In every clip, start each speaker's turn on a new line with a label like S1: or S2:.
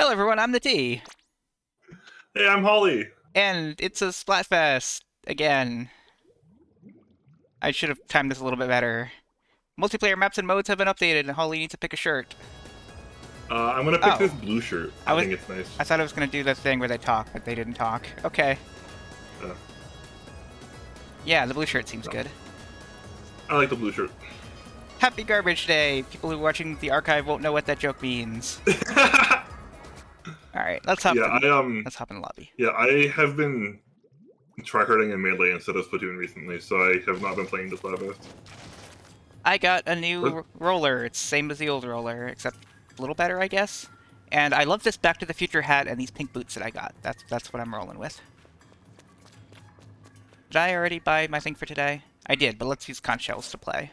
S1: Hello everyone, I'm the T,
S2: Hey, I'm Holly.
S1: and it's a Splatfest again. I should have timed this a little bit better. Multiplayer maps and modes have been updated, and Holly needs to pick a shirt.
S2: I'm gonna pick this
S1: Oh,
S2: blue shirt.
S1: I
S2: I
S1: was
S2: think it's nice.
S1: I thought I was gonna do the thing where they talk, but they didn't talk. Okay,
S2: Uh,
S1: yeah, the blue shirt seems
S2: no.
S1: good.
S2: I like the blue shirt.
S1: Happy Garbage Day! People who are watching the archive won't know what that joke means. All right, let's hop.
S2: Yeah,
S1: Let's hop in the lobby.
S2: yeah, I have been tryharding in Melee instead of Splatoon recently, so I have not been playing this Splatfest.
S1: I got a
S2: What?
S1: new roller. It's same as the old roller, except a little better, I guess. And I love this Back to the Future hat and these pink boots that I got. That's what I'm rolling with. Did I already buy my thing for today? I did, but let's use conch shells to play.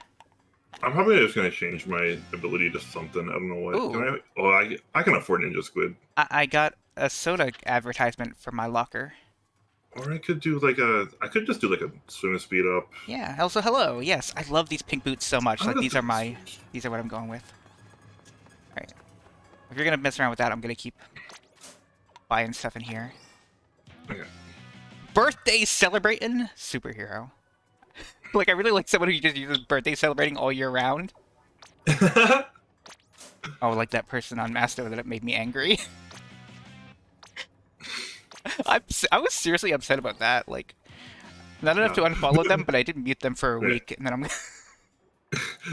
S2: I'm probably just gonna change my ability to something. I don't know what.
S1: Ooh.
S2: Can I? Oh, I can afford Ninja Squid.
S1: I got a soda advertisement for my locker.
S2: Or I could do like a. I could just do like a swim speed up.
S1: Yeah. Also, hello. Yes, I love these pink boots so much.
S2: Oh,
S1: Like
S2: that's
S1: these are what I'm going with. All right. If you're gonna mess around with that, I'm gonna keep buying stuff in here.
S2: Okay.
S1: Birthday celebrating superhero. Like I really like someone who just uses birthday celebrating all year round. Oh, like that person on Masto that it made me angry. I was seriously upset about that. Like, not enough to unfollow them, but I did mute them for a week, and then I'm.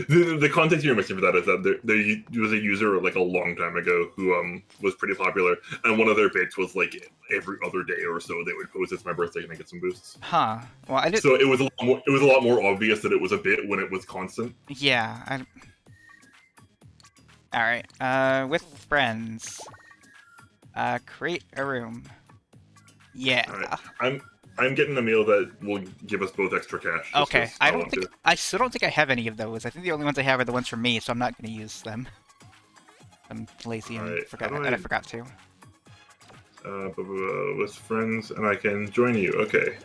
S2: The context you're missing for that is that there was a user like a long time ago who was pretty popular, and one of their bits was like every other day or so they would post it's my birthday and I get some boosts.
S1: Huh. Well, I did.
S2: So it was a lot more obvious that it was a bit when it was constant.
S1: Yeah. All right. With friends. Create a room. Yeah.
S2: All right. I'm getting a meal that will give us both extra cash.
S1: Okay. I still don't think I have any of those. I think the only ones I have are the ones from me, so I'm not going to use them. I'm lazy and
S2: Right.
S1: I forgot to.
S2: With friends, and I can join you. Okay.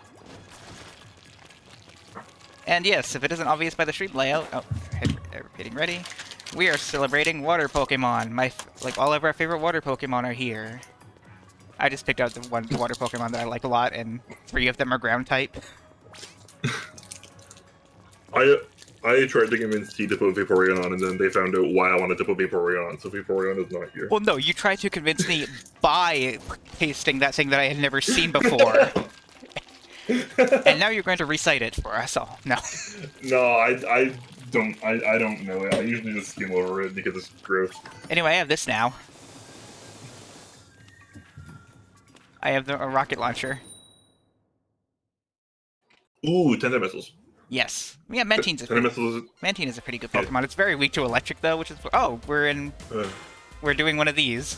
S1: And yes, if it isn't obvious by the stream layout, hitting ready. We are celebrating water Pokemon. Like all of our favorite water Pokemon are here. I just picked out the water Pokemon that I like a lot, and 3 of them are ground type.
S2: I tried to convince T to put Vaporeon on, and then they found out why I wanted to put Vaporeon on, so Vaporeon is not here.
S1: Well, no, you tried to convince me by pasting that thing that I had never seen before. And now you're going to recite it for us all. No.
S2: No, I don't know it. I usually just skim over it because it's gross.
S1: Anyway, I have this now. I have a rocket launcher.
S2: Ooh, Tenta missiles.
S1: Yes. Yeah, Mantine's Mantine is a pretty good Pokemon. It's very weak to electric, though, which is... Oh, we're doing one of these.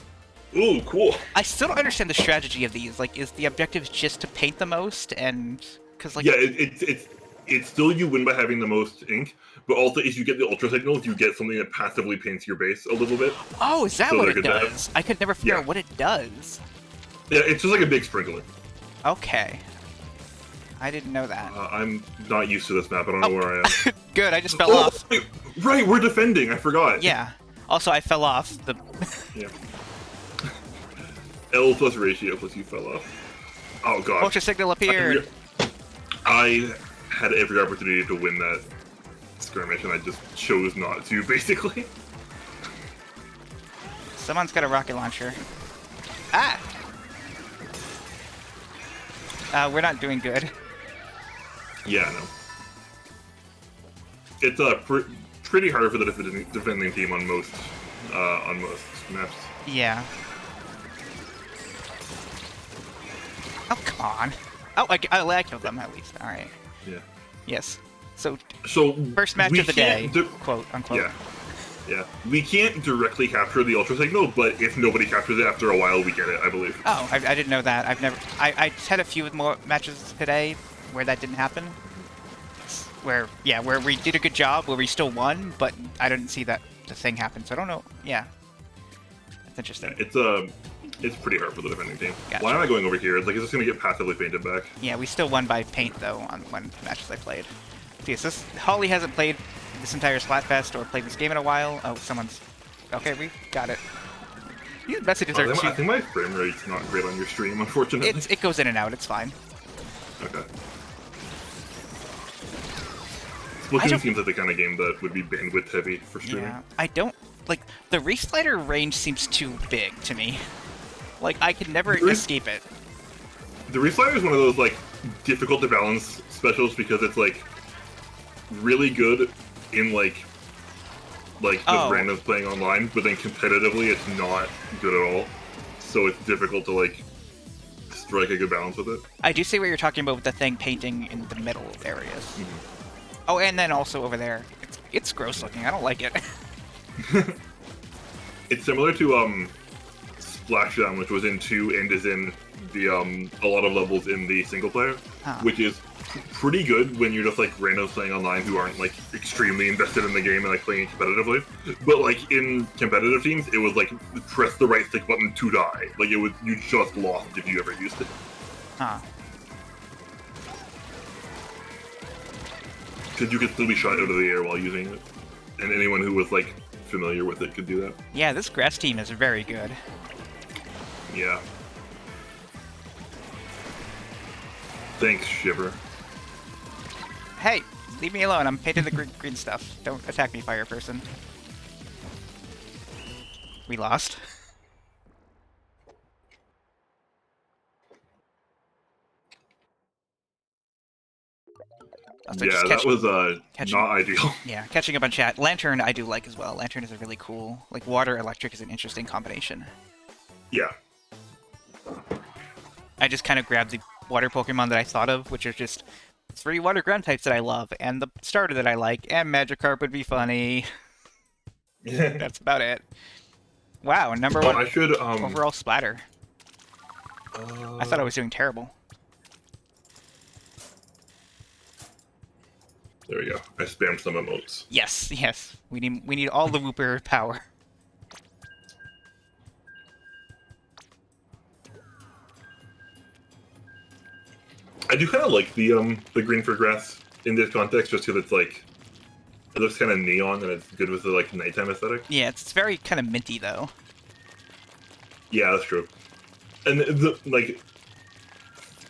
S2: Ooh, cool.
S1: I still don't understand the strategy of these. Like, is the objective just to paint the most? And... Because, like...
S2: Yeah, it's still you win by having the most ink, but also if you get the Ultra Signals, you get something that passively paints your base a little bit.
S1: Oh, is that
S2: So
S1: what
S2: they're
S1: it
S2: good to
S1: does? I could never figure out what it does.
S2: Yeah, it's just like a big sprinkler.
S1: Okay. I didn't know that.
S2: I'm not used to this map. I don't know where I am.
S1: Good, I just fell off.
S2: Right, we're defending. I forgot.
S1: Yeah. Also, I fell off. The
S2: Yeah. L plus ratio plus you fell off. Oh god.
S1: Ultra Signal appeared.
S2: I had every opportunity to win that skirmish, and I just chose not to, basically.
S1: Someone's got a rocket launcher. Ah! We're not doing good.
S2: Yeah, no. It's pretty hard for the defending team on most maps.
S1: Yeah. Oh, come on. Oh, I killed them at least. All right.
S2: Yeah.
S1: Yes. So first match
S2: we
S1: of the day, quote unquote.
S2: Yeah. Yeah. We can't directly capture the Ultra Signal, but if nobody captures it after a while, we get it, I believe.
S1: Oh, I didn't know that. I had a few more matches today where that didn't happen. Where we did a good job, where we still won, but I didn't see that the thing happen, so I don't know. Yeah. That's interesting.
S2: Yeah, it's pretty hard for the defending team.
S1: Gotcha.
S2: Why am I going over here? Like, is this going to get passively painted back?
S1: Yeah, we still won by paint, though, on one matches I played. See, so Holly hasn't played this entire Splatfest or played this game in a while. Oh, someone's... Okay, we got it. These messages
S2: I
S1: are
S2: think, I
S1: too...
S2: think my frame rate's not great on your stream, unfortunately.
S1: It goes in and out, it's fine.
S2: Okay. Splatoon seems like the kind of game that would be bandwidth heavy for streaming.
S1: Yeah, I don't... Like, the reslider range seems too big to me. Like, I could never escape it.
S2: The reslider is one of those, like, difficult to balance specials because it's, like, really good in, like just randoms playing online, but then competitively it's not good at all. So it's difficult to, like, strike a good balance with it.
S1: I do see what you're talking about with the thing painting in the middle areas. Oh, and then also over there. It's gross looking. I don't like it.
S2: It's similar to Splashdown, which was in 2 and is in the a lot of levels in the single player, which is pretty good when you're just like randoms playing online who aren't like extremely invested in the game and like playing it competitively. But like in competitive teams, it was like press the right stick button to die. Like it was you just lost if you ever used it. Because you could still be shot out of the air while using it, and anyone who was like familiar with it could do that.
S1: Yeah, this grass team is very good.
S2: Yeah. Thanks, Shiver.
S1: Hey, leave me alone. I'm painting the green stuff. Don't attack me, fire person. We lost. Also,
S2: yeah, that was not ideal.
S1: Yeah, catching up on chat. Lantern I do like as well. Lantern is a really cool... Like, water electric is an interesting combination.
S2: Yeah.
S1: I just kind of grabbed the water Pokemon that I thought of, which are just 3 water ground types that I love, and the starter that I like, and Magikarp would be funny. That's about it. Wow, number 1
S2: I should,
S1: overall splatter. I thought I was doing terrible.
S2: There we go. I spammed some emotes.
S1: Yes, yes. We need all the Wooper power.
S2: I do kind of like the green for grass in this context, just because it's like it looks kind of neon and it's good with the like nighttime aesthetic.
S1: Yeah, it's very kind of minty though.
S2: Yeah, that's true. And like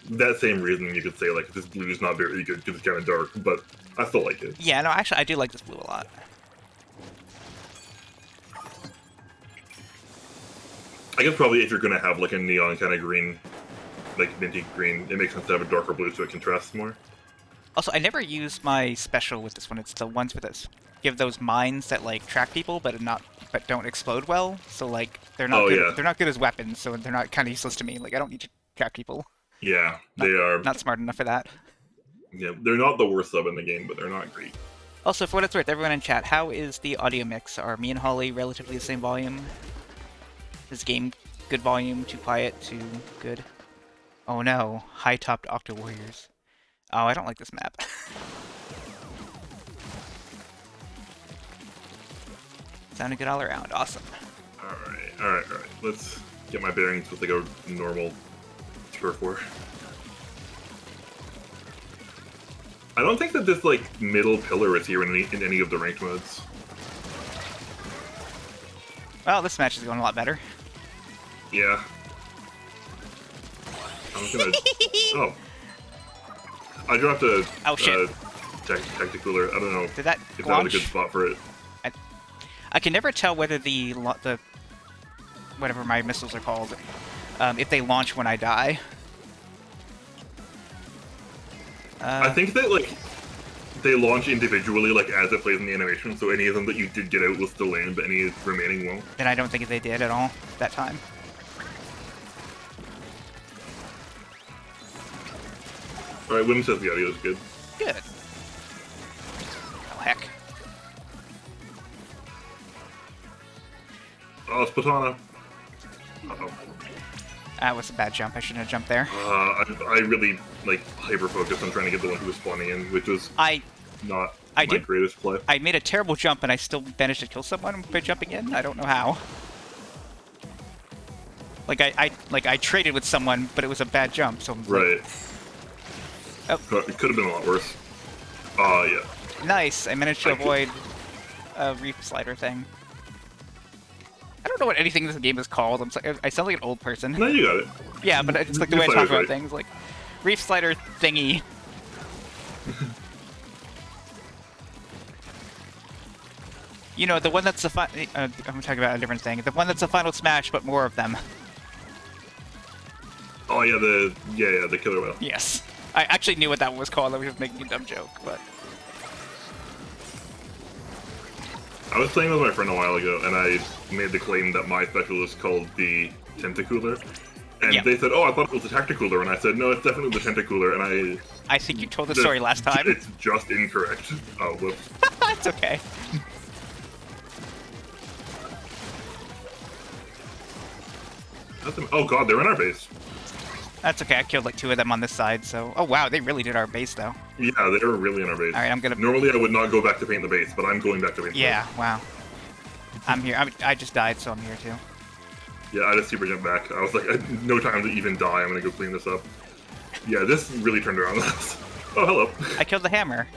S2: that same reason you could say like this blue is not very good because it's kind of dark, but I still like it.
S1: Yeah, no, actually I do like this blue a lot.
S2: I guess probably if you're gonna have like a neon kind of green, like minty green, it makes sense to have a darker blue so it contrasts more.
S1: Also, I never use my special with this one. It's the ones with this give those mines that like track people, but don't explode well. So like they're not good. Yeah. They're not good as weapons, so they're not kind of useless to me. Like I don't need to track people.
S2: Yeah, they are
S1: not smart enough for that.
S2: Yeah, they're not the worst sub in the game, but they're not great.
S1: Also, for what it's worth, everyone in chat, how is the audio mix? Are me and Holly relatively the same volume? Is game good volume? Too quiet? Too good? Oh no, high-topped Octo Warriors. Oh, I don't like this map. Sounded good all around. Awesome.
S2: Alright. Let's get my bearings with like a normal turf war. I don't think that this like middle pillar is here in any of the ranked modes.
S1: Well, this match is going a lot better.
S2: Yeah. I'm just gonna... Oh. I dropped a...
S1: Oh, shit.
S2: Tacticooler. I don't know
S1: Did that
S2: if that was a good spot for it.
S1: I can never tell whether the whatever my missiles are called, if they launch when I die.
S2: I think that, like, they launch individually, like, as it plays in the animation, so any of them that you did get out will still land, but any remaining won't.
S1: Then I don't think they did at all that time.
S2: Alright, Wim says the audio is good.
S1: Good. Oh, heck.
S2: Oh, Splatana. Uh-oh.
S1: That was a bad jump. I shouldn't have jumped there.
S2: I really, like, hyper-focused on trying to get the one who was spawning in, which was not my greatest play.
S1: I made a terrible jump, and I still managed to kill someone by jumping in. I don't know how. Like, I traded with someone, but it was a bad jump, so...
S2: Right.
S1: Oh.
S2: It could have been a lot worse. Yeah.
S1: Nice! I managed to avoid a reef slider thing. I don't know what anything in this game is called. I sound like an old person.
S2: No, you got it.
S1: Yeah, but it's like the
S2: Reef
S1: way I talk
S2: slider's
S1: about
S2: right.
S1: things, like reef slider thingy. You know, the one that's the I'm talking about a different thing. The one that's the final smash, but more of them.
S2: Oh yeah, the killer whale.
S1: Yes. I actually knew what that was called. I was just making a dumb joke, but...
S2: I was playing with my friend a while ago, and I made the claim that my special is called the Tentacooler. And
S1: Yeah.
S2: they said, oh, I thought it was the Tacticooler, and I said, no, it's definitely the Tentacooler, and
S1: I think you told the story last time.
S2: It's just incorrect. Oh, whoops.
S1: It's okay.
S2: Oh god, they're in our base.
S1: That's okay. I killed like 2 of them on this side, so... Oh, wow. They really did our base, though.
S2: Yeah, they're really in our base.
S1: Alright, I'm gonna...
S2: Normally I would not go back to paint the base, but I'm going back to paint the
S1: Yeah, wow. I'm here. I just died, so I'm here, too.
S2: base. Yeah, I just super jumped back. I was like, no time to even die, I'm gonna go clean this up. Yeah, this really turned around us. Oh, hello.
S1: I killed the hammer.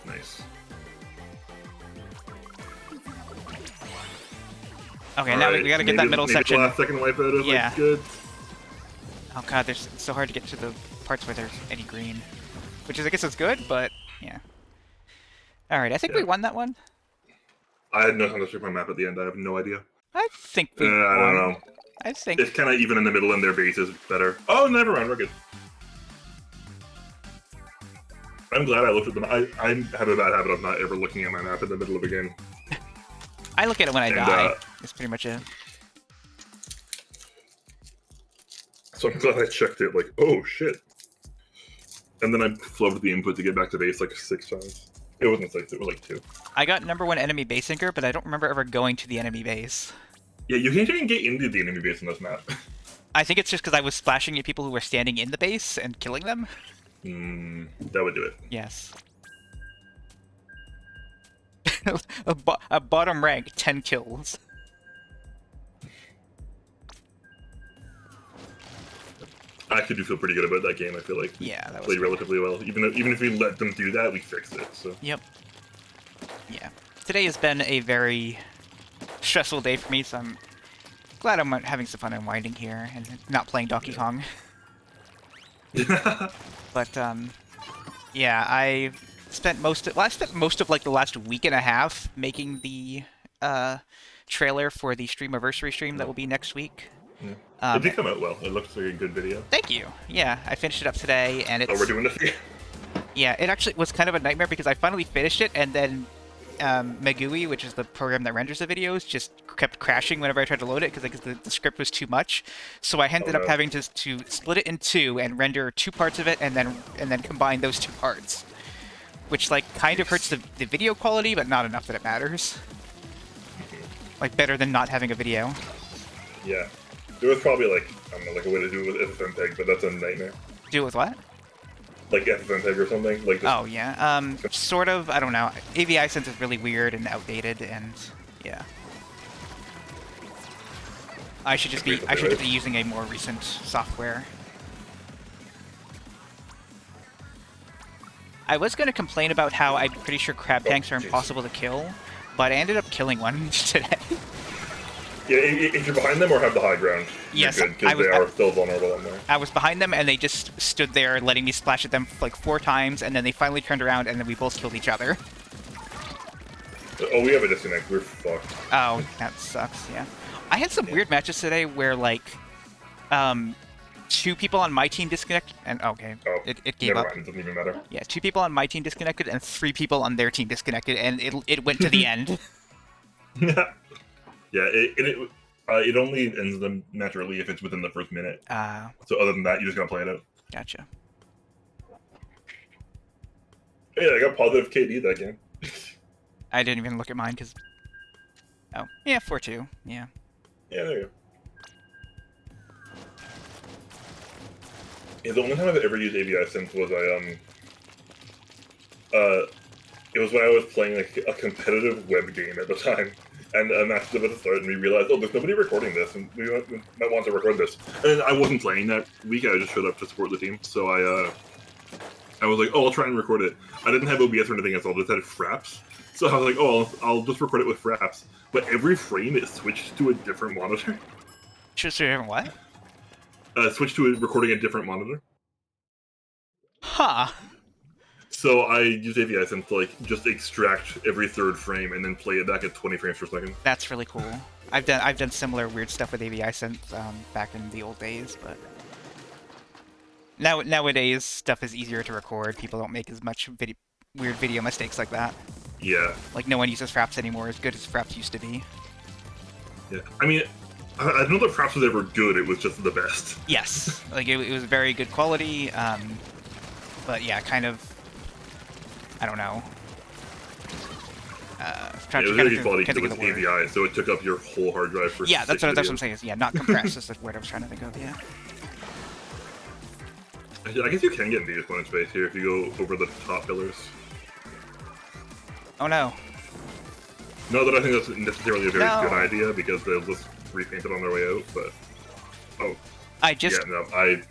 S2: Nice.
S1: Okay, now we gotta get that middle section.
S2: The last second wipeout is
S1: Yeah.
S2: like good.
S1: Oh god, it's so hard to get to the parts where there's any green. Which is, I guess, is good, but yeah. Alright, I think we won that one.
S2: I had no time to check my map at the end. I have no idea.
S1: I think we
S2: I
S1: won.
S2: don't know.
S1: I think...
S2: It's kind of even in the middle, and their base is better. Oh, never mind. We're good. I'm glad I looked at them. I have a bad habit of not ever looking at my map in the middle of a game.
S1: I look at it when I die. That's pretty much it.
S2: So I'm glad I checked it, like, oh shit. And then I flubbed the input to get back to base like 6 times. It wasn't 6, it was like 2.
S1: I got #1 enemy base sinker, but I don't remember ever going to the enemy base.
S2: Yeah, you can't even get into the enemy base on this map.
S1: I think it's just because I was splashing at people who were standing in the base and killing them.
S2: That would do it.
S1: Yes. a bottom rank, 10 kills.
S2: I actually do feel pretty good about that game. I feel like
S1: Yeah, that was
S2: played relatively well. Even if we let them do that, we fixed it. So
S1: Yep. Yeah. Today has been a very stressful day for me, so I'm glad I'm having some fun unwinding here and not playing Donkey Kong. But yeah, I spent most of like the last week and a half making the trailer for the Streamiversary stream that will be next week.
S2: it did come out well. It looks like a good video.
S1: Thank you. Yeah, I finished it up today, and it's...
S2: Oh, we're doing this again?
S1: Yeah, it actually was kind of a nightmare because I finally finished it, and then Megui, which is the program that renders the videos, just kept crashing whenever I tried to load it because the script was too much. So I ended up having to split it in 2 and render 2 parts of it, and then combine those 2 parts, which like kind of hurts the video quality, but not enough that it matters. Like better than not having a video.
S2: Yeah. There was probably like, I don't know, like a way to do it with FFmpeg, but that's a nightmare.
S1: Do it with what?
S2: Like FFmpeg or something? Like
S1: Oh, yeah. Sort of. I don't know. AVI Sense is really weird and outdated, and yeah. I should just be using a more recent software. I was going to complain about how I'm pretty sure crab tanks are impossible to kill, but I ended up killing one today.
S2: Yeah, if you're behind them or have the high ground,
S1: Yes,
S2: you're good, because they are still vulnerable in there.
S1: I was behind them, and they just stood there letting me splash at them like 4 times, and then they finally turned around, and then we both killed each other.
S2: Oh, we have a disconnect. We're fucked.
S1: Oh, that sucks, yeah. I had some weird matches today where, like, 2 people on my team disconnected, and okay, it gave up.
S2: Never mind, it doesn't even matter.
S1: Yeah, 2 people on my team disconnected, and 3 people on their team disconnected, and it went to the end.
S2: Yeah, it only ends them naturally if it's within the first minute. So other than that, you just gotta play it out.
S1: Gotcha.
S2: Hey, I got positive KD that game.
S1: I didn't even look at mine, because... Oh, yeah, 4-2, yeah.
S2: Yeah, there you go. Yeah, the only time I've ever used AVI Sense was it was when I was playing like a competitive web game at the time. And a match was about to start, and we realized, oh, there's nobody recording this, and we might want to record this. And I wasn't playing that week, I just showed up to support the team, so I was like, oh, I'll try and record it. I didn't have OBS or anything else, I just had Fraps, So I was like, oh, I'll just record it with Fraps. But every frame it switched to a different monitor.
S1: Just a different what?
S2: Switched to recording a different monitor.
S1: Huh.
S2: So I use AVI Synth to like just extract every third frame and then play it back at 20 frames per second.
S1: That's really cool. I've done similar weird stuff with AVI Synth back in the old days, but nowadays stuff is easier to record. People don't make as much weird video mistakes like that.
S2: Yeah.
S1: Like no one uses Fraps anymore as good as Fraps used to be.
S2: Yeah. I mean, I don't know that Fraps was ever good. It was just the best.
S1: Yes, like it was very good quality. But yeah, kind of. I don't know.
S2: It was very good quality because it was AVI, so it took up your whole hard drive for.
S1: Yeah, that's what I'm saying. Yeah, not compressed is the word I was trying to think of. Yeah.
S2: I guess you can get data point space here if you go over the top pillars.
S1: Oh no.
S2: Not that I think that's necessarily a very good idea because they'll just repaint it on their way out, but yeah, no, I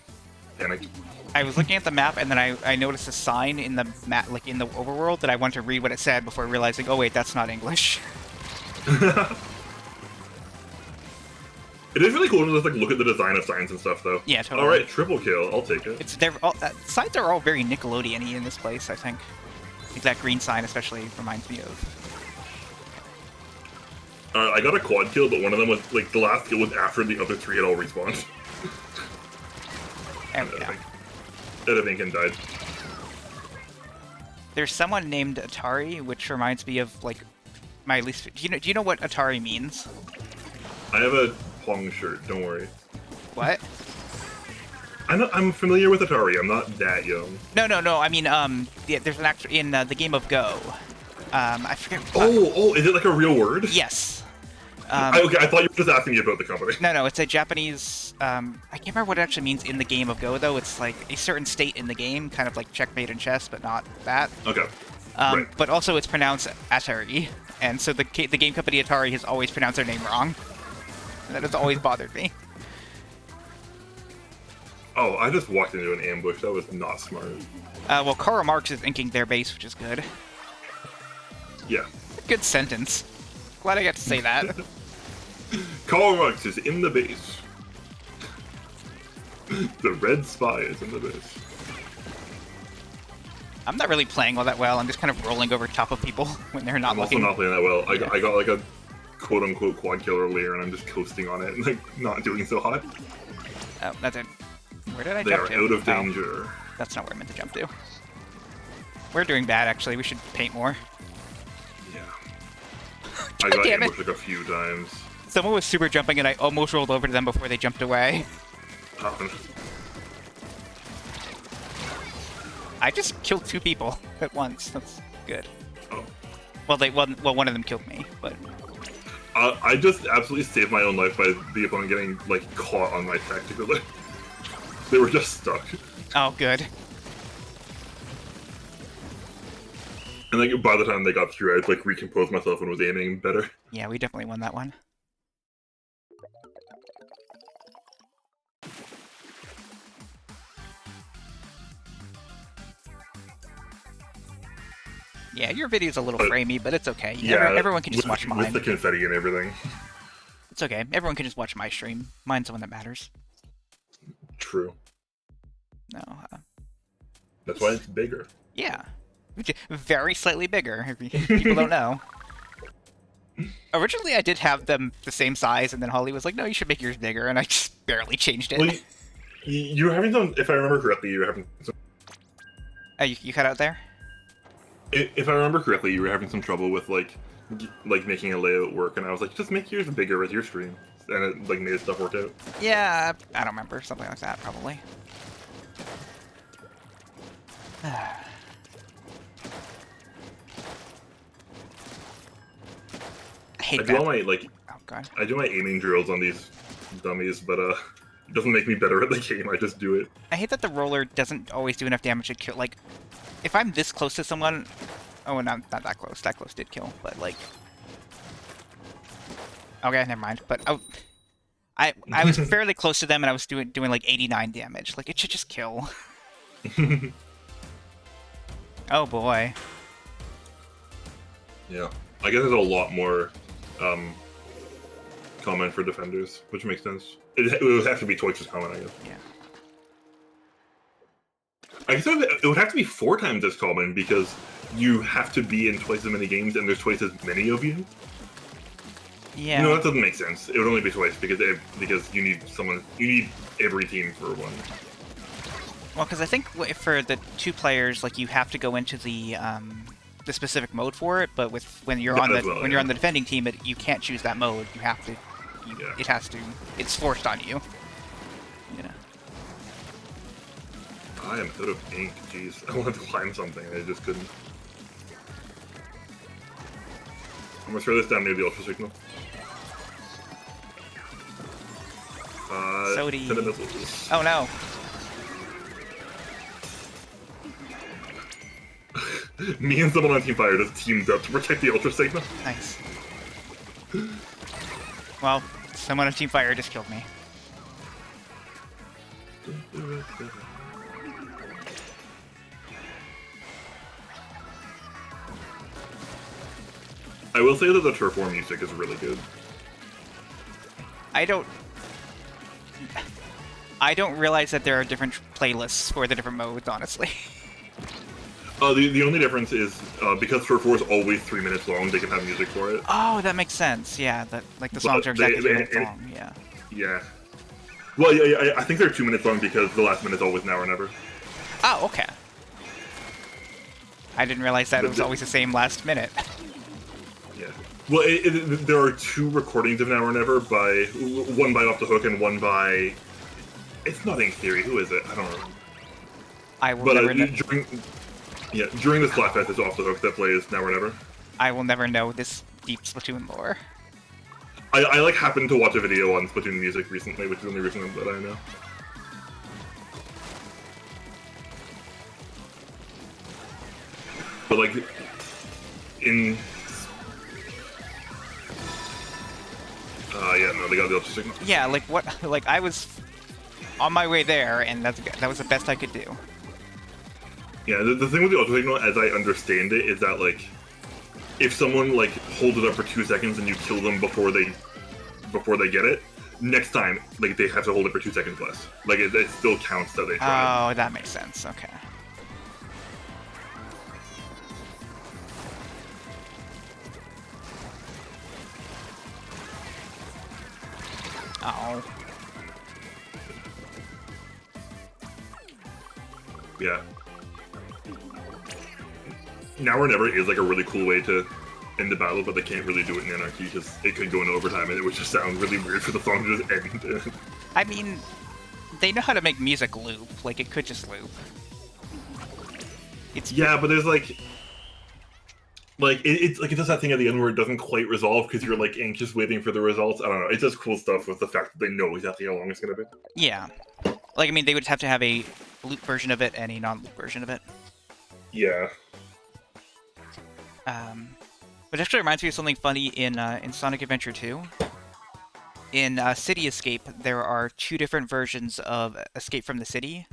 S2: panicked.
S1: I was looking at the map and then I noticed a sign in the map, like in the overworld, that I wanted to read what it said before realizing, oh wait, that's not English.
S2: It is really cool to just like look at the design of signs and stuff, though.
S1: Yeah, totally.
S2: All right, triple kill. I'll take it.
S1: Signs are all very Nickelodeon-y in this place, I think. Like that green sign especially reminds me of.
S2: I got a quad kill, but one of them was like the last kill was after the other three had all respawned.
S1: There we go.
S2: Edavinkin died.
S1: There's someone named Atari, which reminds me of like my least. Do you know what Atari means?
S2: I have a Pong shirt. Don't worry.
S1: What?
S2: I'm familiar with Atari. I'm not that young.
S1: No. I mean, yeah, there's an actor in the game of Go. I forget.
S2: Is it like a real word?
S1: Yes.
S2: Okay, I thought you were just asking me about the company.
S1: No, it's a Japanese. I can't remember what it actually means in the game of Go, though. It's like a certain state in the game, kind of like checkmate in chess, but not that.
S2: Okay. Right.
S1: But also, it's pronounced Atari, and so the game company Atari has always pronounced their name wrong. And that has always bothered me.
S2: Oh, I just walked into an ambush. That was not smart.
S1: Well, Karl Marx is inking their base, which is good.
S2: Yeah.
S1: Good sentence. Glad I got to say that.
S2: Karl Marx is in the base. The red spy is in the base.
S1: I'm not really playing all that well. I'm just kind of rolling over top of people when they're not looking.
S2: I'm also not playing that well. I got like a quote-unquote quad killer earlier, and I'm just coasting on it and like not doing so hot.
S1: Oh, that's it. Where did I
S2: they
S1: jump
S2: are
S1: to?
S2: out of danger.
S1: That's not where I meant to jump to. We're doing bad, actually. We should paint more.
S2: Yeah. I got ambushed like a few times.
S1: Someone was super jumping, and I almost rolled over to them before they jumped away. I just killed 2 people at once. That's good.
S2: Oh.
S1: Well, one of them killed me, but...
S2: I just absolutely saved my own life by the opponent getting, like, caught on my tactical. They were just stuck.
S1: Oh, good.
S2: And, like, by the time they got through, I'd, like, recomposed myself and was aiming better.
S1: Yeah, we definitely won that one. Yeah, your video's a little framey, but it's okay. Everyone can just watch mine.
S2: With the confetti and everything.
S1: It's okay. Everyone can just watch my stream. Mine's the one that matters.
S2: True.
S1: No.
S2: That's why it's bigger.
S1: Yeah. Very slightly bigger, if people don't know. Originally, I did have them the same size, and then Holly was like, no, you should make yours bigger, and I just barely changed it.
S2: Well, you were having some, if I remember correctly, you were having some...
S1: You cut out there?
S2: If I remember correctly, you were having some trouble with, like making a layout work, and I was like, just make yours bigger with your stream. And it, like, made stuff work out.
S1: Yeah, I don't remember. Something like that, probably. I hate that.
S2: Oh, God. I do my aiming drills on these dummies, but, it doesn't make me better at the game, I just do it.
S1: I hate that the roller doesn't always do enough damage to kill, like... If I'm this close to someone... Oh, not that close. That close did kill, but, like... Okay, never mind. But I was fairly close to them, and I was doing like 89 damage. Like, it should just kill. Oh, boy.
S2: Yeah. I guess there's a lot more common for defenders, which makes sense. It would have to be twice as common, I guess.
S1: Yeah.
S2: I guess it would have to be 4 times as common because you have to be in twice as many games and there's twice as many of you.
S1: Yeah.
S2: No, that doesn't make sense. It would only be twice because you need every team for one.
S1: Well, because I think for the 2 players, like you have to go into the specific mode for it, but when you're on the defending team, you can't choose that mode. You have to. It has to. It's forced on you. Yeah.
S2: I am out of ink. Jeez, I wanted to climb something, and I just couldn't. I'm gonna throw this down near the ultra signal.
S1: Sody.
S2: Send a missile.
S1: Oh no.
S2: Me and someone on Team Fire just teamed up to protect the ultra signal.
S1: Nice. Well, someone on Team Fire just killed me.
S2: I will say that the Turf War music is really good.
S1: I don't realize that there are different playlists for the different modes, honestly.
S2: The only difference is because Turf War is always 3 minutes long, they can have music for it.
S1: Oh, that makes sense. Yeah, the songs are exactly 3 minutes long. Yeah.
S2: Yeah. Well, yeah, I think they're 2 minutes long because the last minute is always Now or Never.
S1: Oh, okay. I didn't realize that it was always the same last minute.
S2: Yeah. Well, there are 2 recordings of Now or Never one by Off the Hook and one by. It's not Ink Theory. Who is it? I don't know.
S1: I will never know.
S2: During the Splatfest, it's Off the Hook that plays Now or Never.
S1: I will never know this deep Splatoon lore.
S2: I like happened to watch a video on Splatoon music recently, which is the only reason that I know. But like in yeah, no, they got the ultra signal.
S1: Yeah, like what? Like I was on my way there, and that was the best I could do.
S2: Yeah, the thing with the ultra signal, as I understand it, is that like if someone like holds it up for 2 seconds and you kill them before they get it, next time like they have to hold it for 2 seconds less. Like it still counts that they tried.
S1: Oh, that makes sense. Okay. Oh.
S2: Yeah. Now or Never is like a really cool way to end the battle, but they can't really do it in Anarchy because it could go into overtime and it would just sound really weird for the song to just end.
S1: I mean, they know how to make music loop. Like, it could just loop.
S2: Yeah, but there's like it's like it does that thing at the end where it doesn't quite resolve because you're like anxious waiting for the results. I don't know. It does cool stuff with the fact that they know exactly how long it's gonna be.
S1: Yeah. Like, I mean, they would have to have a loop version of it and a non-loop version of it.
S2: Yeah.
S1: But actually reminds me of something funny in Sonic Adventure 2. In City Escape, there are 2 different versions of Escape from the City.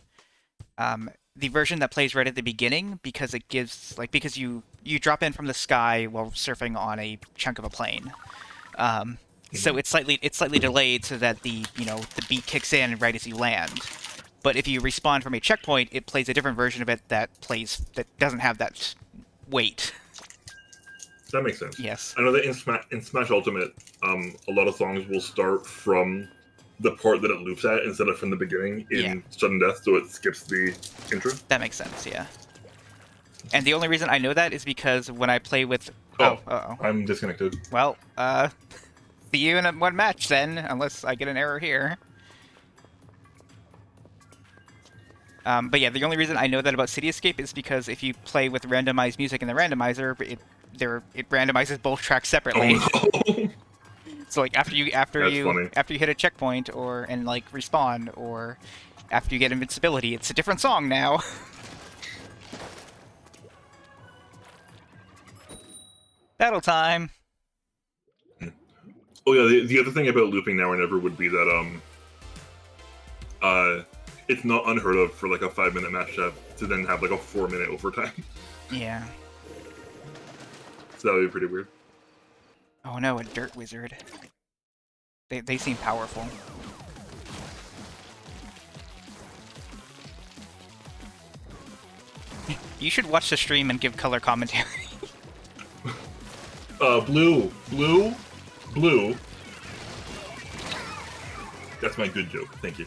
S1: The version that plays right at the beginning, because it gives because you drop in from the sky while surfing on a chunk of a plane. So it's slightly delayed so that the beat kicks in right as you land. But if you respawn from a checkpoint, it plays a different version of it that doesn't have that weight.
S2: That makes sense.
S1: Yes.
S2: I know that in Smash Ultimate, a lot of songs will start from the part that it loops at instead of from the beginning in Sudden Death, so it skips the intro.
S1: That makes sense, yeah. And the only reason I know that is because when I play with...
S2: I'm disconnected.
S1: Well, see you in one match then, unless I get an error here. But yeah, the only reason I know that about City Escape is because if you play with randomized music in the randomizer, it randomizes both tracks separately.
S2: Oh, no.
S1: So like after you hit a checkpoint and like respawn, or after you get invincibility, it's a different song now. Battle time.
S2: Oh yeah, the other thing about looping Now or Never would be that it's not unheard of for like a 5-minute matchup to then have like a 4-minute overtime.
S1: Yeah.
S2: So that would be pretty weird.
S1: Oh no, a dirt wizard. They seem powerful. You should watch the stream and give color commentary.
S2: Blue. That's my good joke. Thank you.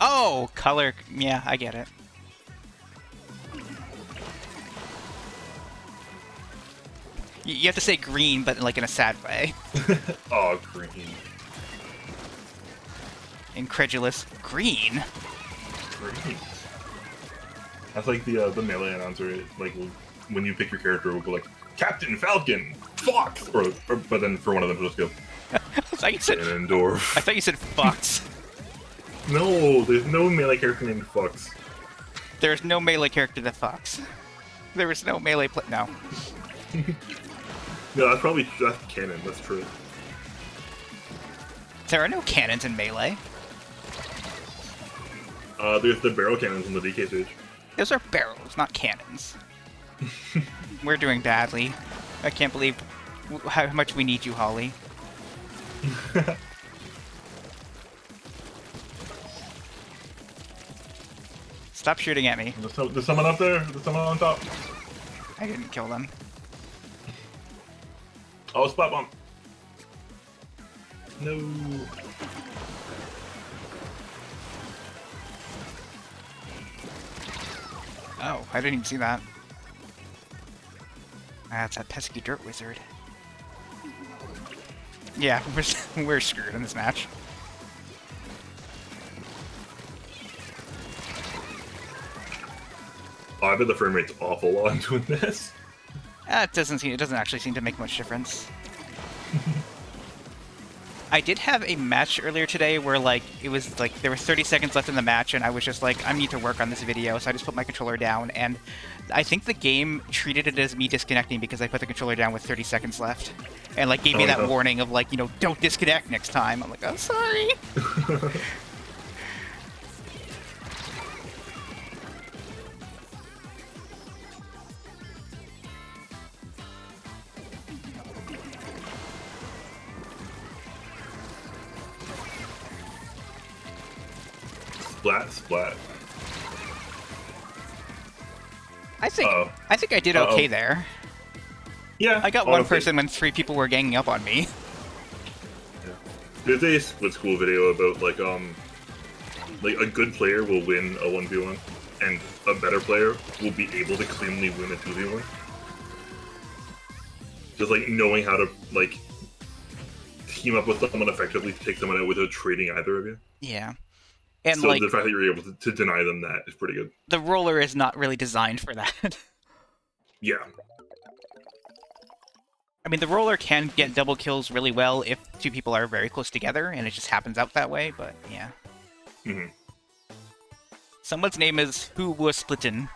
S1: Oh, color. Yeah, I get it. You have to say green, but like in a sad way.
S2: Oh, green.
S1: Incredulous. Green?
S2: Green. That's like the melee announcer. Like when you pick your character, it will go like Captain Falcon, Fox, or but then for one of them, it'll just go.
S1: I thought you said.
S2: Ganondorf.
S1: I thought you said Fox.
S2: No, there's no melee character named Fox.
S1: There's no melee character that Fox. There was no melee No.
S2: No, that's canon. That's true.
S1: There are no cannons in melee.
S2: There's the barrel cannons on the DK stage.
S1: Those are barrels, not cannons. We're doing badly. I can't believe how much we need you, Holly. Stop shooting at me.
S2: There's someone up there. There's someone on top.
S1: I didn't kill them.
S2: Oh, splat bomb. No.
S1: Oh, I didn't even see that. That's that pesky dirt wizard. Yeah, we're screwed in this match.
S2: Oh, I bet the frame rate's awful while I'm doing this.
S1: It doesn't actually seem to make much difference. I did have a match earlier today where like it was like there were 30 seconds left in the match and I was just like, I need to work on this video, so I just put my controller down, and I think the game treated it as me disconnecting because I put the controller down with 30 seconds left. And like gave me that warning of like, you know, don't disconnect next time. I'm like, I'm sorry.
S2: Splat.
S1: I think I did okay there.
S2: Yeah.
S1: I got one person when 3 people were ganging up on me.
S2: Yeah. There's a Split School video about like a good player will win a 1v1 and a better player will be able to cleanly win a 2v1. Just like knowing how to like team up with someone effectively to take someone out without trading either of you.
S1: Yeah. And
S2: so
S1: like,
S2: the fact that you're able to deny them that is pretty good.
S1: The roller is not really designed for that.
S2: Yeah.
S1: I mean, the roller can get double kills really well if 2 people are very close together, and it just happens out that way, but yeah.
S2: Mm-hmm.
S1: Someone's name is Who Was Splittin'.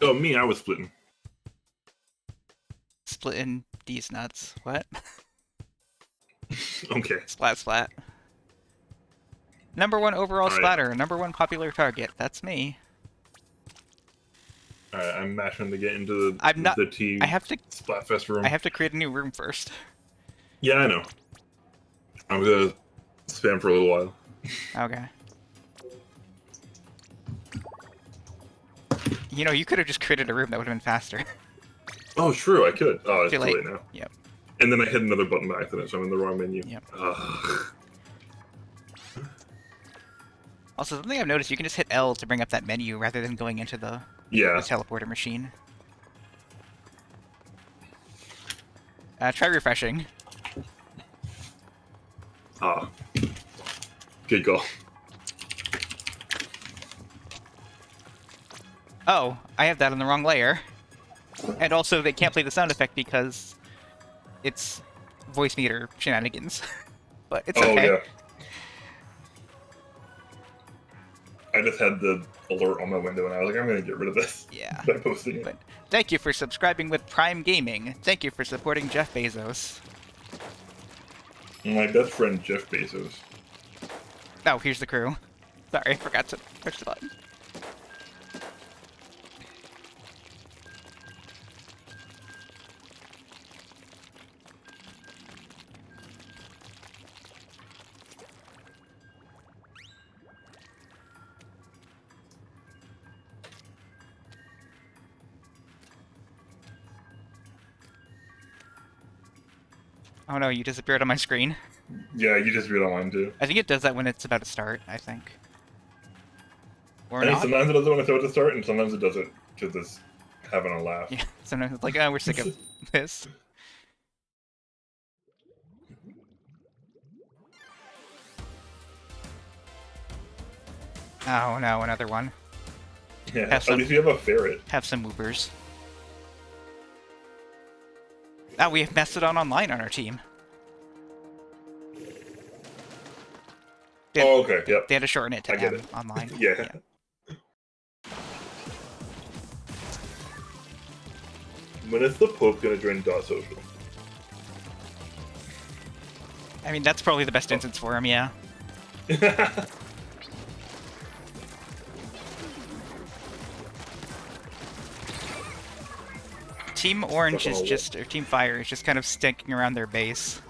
S2: Oh, me, I was splitting.
S1: Splittin' these nuts. What?
S2: Okay.
S1: Splat. Number 1 overall splatter, number 1 popular target. That's me.
S2: Alright, I'm mashing to get into the team.
S1: I have to
S2: Splatfest room.
S1: I have to create a new room first.
S2: Yeah, I know. I'm gonna spam for a little while.
S1: Okay. You know, you could have just created a room that would have been faster.
S2: Oh, true, I could. Oh, it's
S1: Too
S2: too
S1: late.
S2: late now.
S1: Yep.
S2: And then I hit another button by accident, so I'm in the wrong menu.
S1: Yep.
S2: Ugh.
S1: Also, something I've noticed, you can just hit L to bring up that menu rather than going into the teleporter machine. Try refreshing.
S2: Good call.
S1: Oh, I have that on the wrong layer. And also, they can't play the sound effect because it's voice meter shenanigans. But it's okay.
S2: Oh, yeah. I just had the alert on my window, and I was like, I'm going to get rid of this.
S1: Yeah.
S2: By posting it.
S1: But thank you for subscribing with Prime Gaming. Thank you for supporting Jeff Bezos.
S2: My best friend, Jeff Bezos.
S1: Oh, here's the crew. Sorry, I forgot to push the button. Oh no, you disappeared on my screen.
S2: Yeah, you just read online too.
S1: I think it does that when it's about to start, I think. Or
S2: I mean,
S1: not.
S2: sometimes it does it when it's about to start, and sometimes it does it because it's having a laugh.
S1: Yeah, sometimes it's like, oh, we're sick of this. Oh no, another one.
S2: Yeah,
S1: Have
S2: at
S1: some-
S2: least we have a ferret.
S1: Have some woopers. Ah, we have Mastodon Online on our team. They,
S2: Oh, okay, yep.
S1: they had to shorten it to
S2: I get
S1: M
S2: it.
S1: online.
S2: Yeah. When is the Pope gonna join Dot Social?
S1: I mean, that's probably the best instance for him, yeah. Team Orange is just, or Team Fire is just kind of stinking around their base.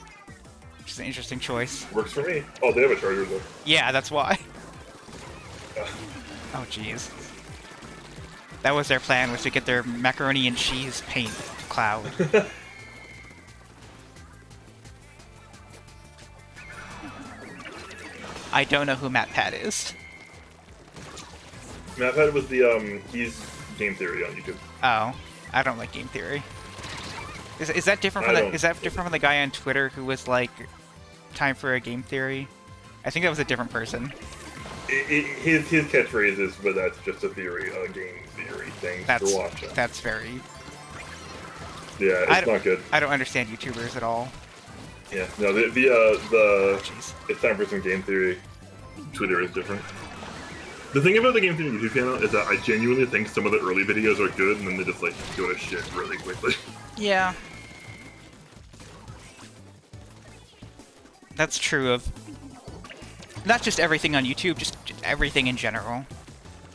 S1: Which is an interesting choice.
S2: Works for me. Oh, they have a charger though.
S1: Yeah, that's why. Oh, jeez. That was their plan, was to get their macaroni and cheese paint cloud. I don't know who MatPat is.
S2: MatPat was the he's Game Theory on YouTube.
S1: Oh, I don't like game theory. Is that different from the guy on Twitter who was like, time for a game theory? I think that was a different person.
S2: His catchphrase is, but that's just a theory, a game theory thing to watch.
S1: That's very...
S2: Yeah, it's not good.
S1: I don't understand YouTubers at all.
S2: Yeah, no,
S1: Jeez.
S2: it's time for some game theory. Twitter is different. The thing about the Game Theory YouTube channel is that I genuinely think some of the early videos are good, and then they just like go to shit really quickly.
S1: Yeah. That's true of not just everything on YouTube, just everything in general.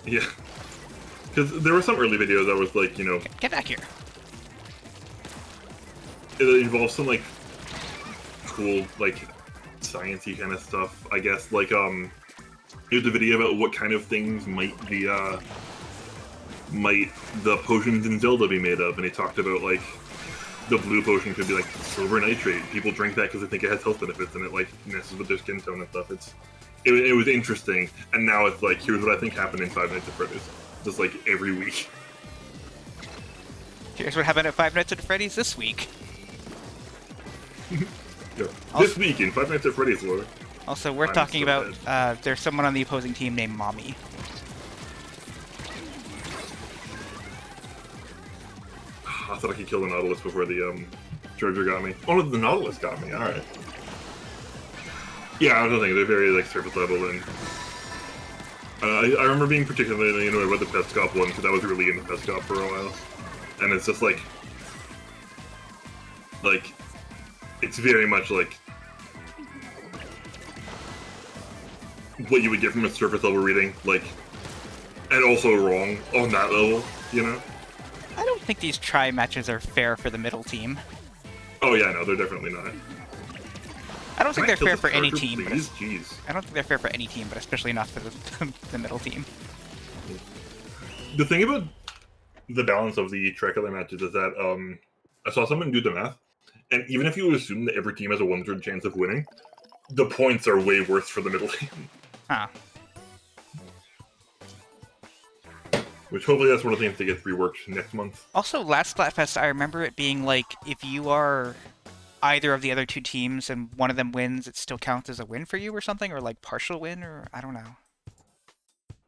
S2: Yeah. Because there were some early videos that was like, you know...
S1: Get back here.
S2: It involves some like cool, like, sciencey kind of stuff, I guess. Like, there's a video about what kind of things might the potions in Zelda be made of, and he talked about, like, the blue potion could be, like, silver nitrate. People drink that because they think it has health benefits, and it, like, messes with their skin tone and stuff. It was interesting, and now it's like, here's what I think happened in Five Nights at Freddy's. Just, like, every week.
S1: Here's what happened at Five Nights at Freddy's this week.
S2: Yeah. This week in Five Nights at Freddy's lore.
S1: Also, we're talking about, there's someone on the opposing team named Mommy.
S2: I thought I could kill the Nautilus before the Charger got me. Oh, the Nautilus got me. All right. Yeah, I don't think they're very like surface level, and I remember being particularly annoyed with the Petscop one because I was really into Petscop for a while, and it's just like it's very much like what you would get from a surface level reading, like, and also wrong on that level, you know?
S1: I don't think these try matches are fair for the middle team.
S2: Oh yeah, no, they're definitely not.
S1: I don't think they're fair for any team.
S2: Please? Jeez.
S1: I don't think they're fair for any team, but especially not for the middle team.
S2: The thing about the balance of the tricolor matches is that I saw someone do the math, and even if you would assume that every team has a 1/3 chance of winning, the points are way worse for the middle team.
S1: Huh.
S2: Which hopefully that's one of the things that gets reworked next month.
S1: Also, last Splatfest, I remember it being like, if you are either of the other two teams and one of them wins, it still counts as a win for you or something, or like partial win, or I don't know.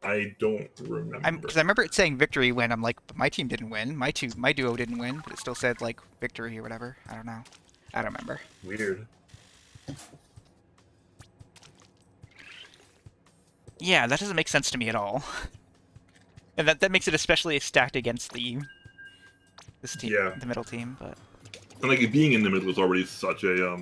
S2: I don't remember.
S1: Because I remember it saying victory when I'm like, but my team didn't win, my duo didn't win, but it still said like victory or whatever. I don't know. I don't remember.
S2: Weird.
S1: Yeah, that doesn't make sense to me at all. And that makes it especially stacked against this team,
S2: Yeah.
S1: the middle team, but...
S2: And like being in the middle is already such a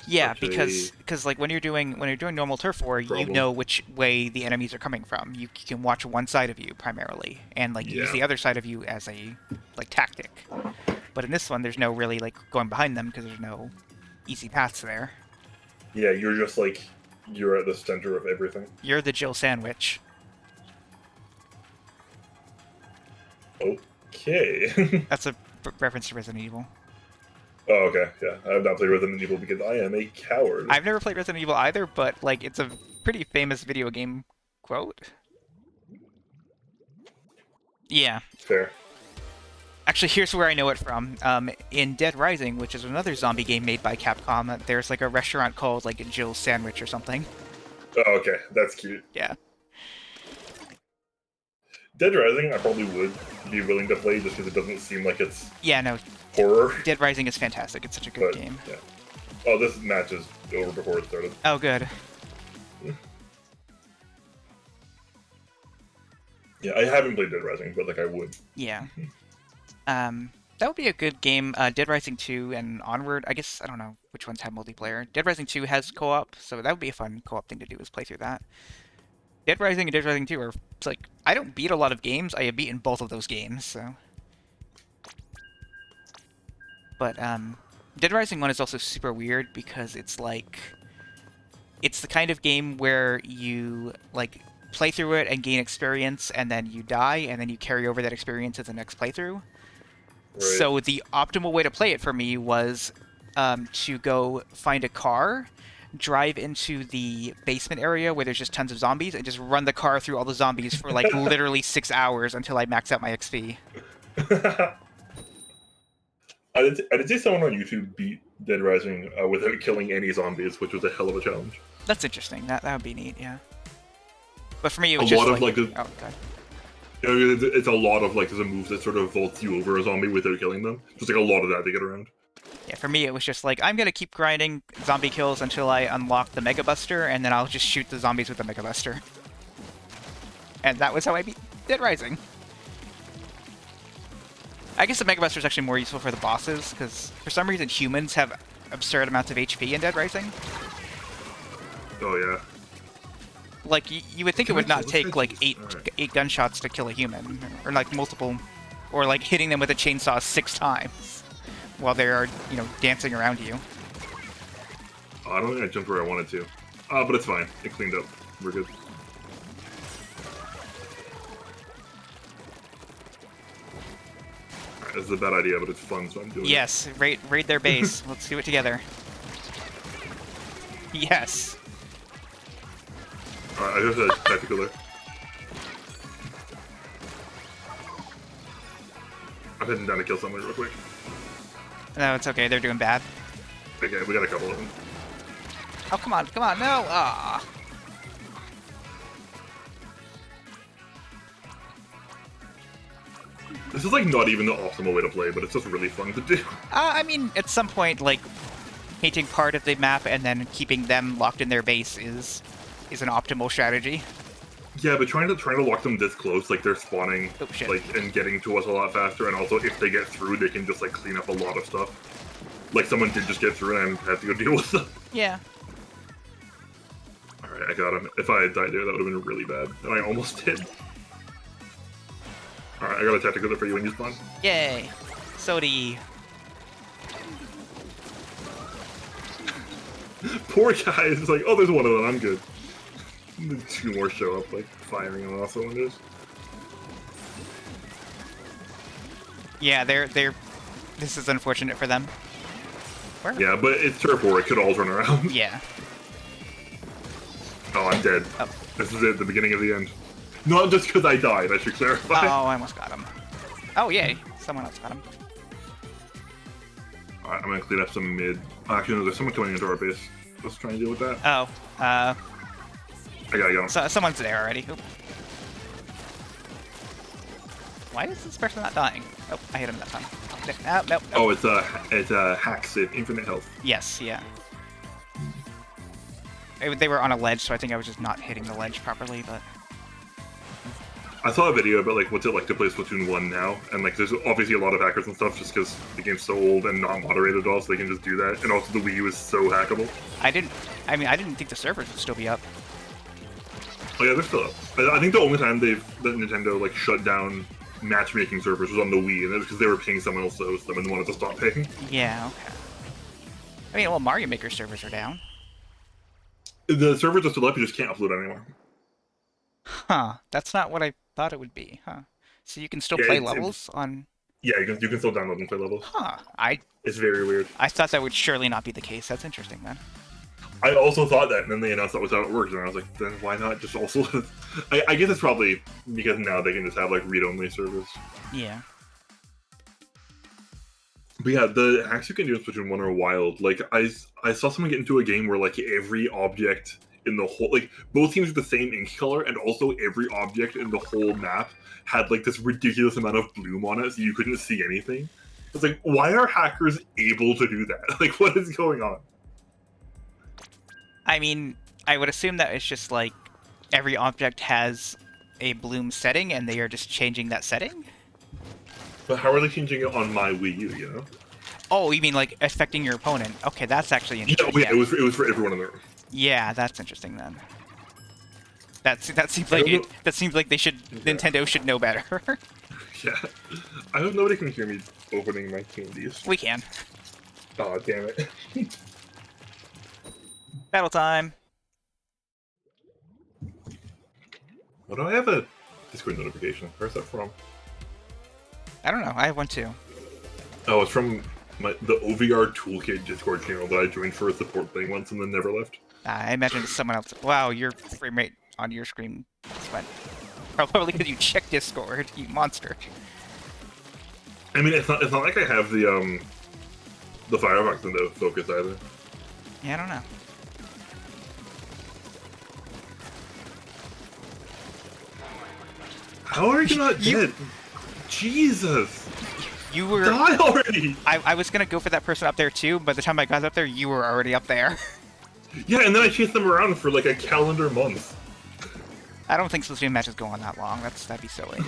S1: Yeah,
S2: such a
S1: because like when you're doing normal turf war,
S2: problem.
S1: you know which way the enemies are coming from. You can watch one side of you primarily, and like use
S2: Yeah.
S1: the other side of you as a like tactic. But in this one, there's no really like going behind them because there's no easy paths there.
S2: Yeah, you're just like you're at the center of everything.
S1: You're the Jill sandwich.
S2: Okay.
S1: That's a reference to Resident Evil.
S2: Oh, okay, yeah. I have not played Resident Evil because I am a coward.
S1: I've never played Resident Evil either, but like it's a pretty famous video game quote. Yeah.
S2: Fair.
S1: Actually, here's where I know it from. In Dead Rising, which is another zombie game made by Capcom, there's like a restaurant called like Jill's Sandwich or something.
S2: Oh, okay. That's cute.
S1: Yeah.
S2: Dead Rising, I probably would be willing to play just because it doesn't seem like it's
S1: Yeah, no.
S2: horror.
S1: Dead Rising is fantastic. It's such a good game.
S2: Yeah. Oh, this match is over before it started.
S1: Oh, good.
S2: Yeah, I haven't played Dead Rising, but like I would.
S1: Yeah. That would be a good game. Dead Rising 2 and Onward. I guess I don't know which ones have multiplayer. Dead Rising 2 has co-op, so that would be a fun co-op thing to do. Is play through that. Dead Rising and Dead Rising 2 are it's like I don't beat a lot of games. I have beaten both of those games, so. But Dead Rising 1 is also super weird because it's like it's the kind of game where you like play through it and gain experience, and then you die, and then you carry over that experience to the next playthrough.
S2: Right.
S1: So the optimal way to play it for me was to go find a car, drive into the basement area where there's just tons of zombies, and just run the car through all the zombies for like literally 6 hours until I max out my XP.
S2: I did see someone on YouTube beat Dead Rising without killing any zombies, which was a hell of a challenge.
S1: That's interesting. That would be neat, yeah. But for me, it was
S2: A
S1: just
S2: lot of,
S1: like...
S2: like,
S1: Oh, God.
S2: You know, it's a lot of like there's a move that sort of vaults you over a zombie without killing them. Just like a lot of that to get around.
S1: Yeah, for me, it was just like, I'm going to keep grinding zombie kills until I unlock the Mega Buster, and then I'll just shoot the zombies with the Mega Buster. And that was how I beat Dead Rising. I guess the Mega Buster is actually more useful for the bosses, because for some reason humans have absurd amounts of HP in Dead Rising.
S2: Oh yeah.
S1: Like, you would think it would not take, like, eight
S2: Alright.
S1: gunshots to kill a human. Or, like, multiple... Or, like, hitting them with a chainsaw 6 times while they are, you know, dancing around you.
S2: Oh, I don't think I jumped where I wanted to. But it's fine. It cleaned up. We're good. Alright, this is a bad idea, but it's fun, so I'm doing it.
S1: Yes, raid their base. Let's do it together. Yes.
S2: Alright, I just had a tactical there. I'm heading down to kill someone real quick.
S1: No, it's okay. They're doing bad.
S2: Okay, we got a couple of them.
S1: Oh, come on, no! Ah.
S2: This is like not even the optimal way to play, but it's just really fun to do.
S1: I mean, at some point, like, painting part of the map and then keeping them locked in their base is an optimal strategy.
S2: Yeah, but trying to lock them this close, like they're spawning,
S1: Oh, shit.
S2: like and getting to us a lot faster, and also if they get through, they can just like clean up a lot of stuff. Like someone did just get through, and I had to go deal with them.
S1: Yeah.
S2: All right, I got him. If I had died there, that would have been really bad, and I almost did. All right, I got a tactical there for you when you spawn.
S1: Yay. Sodi.
S2: Poor guy is like, oh, there's one of them. I'm good. Two more show up, like firing on all cylinders.
S1: Yeah, they're. This is unfortunate for them. Where?
S2: Yeah, but it's turf war. It could all run around.
S1: Yeah.
S2: Oh, I'm dead.
S1: Oh.
S2: This is it. The beginning of the end. Not just because I died. I should clarify.
S1: Oh, I almost got him. Oh, yay. Someone else got him.
S2: Alright, I'm gonna clean up some mid. Actually, no, there's someone coming into our base. Let's try and deal with that.
S1: Oh,
S2: I gotta get him.
S1: so someone's there already. Oop. Why is this person not dying? Oh, I hit him that time. Oh, nope.
S2: Oh, it's a hack save, infinite health.
S1: Yes, yeah. They were on a ledge, so I think I was just not hitting the ledge properly, but...
S2: I saw a video about like what's it like to play Splatoon 1 now, and like there's obviously a lot of hackers and stuff just because the game's so old and not moderated at all, so they can just do that. And also the Wii U is so hackable.
S1: I didn't think the servers would still be up.
S2: Oh yeah, they're still up. I think the only time that Nintendo like shut down matchmaking servers was on the Wii, and it was because they were paying someone else to host them and wanted to stop paying.
S1: Yeah, okay. I mean, well, Mario Maker servers are down.
S2: The servers are still up, you just can't upload anymore.
S1: Huh. That's not what I thought it would be, huh? So you can still
S2: Yeah,
S1: play
S2: it's-
S1: levels on...
S2: Yeah, you can still download and play levels.
S1: Huh.
S2: It's very weird.
S1: I thought that would surely not be the case. That's interesting, then.
S2: I also thought that, and then they announced that was how it works, and I was like, then why not just also... I guess it's probably because now they can just have, like, read-only service.
S1: Yeah.
S2: But yeah, the hacks you can do in Splatoon 1 are wild. Like, I saw someone get into a game where, like, every object in the whole... Like, both teams with the same ink color, and also every object in the whole map had, like, this ridiculous amount of bloom on it, so you couldn't see anything. It's like, why are hackers able to do that? Like, what is going on?
S1: I mean, I would assume that it's just like every object has a bloom setting and they are just changing that setting?
S2: But how are they changing it on my Wii U, you know?
S1: Oh, you mean like affecting your opponent? Okay, that's actually interesting.
S2: Yeah, it was for everyone in the room.
S1: Yeah, that's interesting then. That seems like that seems like they should Nintendo should know better.
S2: Yeah. I hope nobody can hear me opening my candies.
S1: We can.
S2: Aw, damn it.
S1: Battle time.
S2: Why do I have a Discord notification? Where's that from?
S1: I don't know. I have one too.
S2: Oh, it's from the OVR Toolkit Discord channel that I joined for a support thing once and then never left.
S1: I imagine it's someone else. Wow, your frame rate on your screen went. Probably because you checked Discord, you monster.
S2: I mean, it's not like I have the Firefox in the focus either.
S1: Yeah, I don't know.
S2: How are you not dead? Jesus!
S1: You were...
S2: Die already!
S1: I was gonna go for that person up there too, but by the time I got up there, you were already up there.
S2: Yeah, and then I chased them around for like a calendar month.
S1: I don't think Splatoon matches go on that long. That'd be silly.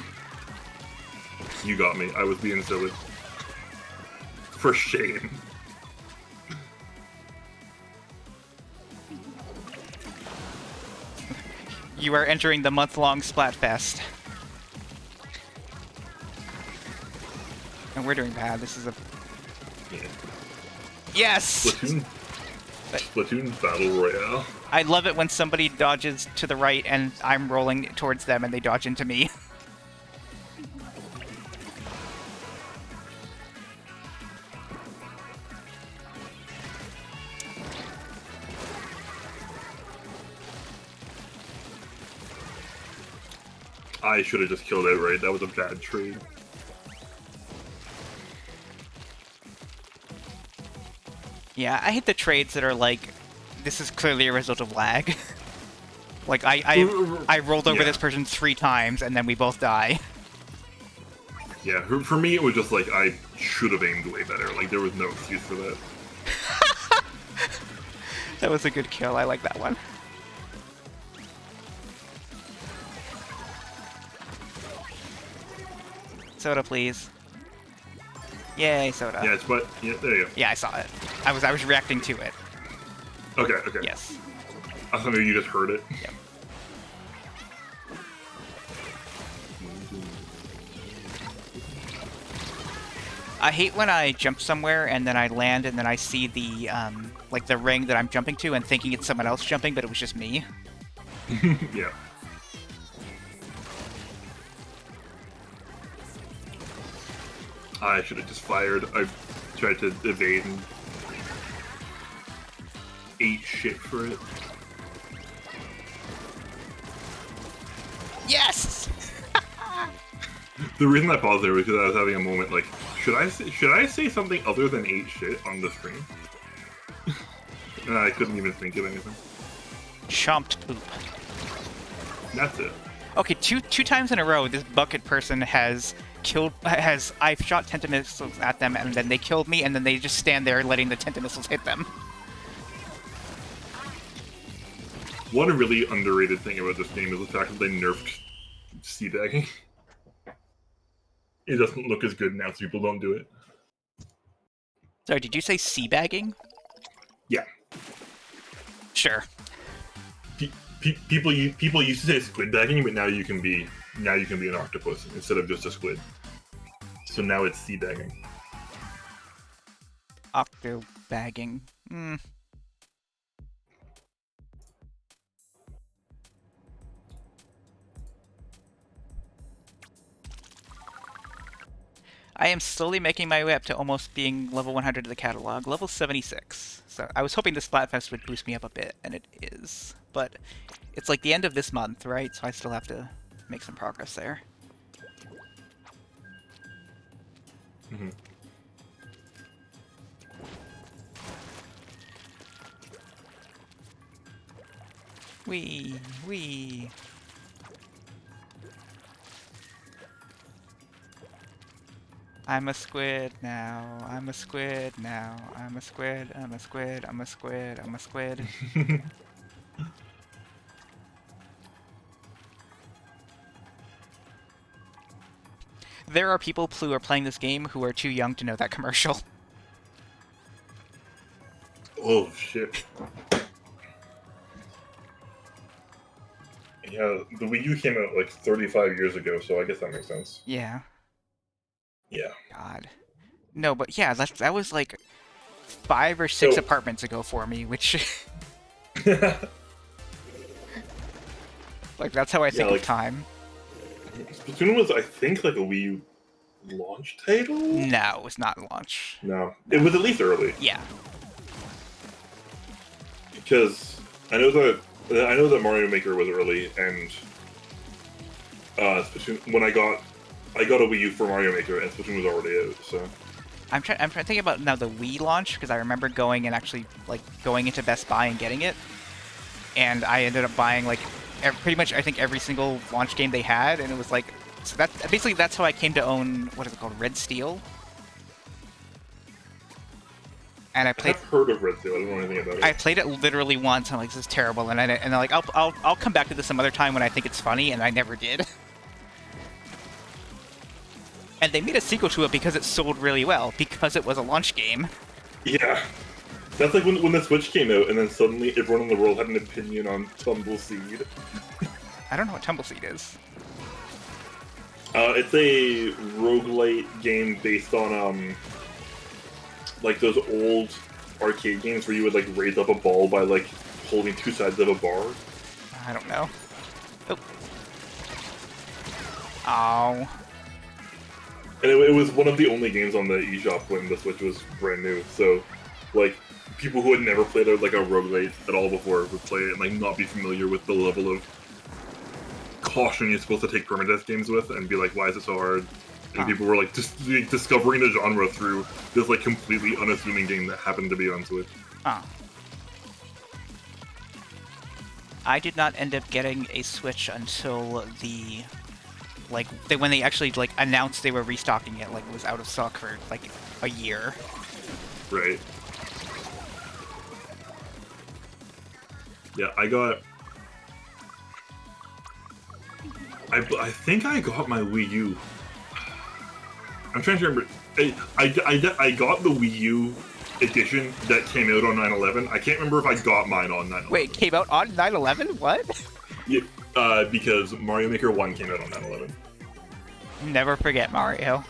S2: You got me. I was being silly. For shame.
S1: You are entering the month-long Splatfest. And we're doing bad. This is a...
S2: Yeah.
S1: Yes!
S2: Splatoon Battle Royale.
S1: I love it when somebody dodges to the right and I'm rolling towards them and they dodge into me.
S2: I should have just killed outright. That was a bad trade.
S1: Yeah, I hate the trades that are like, this is clearly a result of lag. Like, I rolled over this person 3 times and then we both die.
S2: Yeah, for me it was just like, I should have aimed way better. Like, there was no excuse for that.
S1: That was a good kill. I like that one. Soda, please. Yay, soda.
S2: Yeah, yeah, there you go.
S1: Yeah, I saw it. I was reacting to it.
S2: Okay, okay.
S1: Yes.
S2: I thought maybe you just heard it.
S1: Yep. I hate when I jump somewhere and then I land and then I see the like the ring that I'm jumping to and thinking it's someone else jumping, but it was just me.
S2: Yeah. I should have just fired. I tried to evade and ate shit for it.
S1: Yes!
S2: The reason I paused there was because I was having a moment like, should I say something other than ate shit on the screen? And I couldn't even think of anything.
S1: Chomped poop.
S2: That's it.
S1: Okay, two times in a row, this bucket person has I've shot tentamissiles at them and then they killed me and then they just stand there letting the tentamissiles hit them.
S2: One really underrated thing about this game is the fact that they nerfed seabagging. It doesn't look as good now, so people don't do it.
S1: Sorry, did you say seabagging?
S2: Yeah.
S1: Sure.
S2: People used to say squid bagging, but now you can be an octopus instead of just a squid. So now it's sea bagging.
S1: Octo bagging. I am slowly making my way up to almost being level 100 of the catalog, level 76. So I was hoping the Splatfest would boost me up a bit, and it is. But it's like the end of this month, right? So I still have to make some progress there.
S2: Mm-hmm.
S1: Wee, wee. I'm a squid now. I'm a squid now. I'm a squid. I'm a squid. I'm a squid. I'm a squid. There are people who are playing this game who are too young to know that commercial.
S2: Oh shit. Yeah, the Wii U came out like 35 years ago, so I guess that makes sense.
S1: Yeah.
S2: Yeah.
S1: God. No, but yeah, that was like 5 or 6 apartments ago for me, which like that's how I think of time.
S2: Splatoon was, I think, like a Wii U launch title?
S1: No, it was not launch.
S2: No. It was at least early.
S1: Yeah.
S2: Because I know that Mario Maker was early, and Splatoon, when I got a Wii U for Mario Maker, and Splatoon was already out. So
S1: I'm trying to think about now the Wii launch, because I remember going and actually like going into Best Buy and getting it, and I ended up buying like pretty much I think every single launch game they had, and it was like so that's how I came to own what is it called, Red Steel. And I played.
S2: I've heard of Red Steel. I don't know anything about it.
S1: I played it literally once. I'm like, this is terrible, and I'm like, I'll come back to this some other time when I think it's funny, and I never did. And they made a sequel to it because it sold really well, because it was a launch game.
S2: Yeah, that's like when the Switch came out, and then suddenly everyone in the world had an opinion on Tumbleseed.
S1: I don't know what Tumbleseed is.
S2: It's a roguelite game based on like those old arcade games where you would like raise up a ball by like holding two sides of a bar.
S1: I don't know. Oh. Oh.
S2: And it was one of the only games on the eShop when the Switch was brand new. So, like, people who had never played like a roguelite at all before would play it and like not be familiar with the level of caution you're supposed to take permadeath games with, and be like, why is it so hard? And people were like just discovering the genre through this like completely unassuming game that happened to be on Switch.
S1: I did not end up getting a Switch until when they actually like announced they were restocking it, like it was out of stock for like a year.
S2: Right. Yeah, I think I got my Wii U. I'm trying to remember. I got the Wii U edition that came out on 9/11. I can't remember if I got mine on 9/11.
S1: Wait, it came out on 9/11? What?
S2: Yeah, because Mario Maker 1 came out on 9/11.
S1: Never forget Mario.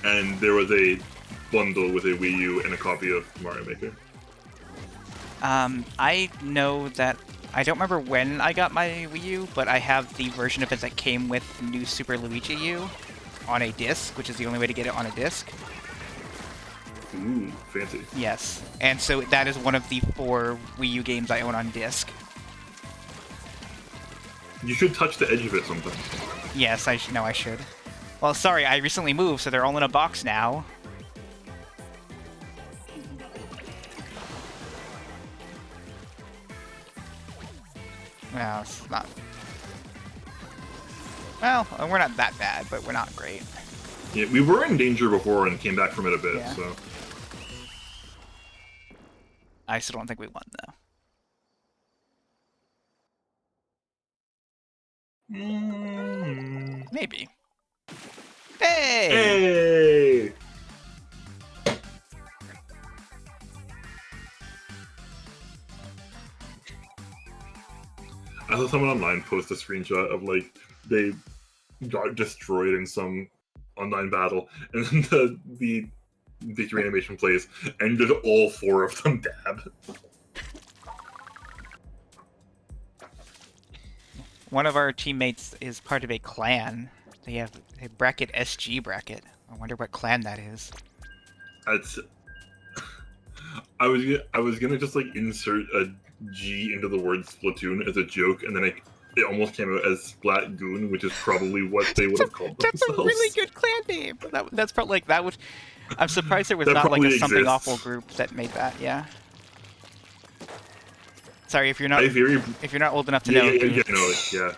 S2: And there was a bundle with a Wii U and a copy of Mario Maker.
S1: I know that I don't remember when I got my Wii U, but I have the version of it that came with New Super Luigi U on a disc, which is the only way to get it on a disc.
S2: Ooh, fancy.
S1: Yes, and so that is one of the 4 Wii U games I own on disc.
S2: You should touch the edge of it sometime.
S1: Yes, I should. Well, sorry, I recently moved, so they're all in a box now. Well, it's not... Well, we're not that bad, but we're not great.
S2: Yeah, we were in danger before and came back from it a bit,
S1: Yeah.
S2: so...
S1: I still don't think we won, though. Maybe. Hey!
S2: Hey! I saw someone online post a screenshot of like they got destroyed in some online battle, and then the victory animation plays, and just all 4 of them dab.
S1: One of our teammates is part of a clan. They have a bracket SG bracket. I wonder what clan that is.
S2: That's. I was gonna just like insert a G into the word Splatoon as a joke, and then it almost came out as Splat Goon, which is probably what they would have called
S1: That's
S2: themselves.
S1: a really good clan name. That's probably like that would. I'm surprised there was
S2: That
S1: not like a
S2: probably
S1: something
S2: exists.
S1: awful group that made that. Yeah. Sorry if you're not old enough to know.
S2: Yeah.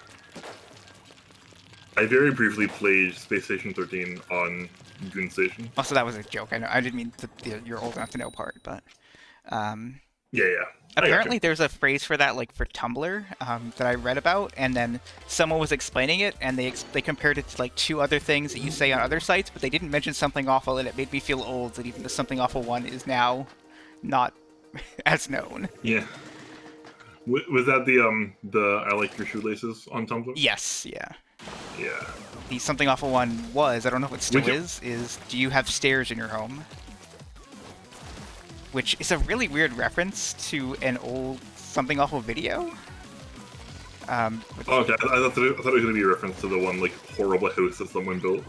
S2: I very briefly played Space Station 13 on Goon Station.
S1: Also, that was a joke. I know. I didn't mean you're old enough to know part, but.
S2: Yeah.
S1: Apparently, there's a phrase for that, like for Tumblr, that I read about, and then someone was explaining it, and they compared it to like 2 other things that you say on other sites, but they didn't mention something awful, and it made me feel old that even the something awful one is now not as known.
S2: Yeah. Was that the I like your shoelaces on Tumblr?
S1: Yes, yeah.
S2: Yeah.
S1: The something awful one was, I don't know if it still is do you have stairs in your home? Which is a really weird reference to an old something awful video.
S2: Okay, I thought it was going to be a reference to the one like horrible house that someone built.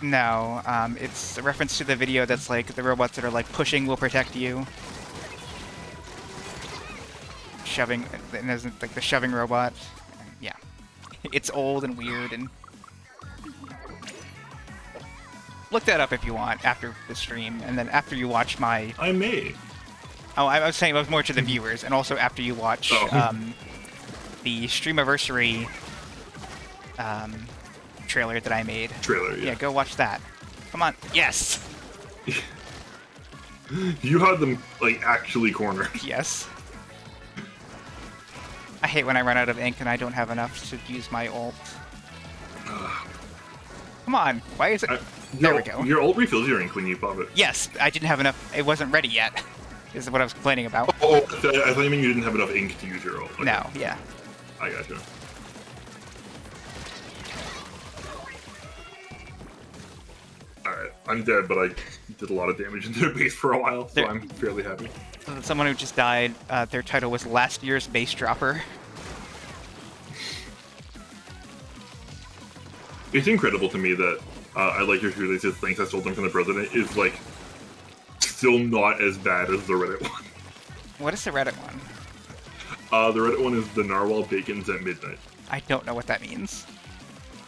S1: No, it's a reference to the video that's like the robots that are like pushing will protect you. Shoving, and there's like the shoving robot. Yeah. It's old and weird and... Look that up if you want after the stream, and then after you watch my...
S2: I may.
S1: Oh, I was saying it was more to the viewers, and also after you watch the Streamiversary trailer that I made.
S2: Trailer, yeah.
S1: Yeah, go watch that. Come on. Yes!
S2: You had them, like, actually cornered.
S1: Yes. I hate when I run out of ink and I don't have enough to use my ult. Come on, why is it... There we go.
S2: Your ult refills your ink when you pop it.
S1: Yes, I didn't have enough... It wasn't ready yet, is what I was complaining about.
S2: Oh, I thought you meant you didn't have enough ink to use your ult. Okay.
S1: No, yeah.
S2: I gotcha. Alright, I'm dead, but I did a lot of damage into their base for a while, so I'm fairly happy.
S1: Someone who just died, their title was Last Year's Base Dropper.
S2: It's incredible to me that I like your shoelaces, thanks I stole them from the president, is like still not as bad as the Reddit one.
S1: What is the Reddit one?
S2: The Reddit one is the Narwhal Bacons at Midnight.
S1: I don't know what that means.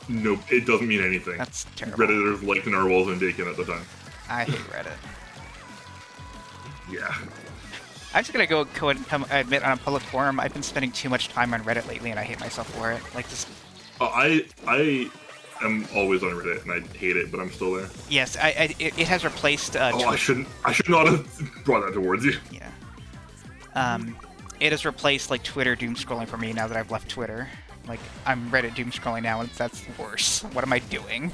S2: Nope, it doesn't mean anything.
S1: That's terrible.
S2: Redditors liked narwhals and bacon at the time.
S1: I hate Reddit.
S2: Yeah.
S1: I'm just gonna go ahead and admit on a public forum, I've been spending too much time on Reddit lately, and I hate myself for it. Like, just...
S2: I am always on Reddit, and I hate it, but I'm still there.
S1: Yes, it has replaced...
S2: I should not have brought that towards you.
S1: Yeah. It has replaced, like, Twitter doom scrolling for me now that I've left Twitter. Like, I'm Reddit doom scrolling now, and that's worse. What am I doing?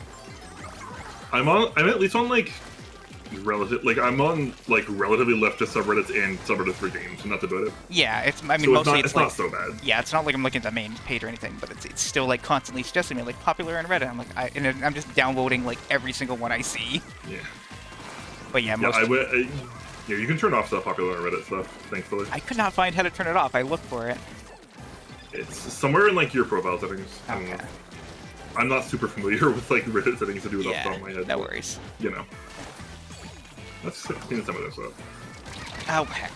S2: I'm at least on, like, I'm on, like, relatively leftist subreddits and subreddits for games, and that's about it.
S1: Yeah, I mean,
S2: so
S1: mostly
S2: it's
S1: like,
S2: not so bad.
S1: Yeah, it's not like I'm looking at the main page or anything, but it's still, like, constantly suggesting me, like, popular on Reddit. I'm like, I'm just downvoting, like, every single one I see.
S2: Yeah.
S1: But yeah,
S2: yeah, you can turn off the popular on Reddit stuff, thankfully.
S1: I could not find how to turn it off. I looked for it.
S2: It's somewhere in, like, your profile settings.
S1: Okay.
S2: I'm not super familiar with, like, Reddit settings to do it off the top of my head.
S1: No worries.
S2: You know. Let's clean some of this up.
S1: Oh, heck.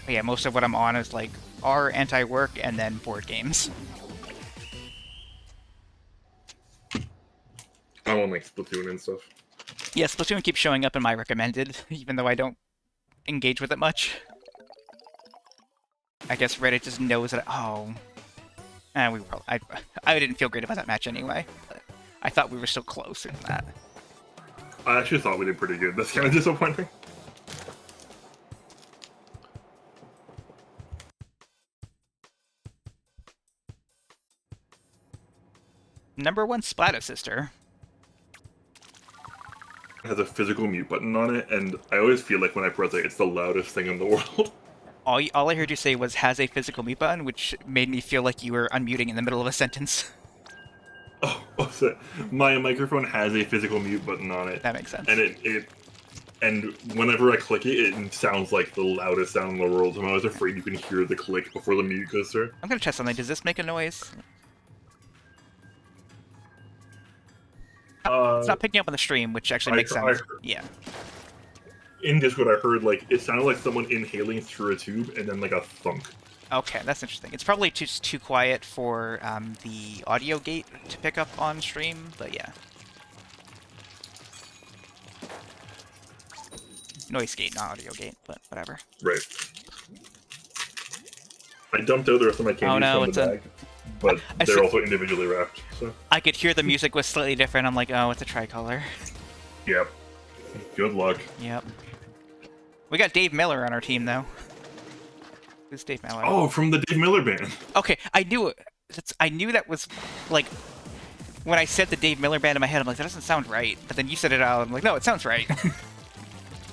S1: But yeah, most of what I'm on is, like, anti-work and then board games.
S2: I'm on, like, Splatoon and stuff.
S1: Yeah, Splatoon keeps showing up in my recommended, even though I don't engage with it much. I guess Reddit just knows that. Oh, I didn't feel great about that match anyway. But I thought we were so close in that.
S2: I actually thought we did pretty good. That's kind of disappointing.
S1: Number 1 Splatter Sister.
S2: It has a physical mute button on it, and I always feel like when I press it, it's the loudest thing in the world.
S1: All I heard you say was has a physical mute button, which made me feel like you were unmuting in the middle of a sentence.
S2: Oh, what's it? My microphone has a physical mute button on it.
S1: That makes sense.
S2: And and whenever I click it, it sounds like the loudest sound in the world. So I'm always afraid you can hear the click before the mute goes through.
S1: I'm gonna test something. Does this make a noise? It's not picking up on the stream, which actually makes sense. Yeah.
S2: In Discord, I heard like it sounded like someone inhaling through a tube, and then like a thunk.
S1: Okay, that's interesting. It's probably just too quiet for the audio gate to pick up on stream, but yeah. Noise gate, not audio gate, but whatever.
S2: Right. I dumped out the rest of my candies from the bag, but they're also individually wrapped. So
S1: I could hear the music was slightly different. I'm like, oh, it's a tricolor.
S2: Yep. Good luck.
S1: Yep. We got Dave Miller on our team, though. Who's Dave Miller?
S2: Oh, from the Dave Miller band.
S1: Okay, I knew it. I knew that was, like, when I said the Dave Miller band in my head, I'm like, that doesn't sound right. But then you said it out, I'm like, no, it sounds right.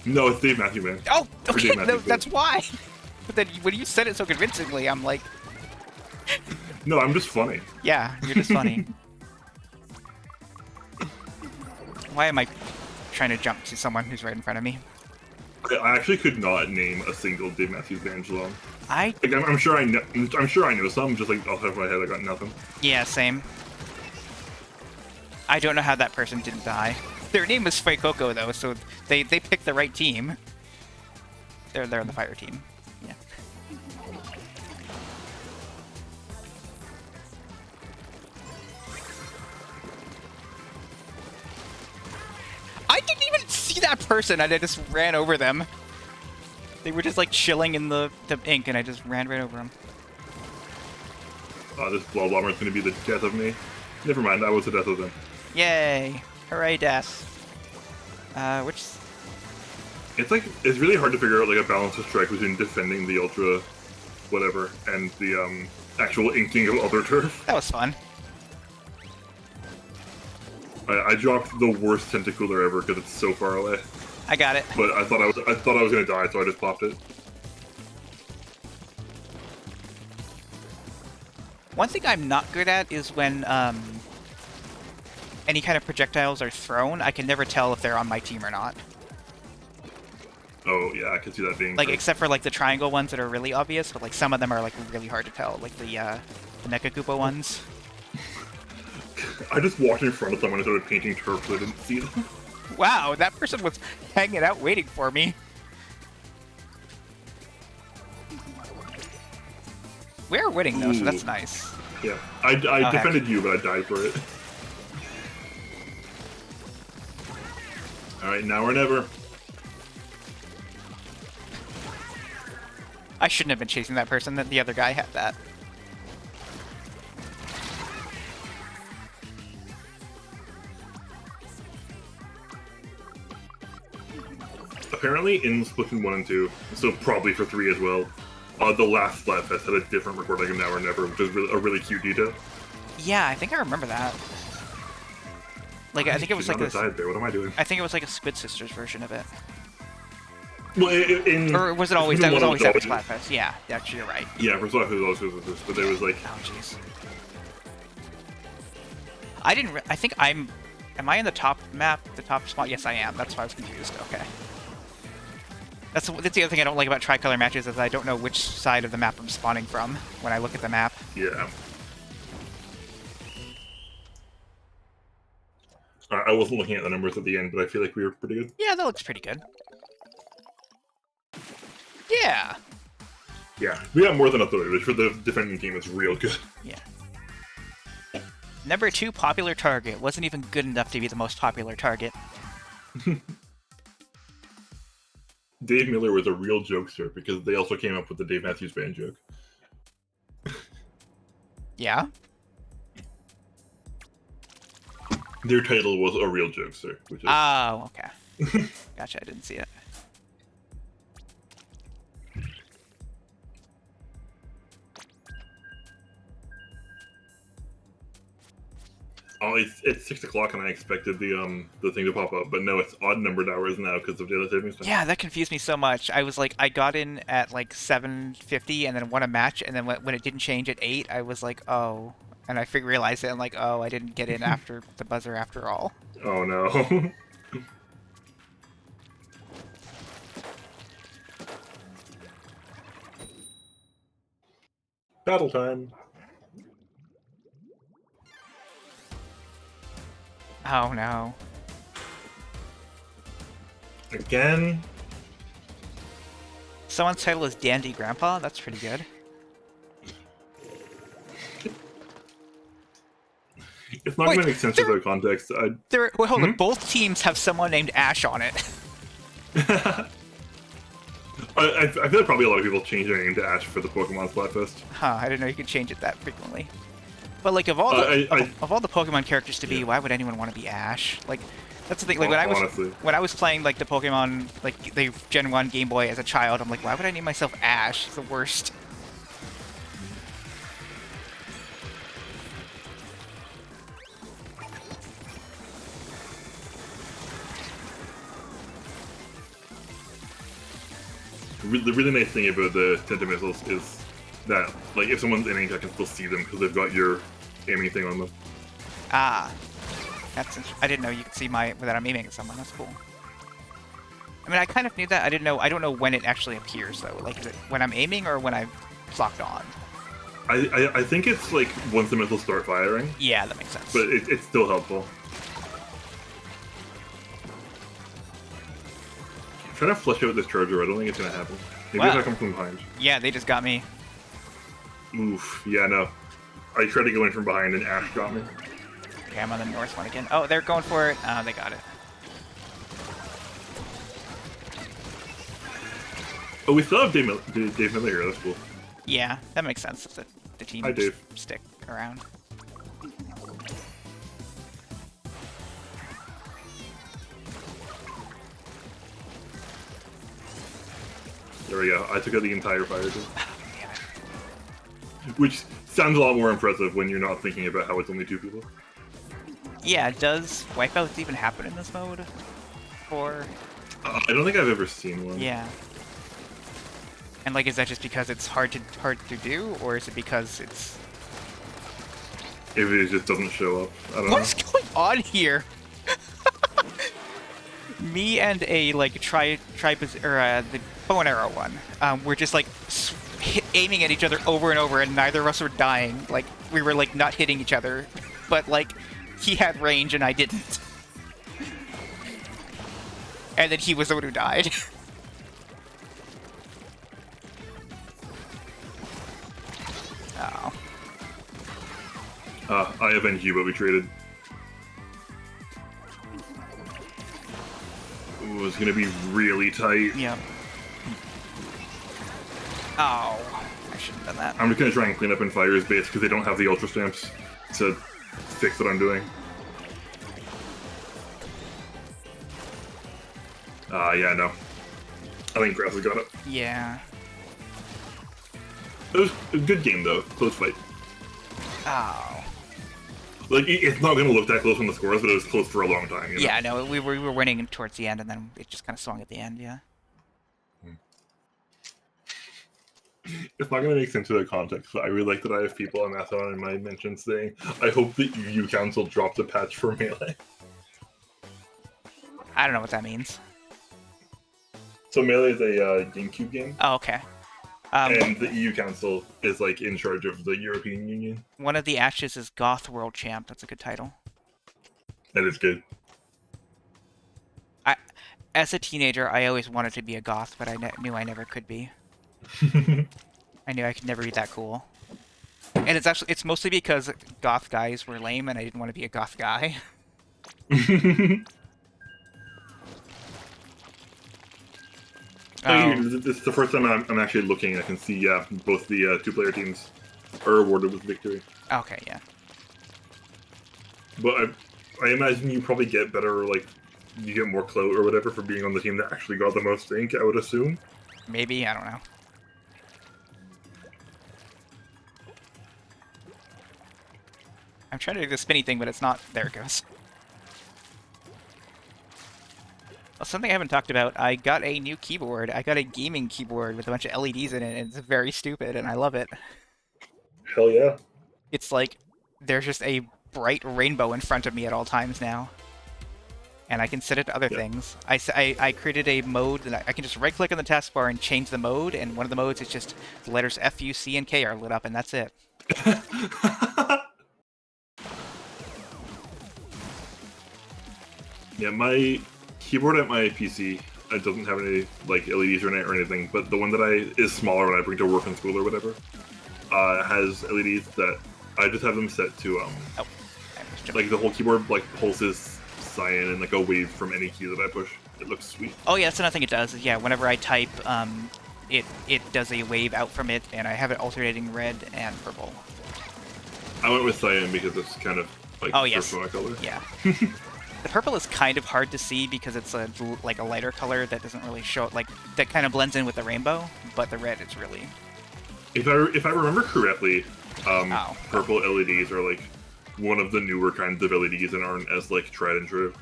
S2: No, it's Dave Matthew Band.
S1: Oh, okay, no, that's why. But then when you said it so convincingly, I'm like...
S2: No, I'm just funny.
S1: Yeah, you're just funny. Why am I trying to jump to someone who's right in front of me?
S2: I actually could not name a single Dave Matthews Band alone.
S1: I'm
S2: sure I know. I'm sure I know some. Just like off the top of my head, I got nothing.
S1: Yeah, same. I don't know how that person didn't die. Their name was Coco though, so they picked the right team. They're on the fire team. Yeah. I didn't even see that person, and I just ran over them. They were just like chilling in the ink, and I just ran right over them.
S2: This blow bomber is going to be the death of me. Never mind, that was the death of them.
S1: Yay! Hooray, death. Which...
S2: It's really hard to figure out like a balance of strike between defending the ultra whatever and the actual inking of other turf.
S1: That was fun.
S2: I dropped the worst tentacooler ever because it's so far away.
S1: I got it.
S2: But I thought I was gonna die, so I just popped it.
S1: One thing I'm not good at is when any kind of projectiles are thrown, I can never tell if they're on my team or not.
S2: Oh yeah, I can see that being
S1: like
S2: true.
S1: Except for like the triangle ones that are really obvious, but like some of them are like really hard to tell, like the Mecha Koopa ones.
S2: I just walked in front of someone and started painting turf so I didn't see them.
S1: Wow, that person was hanging out waiting for me. We're winning though, so that's nice.
S2: Yeah, I defended you, but I died for it. Alright, now or never.
S1: I shouldn't have been chasing that person, that the other guy had that.
S2: Apparently in Splatoon 1 and 2, so probably for 3 as well, the last Splatfest had a different recording of Now or Never, which is a really cute detail.
S1: Yeah, I think I remember that. Like, I think it was like
S2: a... What am I doing?
S1: I think it was like a Squid Sisters version of it.
S2: Well,
S1: or was it always that? Was always at the Splatfest? Yeah, actually, you're right.
S2: Yeah, for Splatfest it was always this, but there was like.
S1: Oh jeez. I didn't. I think I'm. Am I in the top map? The top spot? Yes, I am. That's why I was confused. Okay. That's the other thing I don't like about tricolor matches is I don't know which side of the map I'm spawning from when I look at the map.
S2: Yeah. I wasn't looking at the numbers at the end, but I feel like we were pretty good.
S1: Yeah, that looks pretty good. Yeah.
S2: Yeah, we got more than a third, which for the defending team is real good.
S1: Yeah. Number 2 popular target wasn't even good enough to be the most popular target.
S2: Dave Miller was a real jokester because they also came up with the Dave Matthews Band joke.
S1: Yeah?
S2: Their title was A Real Jokester, which is...
S1: Oh, okay. Gotcha, I didn't see it.
S2: Oh, it's 6 o'clock and I expected the thing to pop up, but no, it's odd numbered hours now because of daylight savings time.
S1: Yeah, that confused me so much. I was like, I got in at like 7:50 and then won a match, and then when it didn't change at 8, I was like, oh, and I realized it. I'm like, oh, I didn't get in after the buzzer after all.
S2: Oh no. Battle time.
S1: Oh no.
S2: Again?
S1: Someone's title is Dandy Grandpa? That's pretty good.
S2: It's not going to make sense without context.
S1: Wait, hold on. Both teams have someone named Ash on it.
S2: I feel like probably a lot of people change their name to Ash for the Pokemon Splatfest.
S1: Huh, I didn't know you could change it that frequently. But like, of all the Pokemon characters to be, why would anyone want to be Ash? Like, that's the thing. Like, when I was playing like the Pokemon, like the Gen 1 Game Boy as a child, I'm like, why would I name myself Ash? It's the worst.
S2: The really nice thing about the Tenta missiles is that, like, if someone's aiming, I can still see them because they've got your aiming thing on them.
S1: Ah, I didn't know you could see that I'm aiming at someone. That's cool. I mean, I kind of knew that. I don't know when it actually appears though. Like, is it when I'm aiming or when I've locked on?
S2: I think it's like once the missiles start firing.
S1: Yeah, that makes sense.
S2: But it's still helpful. Trying to flush out this charger. I don't think it's gonna happen. Maybe if I come from behind.
S1: Yeah, they just got me.
S2: Oof. Yeah, no. I tried to go in from behind and Ash got me.
S1: Okay, I'm on the north one again. Oh, they're going for it. They got it.
S2: Oh, we still have Dave Miller here. That's cool.
S1: Yeah, that makes sense. That the team
S2: Hi, Dave.
S1: stick around.
S2: There we go. I took out the entire fire team. Which sounds a lot more impressive when you're not thinking about how it's only 2 people.
S1: Yeah, does wipeouts even happen in this mode? Or
S2: I don't think I've ever seen one.
S1: yeah. And like, is that just because it's hard to do, or is it because it's?
S2: If it just doesn't show up, I don't know.
S1: What's going on here? Me and a like the bow and arrow one. We're just like aiming at each other over and over, and neither of us were dying. Like, we were like not hitting each other, but like he had range and I didn't. And then he was the one who died. Oh.
S2: I avenged you, but we traded. Ooh, it's gonna be really tight.
S1: Yeah. Oh, I shouldn't have done that.
S2: I'm just gonna try and clean up in Fire's base because they don't have the Ultra Stamps to fix what I'm doing. Yeah, no. I think Grass has got it.
S1: Yeah.
S2: It was a good game, though. Close fight.
S1: Oh.
S2: Like, it's not gonna look that close on the scores, but it was close for a long time, you know?
S1: Yeah, no, we were winning towards the end, and then it just kind of swung at the end, yeah.
S2: It's not gonna make sense without context, but I really like that I have people on Mastodon in my mentions saying, I hope the EU Council dropped a patch for Melee.
S1: I don't know what that means.
S2: So Melee is a GameCube game,
S1: Oh, okay.
S2: and the EU Council is like in charge of the European Union.
S1: One of the Ashes is Goth World Champ. That's a good title.
S2: That is good.
S1: As a teenager, I always wanted to be a goth, but I knew I never could be. I knew I could never be that cool. And it's mostly because goth guys were lame, and I didn't want to be a goth guy.
S2: It's the first time I'm actually looking. I can see, yeah, both the 2-player teams are awarded with victory.
S1: Okay, yeah.
S2: But I imagine you probably get better, like, you get more clout or whatever for being on the team that actually got the most ink, I would assume.
S1: Maybe, I don't know. I'm trying to do the spinny thing, but it's not. There it goes. Well, something I haven't talked about, I got a new keyboard. I got a gaming keyboard with a bunch of LEDs in it, and it's very stupid, and I love it.
S2: Hell yeah.
S1: It's like, there's just a bright rainbow in front of me at all times now. And I can set it to other things. I created a mode that I can just right-click on the taskbar and change the mode, and one of the modes is just the letters F, U, C, and K are lit up, and that's it.
S2: Yeah, my keyboard at my PC it doesn't have any like LEDs or anything, but the one that is smaller when I bring to work and school or whatever has LEDs that I just have them set to
S1: Oh,
S2: like the whole keyboard like pulses cyan and like a wave from any key that I push. It looks sweet.
S1: oh yeah, that's another thing it does. Is, yeah, whenever I type, it does a wave out from it, and I have it alternating red and purple.
S2: I went with cyan because it's kind of like
S1: Oh yes,
S2: my color.
S1: yeah. The purple is kind of hard to see because it's like a lighter color that doesn't really show, like, that kind of blends in with the rainbow, but the red is really...
S2: If I remember correctly, purple LEDs are like one of the newer kinds of LEDs and aren't as like tried and true.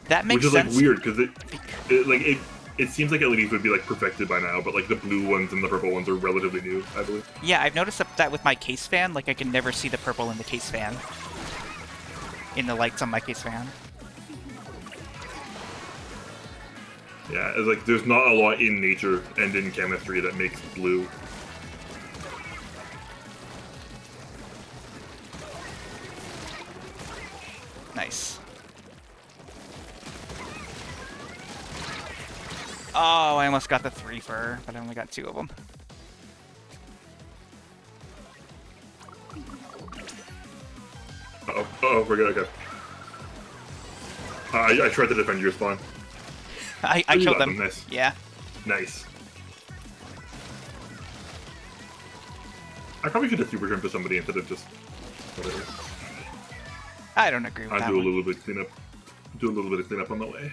S1: That makes
S2: sense. Which is like weird because it seems like LEDs would be like perfected by now, but like the blue ones and the purple ones are relatively new, I believe.
S1: Yeah, I've noticed that with my case fan, like I can never see the purple in the case fan. In the lights on my case fan.
S2: Yeah, it's like there's not a lot in nature and in chemistry that makes blue.
S1: Nice. Oh, I almost got the 3 fur, but I only got 2 of them.
S2: Uh-oh, we're good, okay. I tried to defend your spawn.
S1: I killed them.
S2: Nice.
S1: Yeah.
S2: Nice. I probably should have super jumped to somebody instead of just whatever.
S1: I don't agree with that.
S2: I'll do a little bit of cleanup. Do a little bit of cleanup on the way.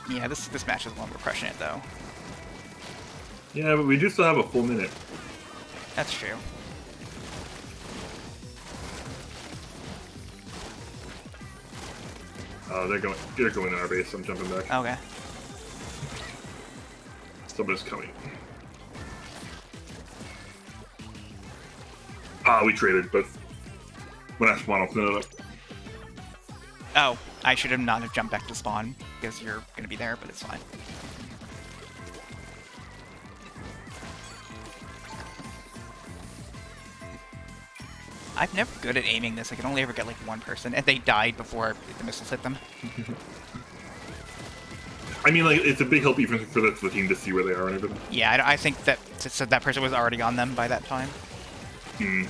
S1: Yeah, this match is one we're crushing it though.
S2: Yeah, but we do still have a full minute.
S1: That's true.
S2: Oh, they're going in our base. I'm jumping back.
S1: Okay.
S2: Somebody's coming. Ah, we traded, but when I spawn, I'll clean it up.
S1: Oh, I should have not have jumped back to spawn because you're gonna be there, but it's fine. I'm never good at aiming this. I can only ever get like one person, and they died before the missiles hit them.
S2: I mean, like, it's a big help even for the team to see where they are and everything.
S1: Yeah, I think that so that person was already on them by that time.
S2: Hmm.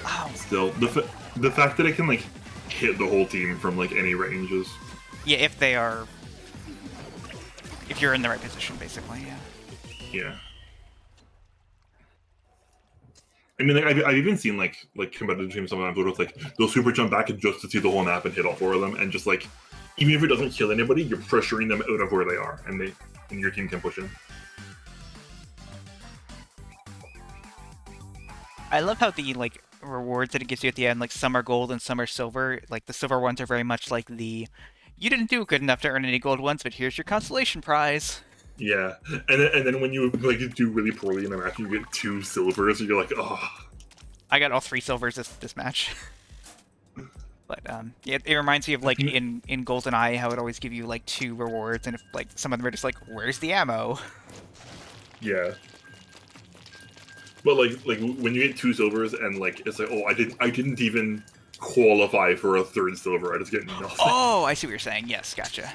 S1: Ow.
S2: Still, the fact that it can like hit the whole team from like any range is...
S1: Yeah, if you're in the right position, basically. Yeah.
S2: Yeah. I mean, like, I've even seen like competitive teams sometimes where it's like they'll super jump back just to see the whole map and hit all 4 of them, and just like even if it doesn't kill anybody, you're pressuring them out of where they are, and your team can push in.
S1: I love how the like rewards that it gives you at the end, like some are gold and some are silver. Like the silver ones are very much like the you didn't do good enough to earn any gold ones, but here's your consolation prize.
S2: Yeah, and then when you like do really poorly in a match, you get 2 silvers, and you're like, oh.
S1: I got all 3 silvers this match. But yeah, it reminds me of like in GoldenEye how it always give you like 2 rewards, and if like some of them are just like, where's the ammo?
S2: Yeah. But like when you get 2 silvers and like it's like, oh, I didn't even qualify for a 3rd silver. I just get nothing.
S1: Oh, I see what you're saying. Yes, gotcha.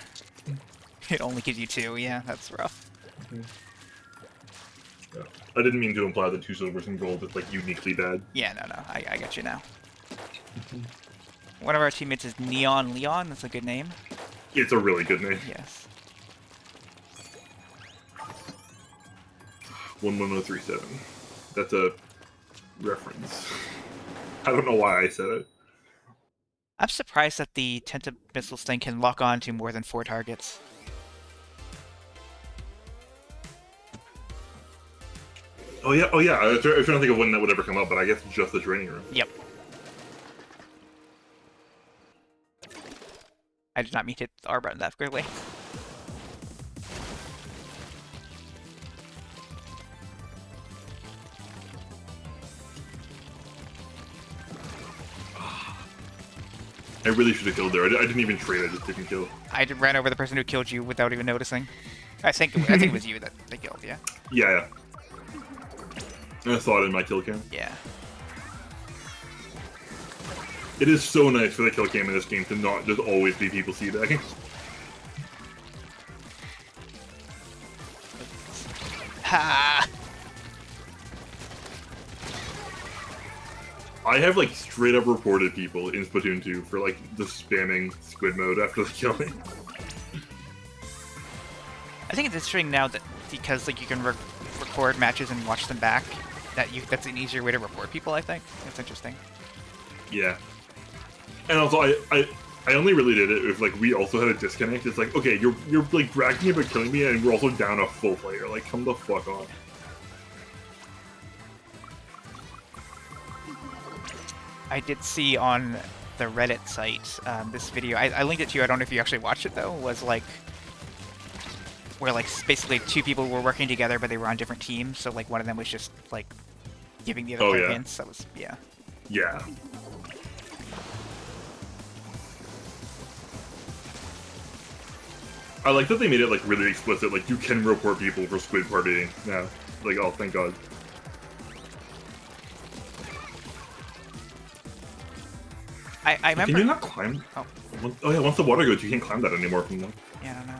S1: It only gives you 2. Yeah, that's rough.
S2: Yeah. I didn't mean to imply that 2 silvers and gold is like uniquely bad.
S1: Yeah, no, I got you now. One of our teammates is Neon Leon. That's a good name.
S2: It's a really good name.
S1: Yes.
S2: 11037. That's a reference. I don't know why I said it.
S1: I'm surprised that the Tenta missiles thing can lock on to more than 4 targets.
S2: Oh yeah. I was trying to think of when that would ever come up, but I guess just the training room.
S1: Yep. I did not mean to hit the R button that quickly.
S2: I really should have killed there. I didn't even trade. I just didn't kill.
S1: I ran over the person who killed you without even noticing. I think it was you that they killed. Yeah.
S2: Yeah. I saw it in my kill cam.
S1: Yeah.
S2: It is so nice for the kill cam in this game to not just always be people teabagging.
S1: Ha!
S2: I have like straight up reported people in Splatoon 2 for like the spamming squid mode after the killing.
S1: I think it's interesting now that because like you can record matches and watch them back, that's an easier way to report people. I think it's interesting.
S2: Yeah, and also I only really did it if like we also had a disconnect. It's like, okay, you're like bragging me about killing me, and we're also down a full player. Like, come the fuck on.
S1: I did see on the Reddit site this video. I linked it to you. I don't know if you actually watched it though. Was like where like basically two people were working together, but they were on different teams. So like one of them was just like giving the other player hints. That was yeah.
S2: Yeah. I like that they made it like really explicit. Like you can report people for squid partying now. Like, oh, thank God.
S1: I remember.
S2: Can you not climb? Oh yeah, once the water goes, you can't climb that anymore from them.
S1: Yeah, I don't know.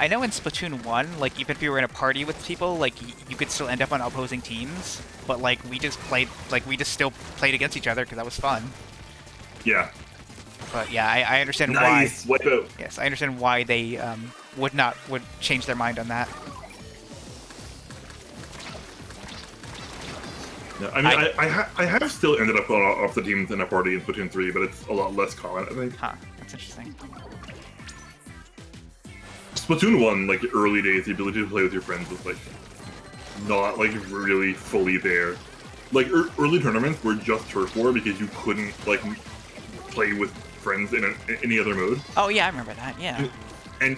S1: I know in Splatoon 1, like, even if you were in a party with people, like, you could still end up on opposing teams, but, like, we just still played against each other because that was fun.
S2: Yeah.
S1: But, yeah, I understand
S2: nice.
S1: why...
S2: Wipe out.
S1: Yes, I understand why they, would change their mind on that.
S2: Yeah, I mean, I have still ended up off the teams in a party in Splatoon 3, but it's a lot less common, I think.
S1: Huh, that's interesting.
S2: Splatoon 1, like, early days, the ability to play with your friends was, like, not, like, really fully there. Like, early tournaments were just Turf War because you couldn't, like, play with friends in any other mode.
S1: Oh, yeah, I remember that, yeah.
S2: And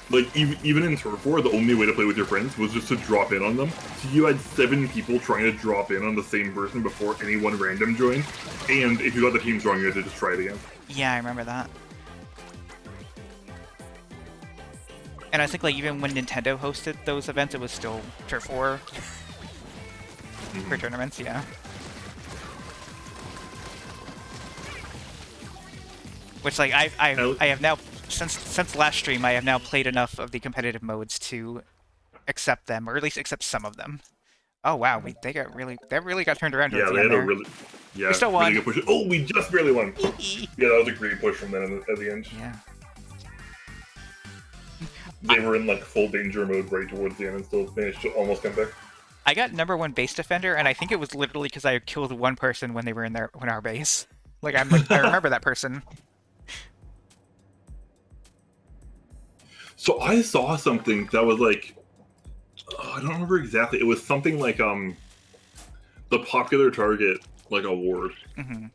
S2: like, even in Turf War, the only way to play with your friends was just to drop in on them. So you had 7 people trying to drop in on the same person before anyone random joined. And if you got the teams wrong, you had to just try it again.
S1: Yeah, I remember that. And I think, like, even when Nintendo hosted those events, it was still Turf War for tournaments, yeah. Which, like, I have now, since last stream, I have now played enough of the competitive modes to accept them, or at least accept some of them. Oh wow, that really got turned around.
S2: Yeah, they had a really,
S1: we still won.
S2: Really good push. Oh, we just barely won. Yeah, that was a great push from them at the end.
S1: Yeah.
S2: They were in like full danger mode right towards the end and still managed to almost come back.
S1: I got #1 base defender, and I think it was literally because I killed one person when they were in our base. Like I remember that person.
S2: So I saw something that was like, I don't remember exactly. It was something like the popular target like award.
S1: Mm-hmm.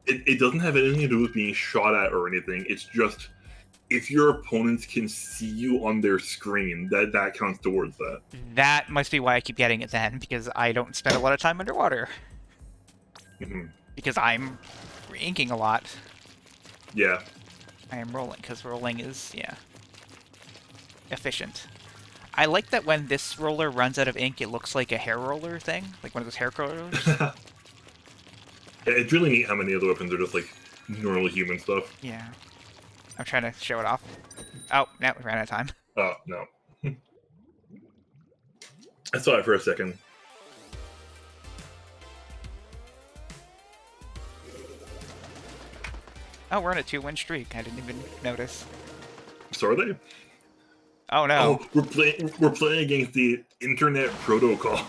S2: It doesn't have anything to do with being shot at or anything. It's just if your opponents can see you on their screen, that counts towards that.
S1: That must be why I keep getting it then, because I don't spend a lot of time underwater.
S2: Mm-hmm.
S1: Because I'm inking a lot.
S2: Yeah.
S1: I am rolling, because rolling is, yeah, efficient. I like that when this roller runs out of ink, it looks like a hair roller thing, like one of those hair curlers.
S2: Yeah, it's really neat how many of the weapons are just like normal human stuff.
S1: Yeah. I'm trying to show it off. Oh, now we ran out of time.
S2: Oh, no. I saw it for a second.
S1: Oh, we're on a 2-win streak. I didn't even notice.
S2: So are they?
S1: Oh no.
S2: Oh, we're playing against the Internet Protocol.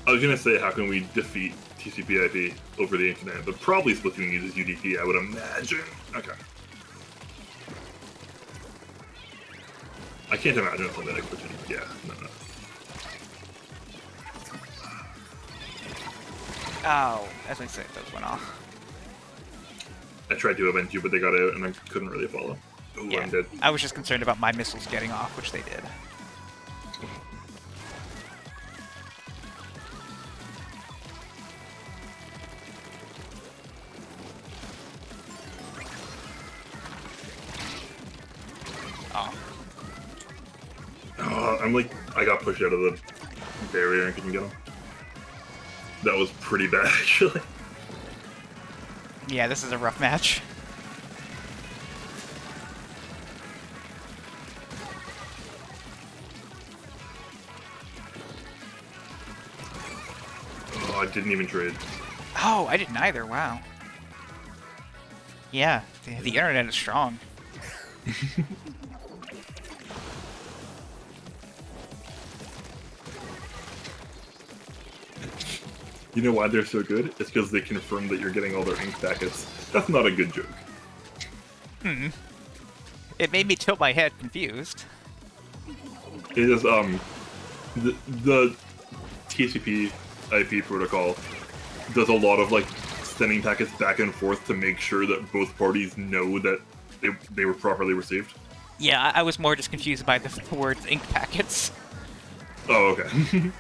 S2: I was gonna say, how can we defeat TCP/IP over the internet? But probably Splatoon uses UDP, I would imagine. Okay. I can't imagine it's something like Splatoon. Yeah, no.
S1: Oh, as I said, those went off.
S2: I tried to event you, but they got out and I couldn't really follow. Ooh,
S1: Yeah,
S2: I'm dead.
S1: I was just concerned about my missiles getting off, which they did. Oh.
S2: I got pushed out of the barrier and couldn't get him. That was pretty bad, actually.
S1: Yeah, this is a rough match.
S2: Oh, I didn't even trade.
S1: Oh, I didn't either. Wow. Yeah, the internet is strong.
S2: You know why they're so good? It's because they confirm that you're getting all their ink packets. That's not a good joke.
S1: Hmm. It made me tilt my head, confused.
S2: It is, the TCP IP protocol does a lot of, like, sending packets back and forth to make sure that both parties know that they were properly received.
S1: Yeah, I was more just confused by the words ink packets.
S2: Oh, okay.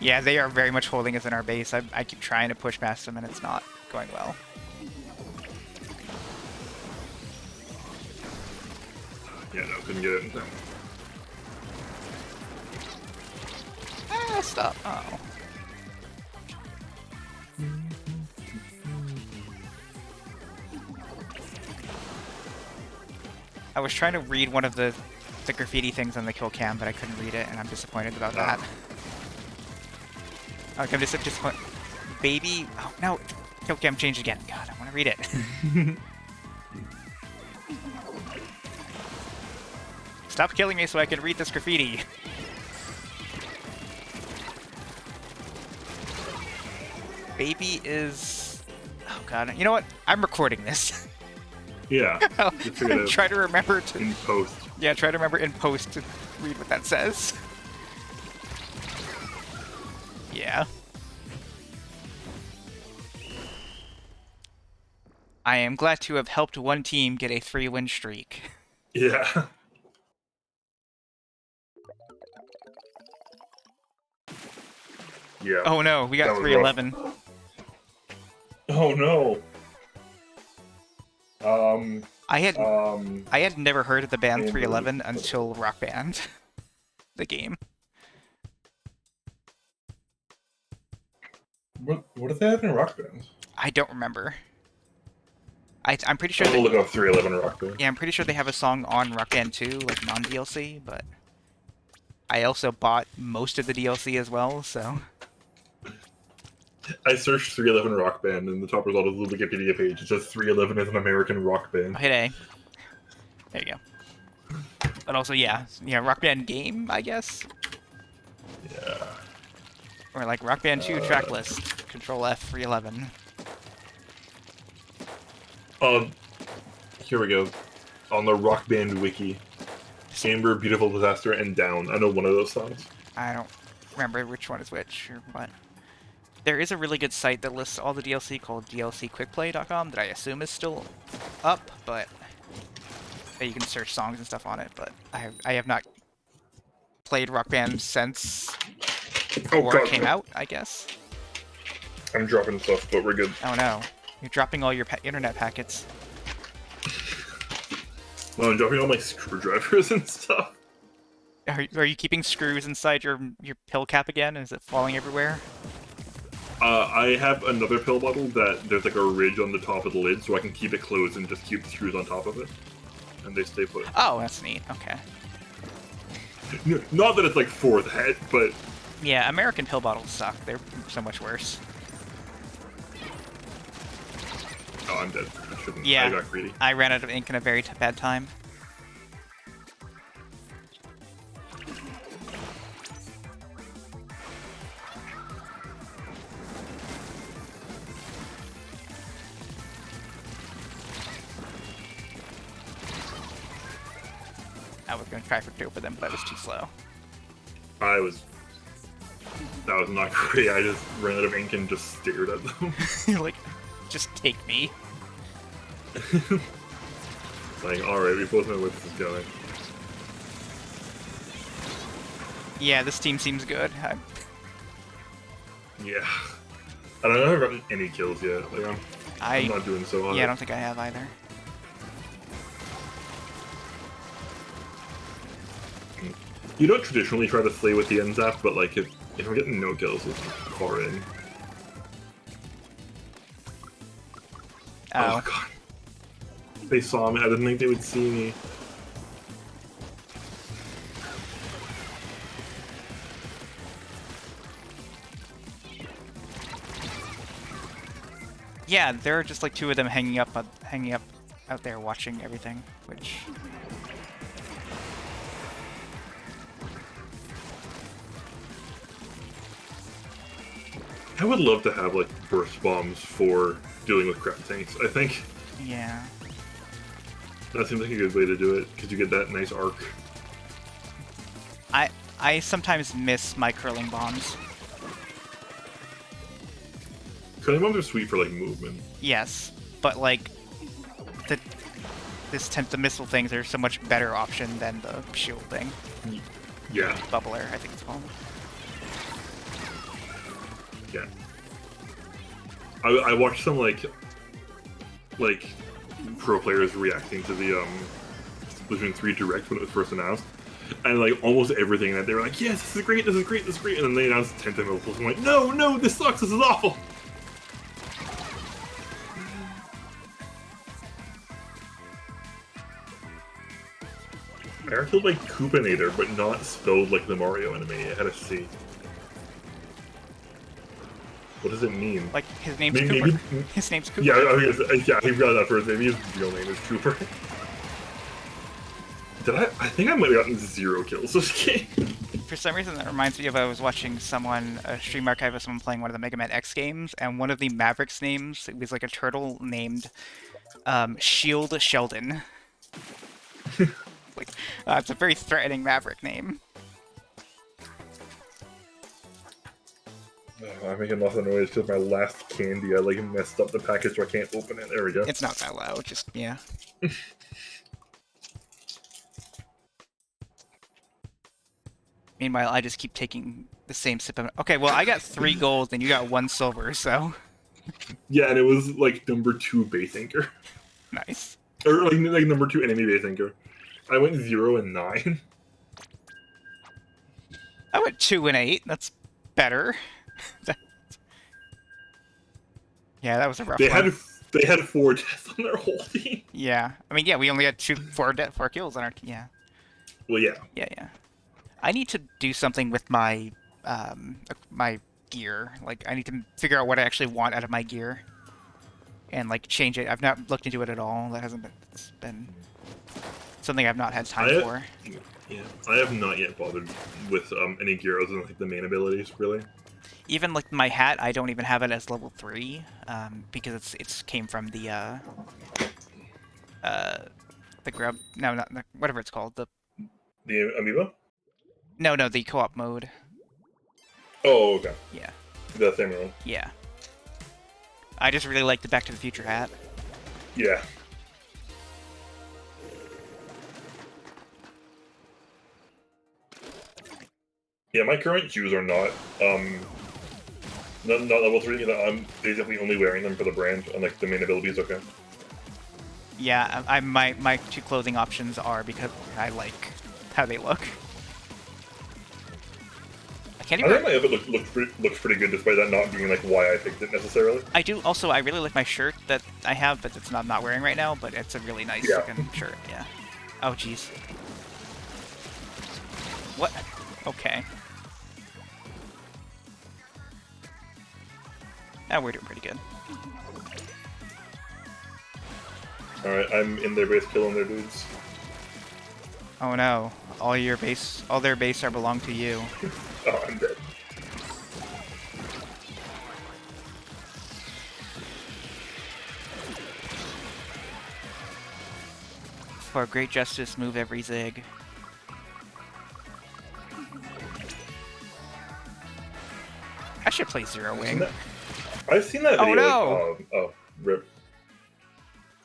S1: Yeah, they are very much holding us in our base. I keep trying to push past them, and it's not going well.
S2: Yeah, no, couldn't get it in time.
S1: Ah, stop. Oh. I was trying to read one of the graffiti things on the kill cam, but I couldn't read it, and I'm disappointed about that. Like, I'm just disappointed. Baby. Oh, no. Kill cam changed again. God, I want to read it. Stop killing me so I can read this graffiti. Baby is... Oh, God. You know what? I'm recording this.
S2: Yeah.
S1: Try to remember to...
S2: In post.
S1: Yeah, try to remember in post to read what that says. Yeah. I am glad to have helped one team get a 3-win streak.
S2: Yeah. Yeah.
S1: Oh no, we got 311.
S2: Oh no.
S1: I had never heard of the band 311 until Rock Band, the game.
S2: What do they have in Rock Band?
S1: I don't remember. I'm pretty sure.
S2: I'll look up 311 Rock Band.
S1: Yeah, I'm pretty sure they have a song on Rock Band 2, like non-DLC, but I also bought most of the DLC as well, so.
S2: I searched 311 Rock Band, and the top result is the Wikipedia page. It says 311 is an American rock band.
S1: Oh, hit A. There you go. But also, yeah, Rock Band game, I guess.
S2: Yeah.
S1: Or like Rock Band 2 track list. Control F 311.
S2: Here we go. On the Rock Band wiki, Chamber, Beautiful Disaster, and Down. I know one of those songs.
S1: I don't remember which one is which or what. There is a really good site that lists all the DLC called dlcquickplay.com that I assume is still up, but you can search songs and stuff on it. But I have not played Rock Band since before it came out, I guess.
S2: I'm dropping stuff, but we're good.
S1: Oh no, you're dropping all your internet packets.
S2: Well, I'm dropping all my screwdrivers and stuff.
S1: Are you keeping screws inside your pill cap again? Is it falling everywhere?
S2: I have another pill bottle that there's like a ridge on the top of the lid, so I can keep it closed and just keep the screws on top of it, and they stay put.
S1: Oh, that's neat. Okay.
S2: Not that it's like for that, but
S1: yeah, American pill bottles suck. They're so much worse.
S2: Oh, I'm dead. I shouldn't.
S1: Yeah,
S2: I got greedy.
S1: I ran out of ink in a very bad time. I was going to try for 2 for them, but I was too slow.
S2: That was not great. I just ran out of ink and just stared at them.
S1: Like, just take me.
S2: Like, alright, we both know where this is going.
S1: Yeah, this team seems good.
S2: Yeah. I don't know if I've gotten any kills yet. Like, I'm not doing so hot.
S1: Yeah, I don't think I have either.
S2: You don't traditionally try to slay with the N-Zap, but like if I'm getting no kills, it's far in.
S1: Oh.
S2: Oh god. They saw me. I didn't think they would see me.
S1: Yeah, there are just like two of them hanging up out there watching everything, which.
S2: I would love to have like burst bombs for dealing with crap tanks. I think
S1: Yeah.
S2: that seems like a good way to do it because you get that nice arc.
S1: I sometimes miss my curling bombs.
S2: Curling bombs are sweet for like movement.
S1: Yes, but like the missile things are so much better option than the shield thing.
S2: Yeah.
S1: Bubbler, I think it's called.
S2: Yeah. I watched some like pro players reacting to the Splatoon 3 Direct when it was first announced, and like almost everything that they were like, yes, this is great, this is great, this is great, and then they announced 10 time multiples. I'm like, no, this sucks, this is awful. I feel like Coopinator, but not spelled like the Mario anime. I had a C. What does it mean?
S1: Like his name's
S2: Maybe,
S1: Cooper. His name's Cooper.
S2: Yeah, he got that first. Maybe his real name is Cooper. I think I might have gotten 0 kills this game.
S1: For some reason, that reminds me of I was watching a stream archive of someone playing one of the Mega Man X games, and one of the Mavericks names, it was like a turtle named Shield Sheldon. Like, it's a very threatening Maverick name.
S2: Oh, I'm making lots of noise because my last candy, I like messed up the package so I can't open it. There we go.
S1: It's not that loud, just, yeah. Meanwhile, I just keep taking the same sip of... Okay, well, I got 3 gold and you got 1 silver, so...
S2: Yeah, and it was like number 2 base anchor.
S1: Nice.
S2: Or like number 2 enemy base anchor. I went 0 and 9.
S1: I went 2 and 8. That's better. Yeah, that was a rough one.
S2: They had 4 deaths on their whole team.
S1: Yeah. I mean, yeah, we only had 4 kills on our... Yeah.
S2: Well, yeah.
S1: Yeah. I need to do something with my my gear. Like, I need to figure out what I actually want out of my gear, and like change it. I've not looked into it at all. That hasn't been. It's been something I've not had time for.
S2: Yeah, I have not yet bothered with any gear other than like the main abilities, really.
S1: Even like my hat, I don't even have it as level 3, because it's came from the grub. No, not whatever it's called. The
S2: amiibo.
S1: No, the co-op mode.
S2: Oh, okay.
S1: Yeah.
S2: The same one.
S1: Yeah. I just really like the Back to the Future hat.
S2: Yeah. Yeah, my current shoes are not level 3. I'm basically only wearing them for the brand, and like the main ability is okay.
S1: Yeah, my 2 clothing options are because I like how they look. I
S2: think my outfit looks pretty good, despite that not being like why I picked it necessarily.
S1: I do also. I really like my shirt that I have, but I'm not wearing right now. But it's a really nice looking shirt. Yeah. Oh jeez. What? Okay. Now we're doing pretty good.
S2: All right, I'm in their base killing their dudes.
S1: Oh no! All their base are belong to you.
S2: Oh, I'm dead.
S1: For great justice, move every zig. I should play Zero Wing.
S2: I've seen that video.
S1: Oh no!
S2: Rip.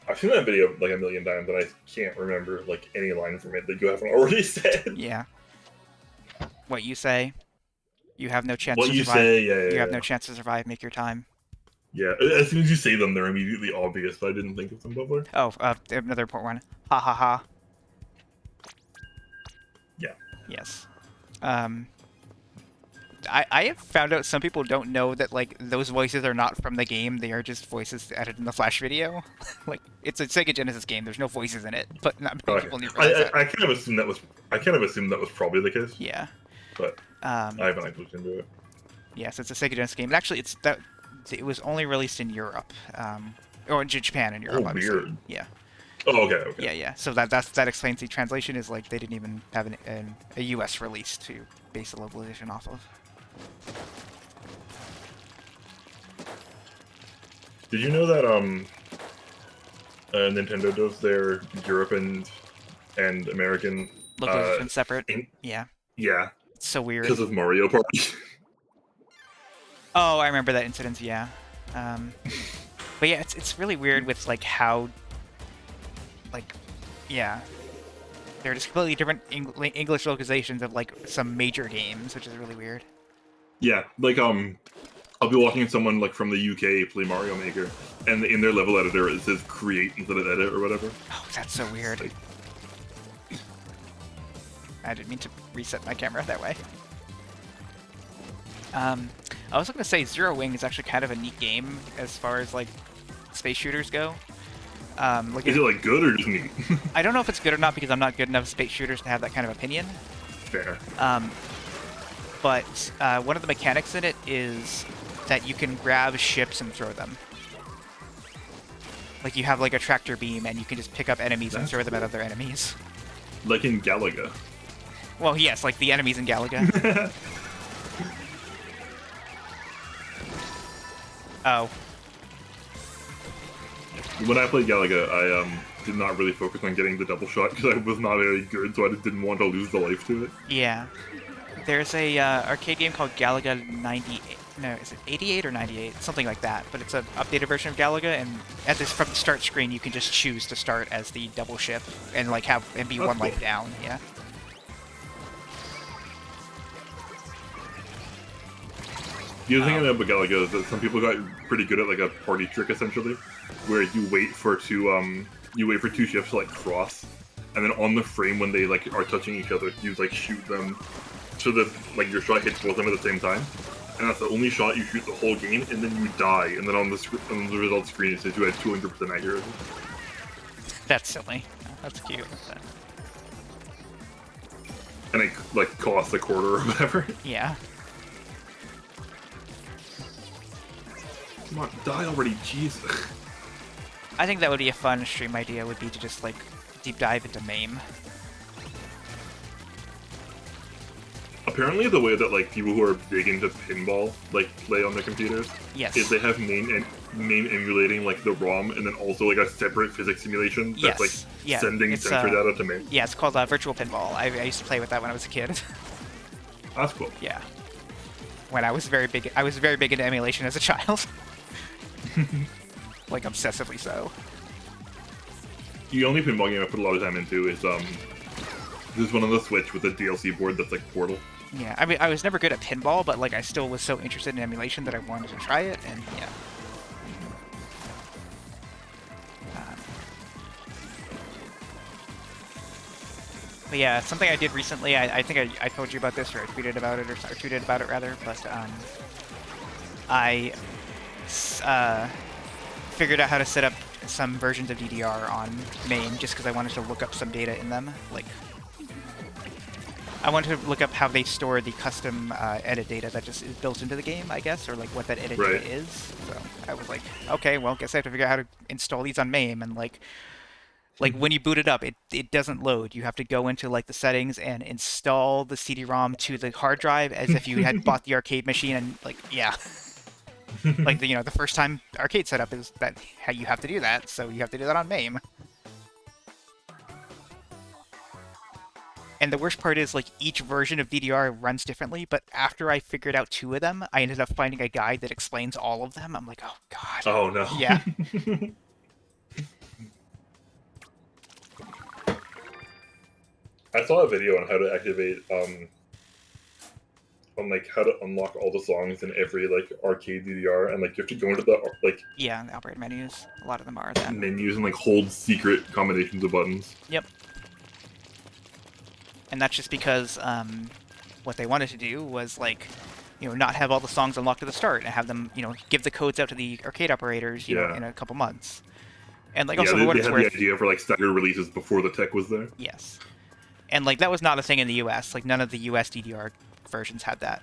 S2: I've seen that video like a million times, and I can't remember like any line from it that you haven't already said.
S1: Yeah. What you say? You have no chance
S2: what
S1: to
S2: you
S1: survive.
S2: say, yeah.
S1: You have no chance to survive. Make your time.
S2: Yeah, as soon as you say them, they're immediately obvious, but I didn't think of them before.
S1: Oh, another important one. Ha ha ha.
S2: Yeah.
S1: Yes. I have found out some people don't know that like those voices are not from the game. They are just voices added in the Flash video. Like it's a Sega Genesis game. There's no voices in it, but not many
S2: Okay.
S1: people realize that.
S2: I kind of assumed that was. I kind of assumed that was probably the case.
S1: Yeah.
S2: But I haven't like looked into it.
S1: Yes, it's a Sega Genesis game. And actually, it was only released in Europe, or in Japan and Europe.
S2: Oh,
S1: obviously.
S2: weird.
S1: Yeah.
S2: Oh, okay.
S1: Yeah, yeah. So that explains the translation is like they didn't even have a US release to base the localization off of.
S2: Did you know that Nintendo does their Europe and American
S1: Localization separate. Yeah.
S2: Yeah.
S1: It's so weird.
S2: Because of Mario Party.
S1: Oh, I remember that incident. Yeah. But yeah, it's really weird with like how, like, yeah, they're just completely different English localizations of like some major games, which is really weird.
S2: Yeah, like I'll be watching someone like from the UK play Mario Maker, and in their level editor it says create instead of edit or whatever.
S1: Oh, that's so weird.
S2: Like,
S1: I didn't mean to reset my camera that way. I was going to say Zero Wing is actually kind of a neat game as far as like space shooters go. Like,
S2: is it like good or just neat?
S1: I don't know if it's good or not because I'm not good enough at space shooters to have that kind of opinion.
S2: Fair.
S1: But one of the mechanics in it is that you can grab ships and throw them. Like you have like a tractor beam and you can just pick up enemies and throw them at other enemies.
S2: Like in Galaga.
S1: Well, yes, like the enemies in Galaga. Oh.
S2: When I played Galaga, I did not really focus on getting the double shot because I was not very good, so I just didn't want to lose the life to it.
S1: Yeah. There's a arcade game called Galaga 98. No, is it 88 or 98? Something like that. But it's an updated version of Galaga, and at this from the start screen, you can just choose to start as the double ship and like be
S2: That's
S1: one
S2: cool.
S1: life down. Yeah.
S2: The other thing I know about Galaga is that some people got pretty good at like a party trick essentially, where you wait for two ships to like cross, and then on the frame when they like are touching each other, you like shoot them so that like your shot hits both of them at the same time, and that's the only shot you shoot the whole game, and then you die, and then on the result screen it says you had 200% accuracy.
S1: That's silly. That's cute.
S2: And it like costs a quarter or whatever.
S1: Yeah.
S2: Come on, die already, jeez.
S1: I think that would be a fun stream idea, would be to just, like, deep dive into MAME.
S2: Apparently the way that, like, people who are big into pinball, like, play on their computers
S1: Yes.
S2: is they have MAME emulating, like, the ROM, and then also, like, a separate physics simulation that's, like, sending sensor data to MAME.
S1: Yeah, it's called Virtual Pinball. I used to play with that when I was a kid.
S2: That's cool.
S1: Yeah. When I was very big into emulation as a child. Like, obsessively so.
S2: The only pinball game I put a lot of time into is, there's one on the Switch with a DLC board that's, like, Portal.
S1: Yeah, I mean, I was never good at pinball, but, like, I still was so interested in emulation that I wanted to try it, and, yeah. But yeah, something I did recently, I think I told you about this, or I tweeted about it, or tweeted about it, rather, but, I figured out how to set up some versions of DDR on MAME just because I wanted to look up some data in them. Like, I wanted to look up how they store the custom edit data that just is built into the game, I guess, or like what that edit data is. So I was like, okay, well, guess I have to figure out how to install these on MAME, and like when you boot it up, it doesn't load. You have to go into like the settings and install the CD-ROM to the hard drive as if you had bought the arcade machine, and like, yeah. Like, the first time arcade setup is that how you have to do that, so you have to do that on MAME. And the worst part is, like, each version of DDR runs differently, but after I figured out 2 of them, I ended up finding a guide that explains all of them. I'm like, oh, God.
S2: Oh, no.
S1: Yeah.
S2: I saw a video on how to activate, on like how to unlock all the songs in every like arcade DDR, and like you have to go into the like
S1: the operator menus. A lot of them are then.
S2: Menus and like hold secret combinations of buttons.
S1: Yep. And that's just because what they wanted to do was, like, you know, not have all the songs unlocked at the start and have them, you know, give the codes out to the arcade operators, you know, in a couple months. And, like,
S2: Yeah,
S1: also for what
S2: they
S1: it's
S2: had
S1: worth...
S2: the idea for, like, staggered releases before the tech was there.
S1: Yes. And, like, that was not a thing in the US. Like, none of the US DDR versions had that,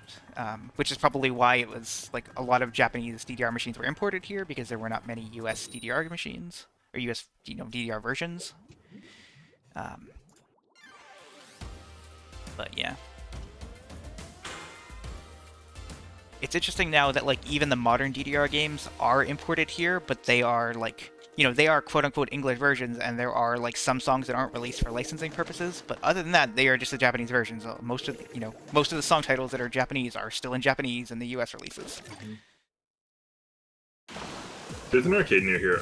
S1: which is probably why it was, like, a lot of Japanese DDR machines were imported here, because there were not many US DDR machines, or US, you know, DDR versions. But, yeah. It's interesting now that, like, even the modern DDR games are imported here, but they are, like, you know, they are quote-unquote English versions, and there are, like, some songs that aren't released for licensing purposes, but other than that, they are just the Japanese versions. Most of, you know, most of the song titles that are Japanese are still in Japanese in the US releases.
S2: There's an arcade near here.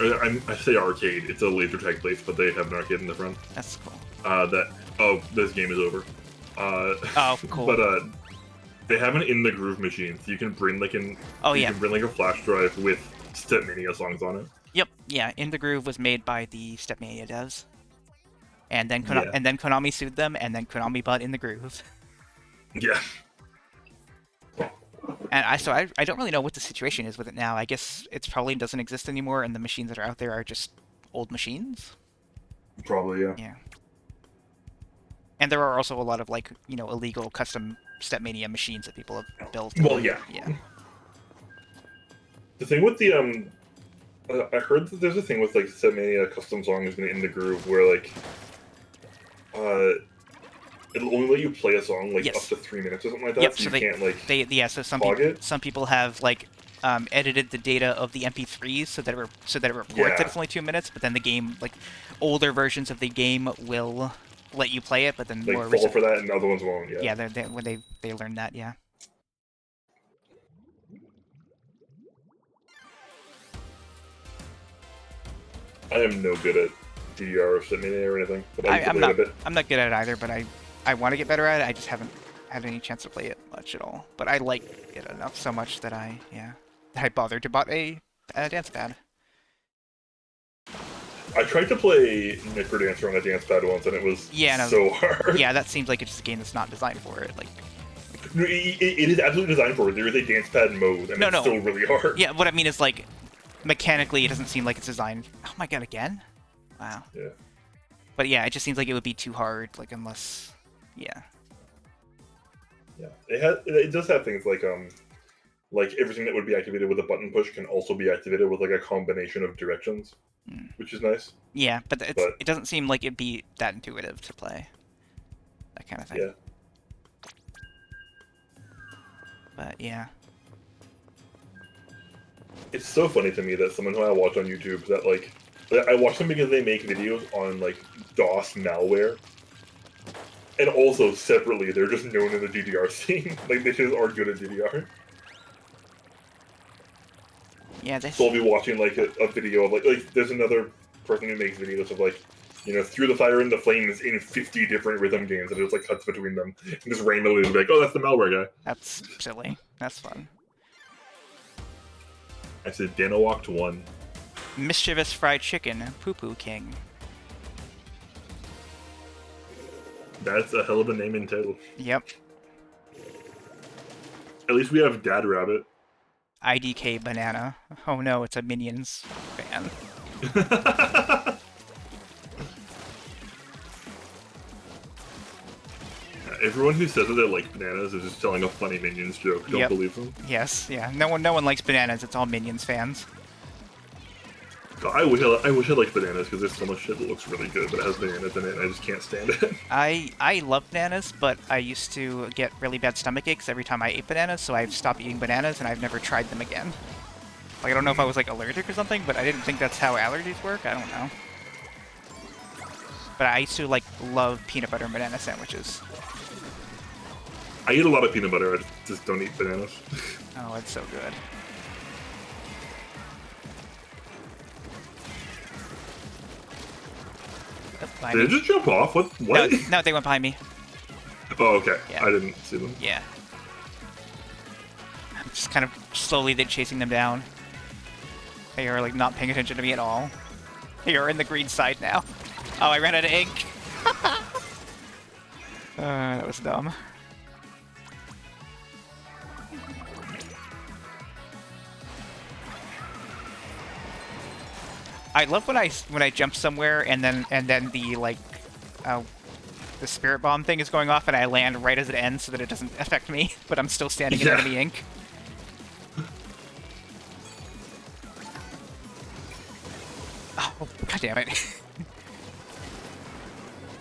S2: I say arcade, it's a laser tag place, but they have an arcade in the front.
S1: That's cool.
S2: This game is over.
S1: Oh, cool.
S2: But, they have an In the Groove machine, so you can bring, like, you can bring, like, a flash drive with Stepmania songs on it.
S1: Yep, yeah, In the Groove was made by the Stepmania devs. And then Konami sued them, and then Konami bought In the Groove.
S2: Yeah.
S1: And I don't really know what the situation is with it now. I guess it probably doesn't exist anymore, and the machines that are out there are just old machines.
S2: Probably, yeah.
S1: Yeah. And there are also a lot of, like, you know, illegal custom Stepmania machines that people have built.
S2: Well, yeah.
S1: Yeah.
S2: The thing with the I heard that there's a thing with, like, Stepmania custom songs in the Groove where, like, it'll only let you play a song, like, up to 3 minutes or something like that.
S1: Yep,
S2: so you can't, like,
S1: so some people have, like, edited the data of the MP3s so that it reports that it's only 2 minutes, but then the game, like, older versions of the game will let you play it, but then
S2: like,
S1: more
S2: fall for that and other ones won't. Yeah.
S1: Yeah, when they learn that, yeah.
S2: I am no good at DDR or Stepmania or anything, but
S1: I'm not good at it either, but I want to get better at it. I just haven't had any chance to play it much at all. But I like it enough so much that I bothered to bought a dance pad.
S2: I tried to play Necro Dancer on a dance pad once, and it was so hard.
S1: Yeah, that seems like it's just a game that's not designed for it. Like,
S2: no, it is absolutely designed for it. There is a dance pad mode, and it's still really hard.
S1: Yeah, what I mean is, like, mechanically, it doesn't seem like it's designed. Oh my god, again? Wow.
S2: Yeah.
S1: But yeah, it just seems like it would be too hard, like, unless, yeah.
S2: Yeah, it does have things like everything that would be activated with a button push can also be activated with, like, a combination of directions, which is nice.
S1: Yeah, but it doesn't seem like it'd be that intuitive to play. That kind of thing.
S2: Yeah.
S1: But yeah.
S2: It's so funny to me that someone who I watch on YouTube that, like, I watch them because they make videos on, like, DOS malware. And also, separately, they're just known in the DDR scene. Like, they just are good at DDR.
S1: Yeah,
S2: So I'll be watching, like, a video of, like, there's another person who makes videos of, like, you know, Through the Fire and the Flames in 50 different rhythm games, and it just, like, cuts between them. And just randomly be like, oh, that's the malware guy.
S1: That's silly. That's fun.
S2: I said, Dana walked 1.
S1: Mischievous Fried Chicken, Poo Poo King.
S2: That's a hell of a name and title.
S1: Yep.
S2: At least we have Dad Rabbit.
S1: IDK Banana. Oh no, it's a Minions fan.
S2: Everyone who says that they like bananas is just telling a funny Minions joke. Don't believe them.
S1: Yes, yeah. No one likes bananas. It's all Minions fans.
S2: I wish I liked bananas because there's so much shit that looks really good but it has bananas in it and I just can't stand it.
S1: I love bananas, but I used to get really bad stomach aches every time I ate bananas, so I've stopped eating bananas and I've never tried them again. Like, I don't know if I was, like, allergic or something, but I didn't think that's how allergies work. I don't know. But I used to, like, love peanut butter and banana sandwiches.
S2: I eat a lot of peanut butter, I just don't eat bananas.
S1: Oh, it's so good.
S2: Did it just jump off? What?
S1: No, they went behind me.
S2: Oh, okay.
S1: Yeah.
S2: I didn't see them.
S1: Yeah. I'm just kind of slowly chasing them down. They are, like, not paying attention to me at all. They are in the green side now. Oh, I ran out of ink. That was dumb. I love when I jump somewhere and then the like the spirit bomb thing is going off and I land right as it ends so that it doesn't affect me, but I'm still standing in enemy ink. Oh, god damn it.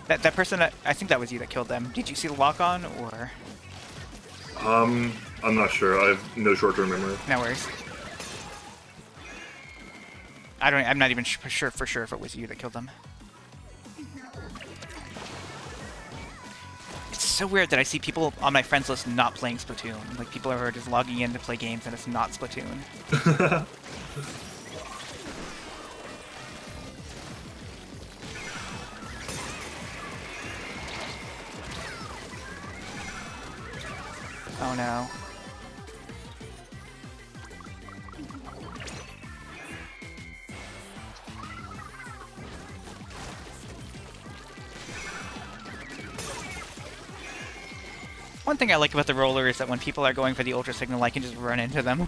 S1: that person, I think that was you that killed them. Did you see the lock on or?
S2: I'm not sure. I have no short-term memory.
S1: No worries. I'm not even sure for sure if it was you that killed them. It's so weird that I see people on my friends list not playing Splatoon. Like, people are just logging in to play games and it's not Splatoon. Oh no. One thing I like about the roller is that when people are going for the ultra signal, I can just run into them.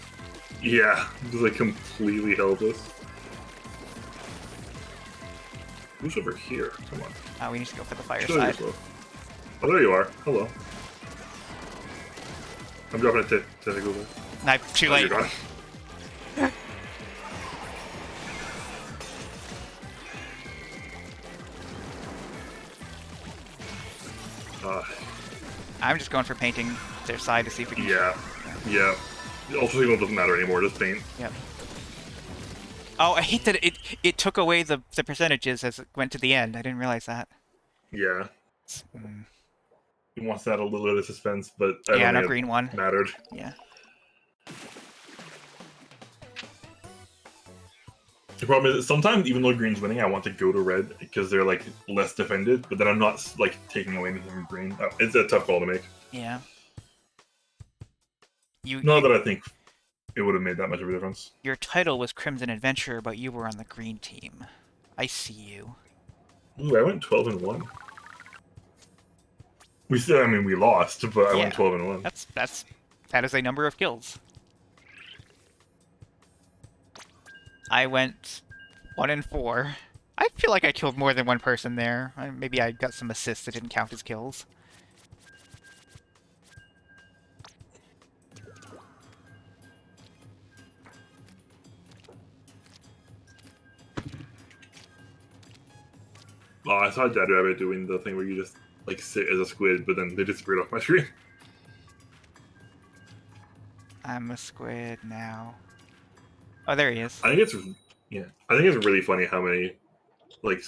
S2: Yeah, just like completely helpless. Who's over here? Come on.
S1: Oh, we need to go for the fire
S2: Show
S1: side.
S2: yourself. Oh, there you are. Hello. I'm dropping a tentacle.
S1: No, too late.
S2: You're gone.
S1: I'm just going for painting their side to see if we can...
S2: Yeah. Also, signal doesn't matter anymore, just paint.
S1: Yep. Oh, I hate that it took away the percentages as it went to the end. I didn't realize that.
S2: Yeah. He wants to add a little bit of suspense, but I
S1: yeah,
S2: don't
S1: no
S2: think
S1: green
S2: it
S1: one.
S2: mattered.
S1: Yeah.
S2: The problem is, sometimes, even though green's winning, I want to go to red because they're, like, less defended, but then I'm not, like, taking away anything from green. It's a tough call to make.
S1: Yeah.
S2: Not that I think it would have made that much of a difference.
S1: Your title was Crimson Adventurer, but you were on the green team. I see you.
S2: Ooh, I went 12-1. We lost, but I went 12-1.
S1: That is a number of kills. I went 1-4. I feel like I killed more than one person there. Maybe I got some assists that didn't count as kills.
S2: Oh, I saw Dead Rabbit doing the thing where you just, like, sit as a squid, but then they disappeared off my screen.
S1: I'm a squid now. Oh, there he is.
S2: I think it's really funny how many, like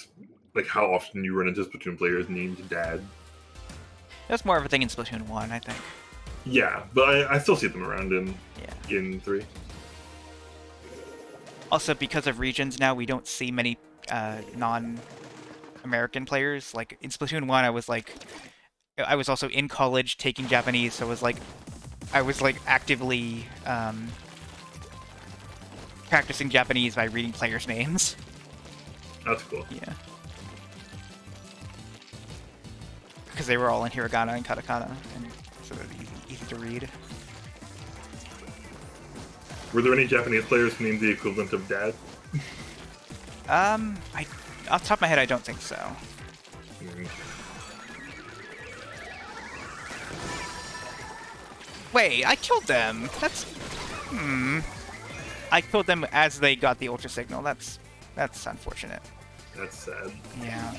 S2: how often you run into Splatoon players named Dad.
S1: That's more of a thing in Splatoon 1, I think.
S2: Yeah, but I still see them around in 3.
S1: Also, because of regions now, we don't see many non-American players. Like, in Splatoon 1, I was also in college taking Japanese, so I was actively practicing Japanese by reading players' names.
S2: That's cool.
S1: Yeah. Because they were all in hiragana and katakana, and so they're easy to read.
S2: Were there any Japanese players named the equivalent of Dad?
S1: Off the top of my head, I don't think so. Wait, I killed them! That's... I killed them as they got the ultra signal. That's unfortunate.
S2: That's sad.
S1: Yeah.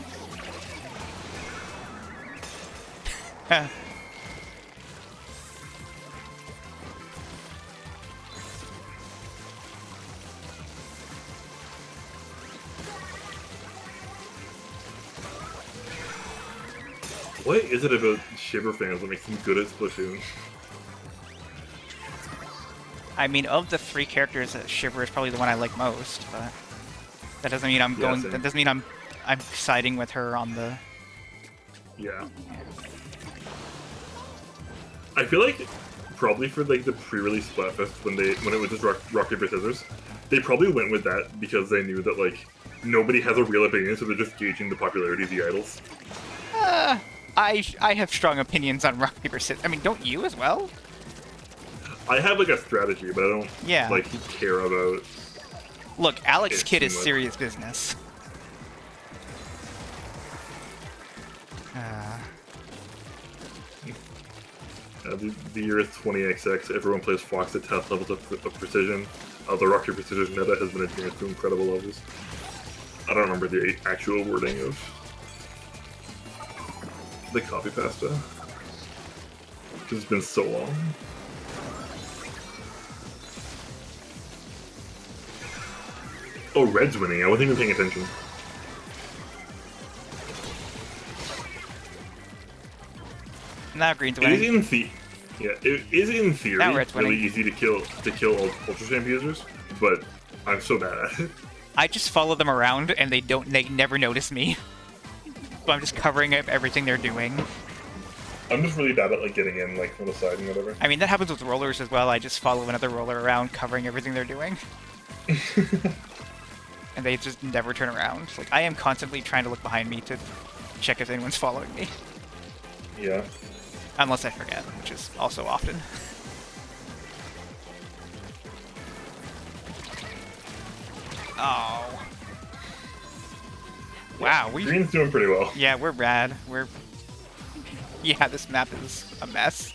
S2: What is it about Shiver fans that makes them good at Splatoon?
S1: I mean, of the 3 characters, Shiver is probably the one I like most, but that doesn't mean I'm going.
S2: Same.
S1: That doesn't mean I'm siding with her on the.
S2: Yeah. I feel like probably for like the pre-release Splatfest when it was just rock paper scissors, they probably went with that because they knew that like nobody has a real opinion, so they're just gauging the popularity of the idols.
S1: I have strong opinions on rock paper scissors. I mean, don't you as well?
S2: I have like a strategy, but I don't
S1: Yeah.
S2: like care about.
S1: Look, Alex
S2: It
S1: Kidd is
S2: seemed like-
S1: serious business.
S2: The year is 20XX. Everyone plays Fox at test levels of precision. The rocket precision meta has been advanced to incredible levels. I don't remember the actual wording of the copy pasta. Because it's been so long. Oh, Red's winning. I wasn't even paying attention.
S1: Now Green's
S2: It is
S1: winning.
S2: it is in theory
S1: Now Red's
S2: really
S1: winning.
S2: easy to kill Ultra Champ users, but I'm so bad at it.
S1: I just follow them around and they never notice me. So I'm just covering up everything they're doing.
S2: I'm just really bad at like getting in like from the side and whatever.
S1: I mean, that happens with rollers as well. I just follow another roller around, covering everything they're doing. And they just never turn around. Like, I am constantly trying to look behind me to check if anyone's following me.
S2: Yeah.
S1: Unless I forget, which is also often. Oh. Wow,
S2: Green's doing pretty well.
S1: Yeah, we're rad. Yeah, this map is a mess.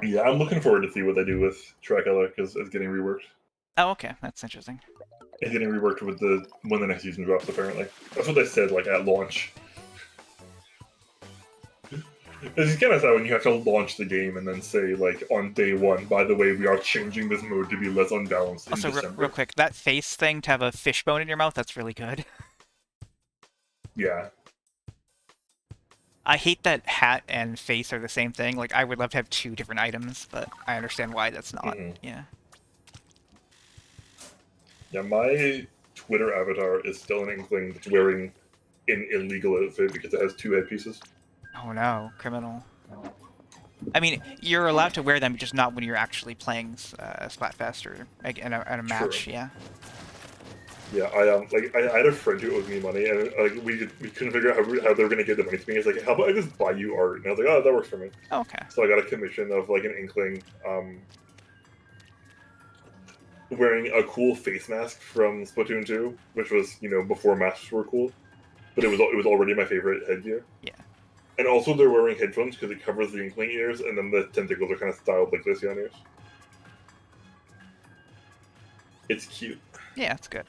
S2: Yeah, I'm looking forward to see what they do with Tricolour because it's getting reworked.
S1: Oh, okay, that's interesting.
S2: It's getting reworked with when the next season drops. Apparently, that's what they said like at launch. It's kind of sad when you have to launch the game and then say like on day one, by the way, we are changing this mode to be less unbalanced in
S1: Also,
S2: December.
S1: real quick, that face thing to have a fishbone in your mouth, that's really good.
S2: Yeah.
S1: I hate that hat and face are the same thing. Like, I would love to have two different items, but I understand why that's not. Yeah.
S2: Yeah, my Twitter avatar is still an Inkling that's wearing an illegal outfit because it has two headpieces.
S1: Oh no, criminal. I mean, you're allowed to wear them, just not when you're actually playing Splatfest or like, in a match,
S2: True.
S1: yeah.
S2: Yeah, I had a friend who owed me money, and like we couldn't figure out how they were gonna give the money to me. He's like, "How about I just buy you art?" And I was like, "Oh, that works for me."
S1: Okay.
S2: So I got a commission of like an Inkling wearing a cool face mask from Splatoon 2, which was before masks were cool, but it was already my favorite headgear.
S1: Yeah.
S2: And also they're wearing headphones because it covers the Inkling ears, and then the tentacles are kind of styled like Glaceon ears. It's cute.
S1: Yeah, it's good.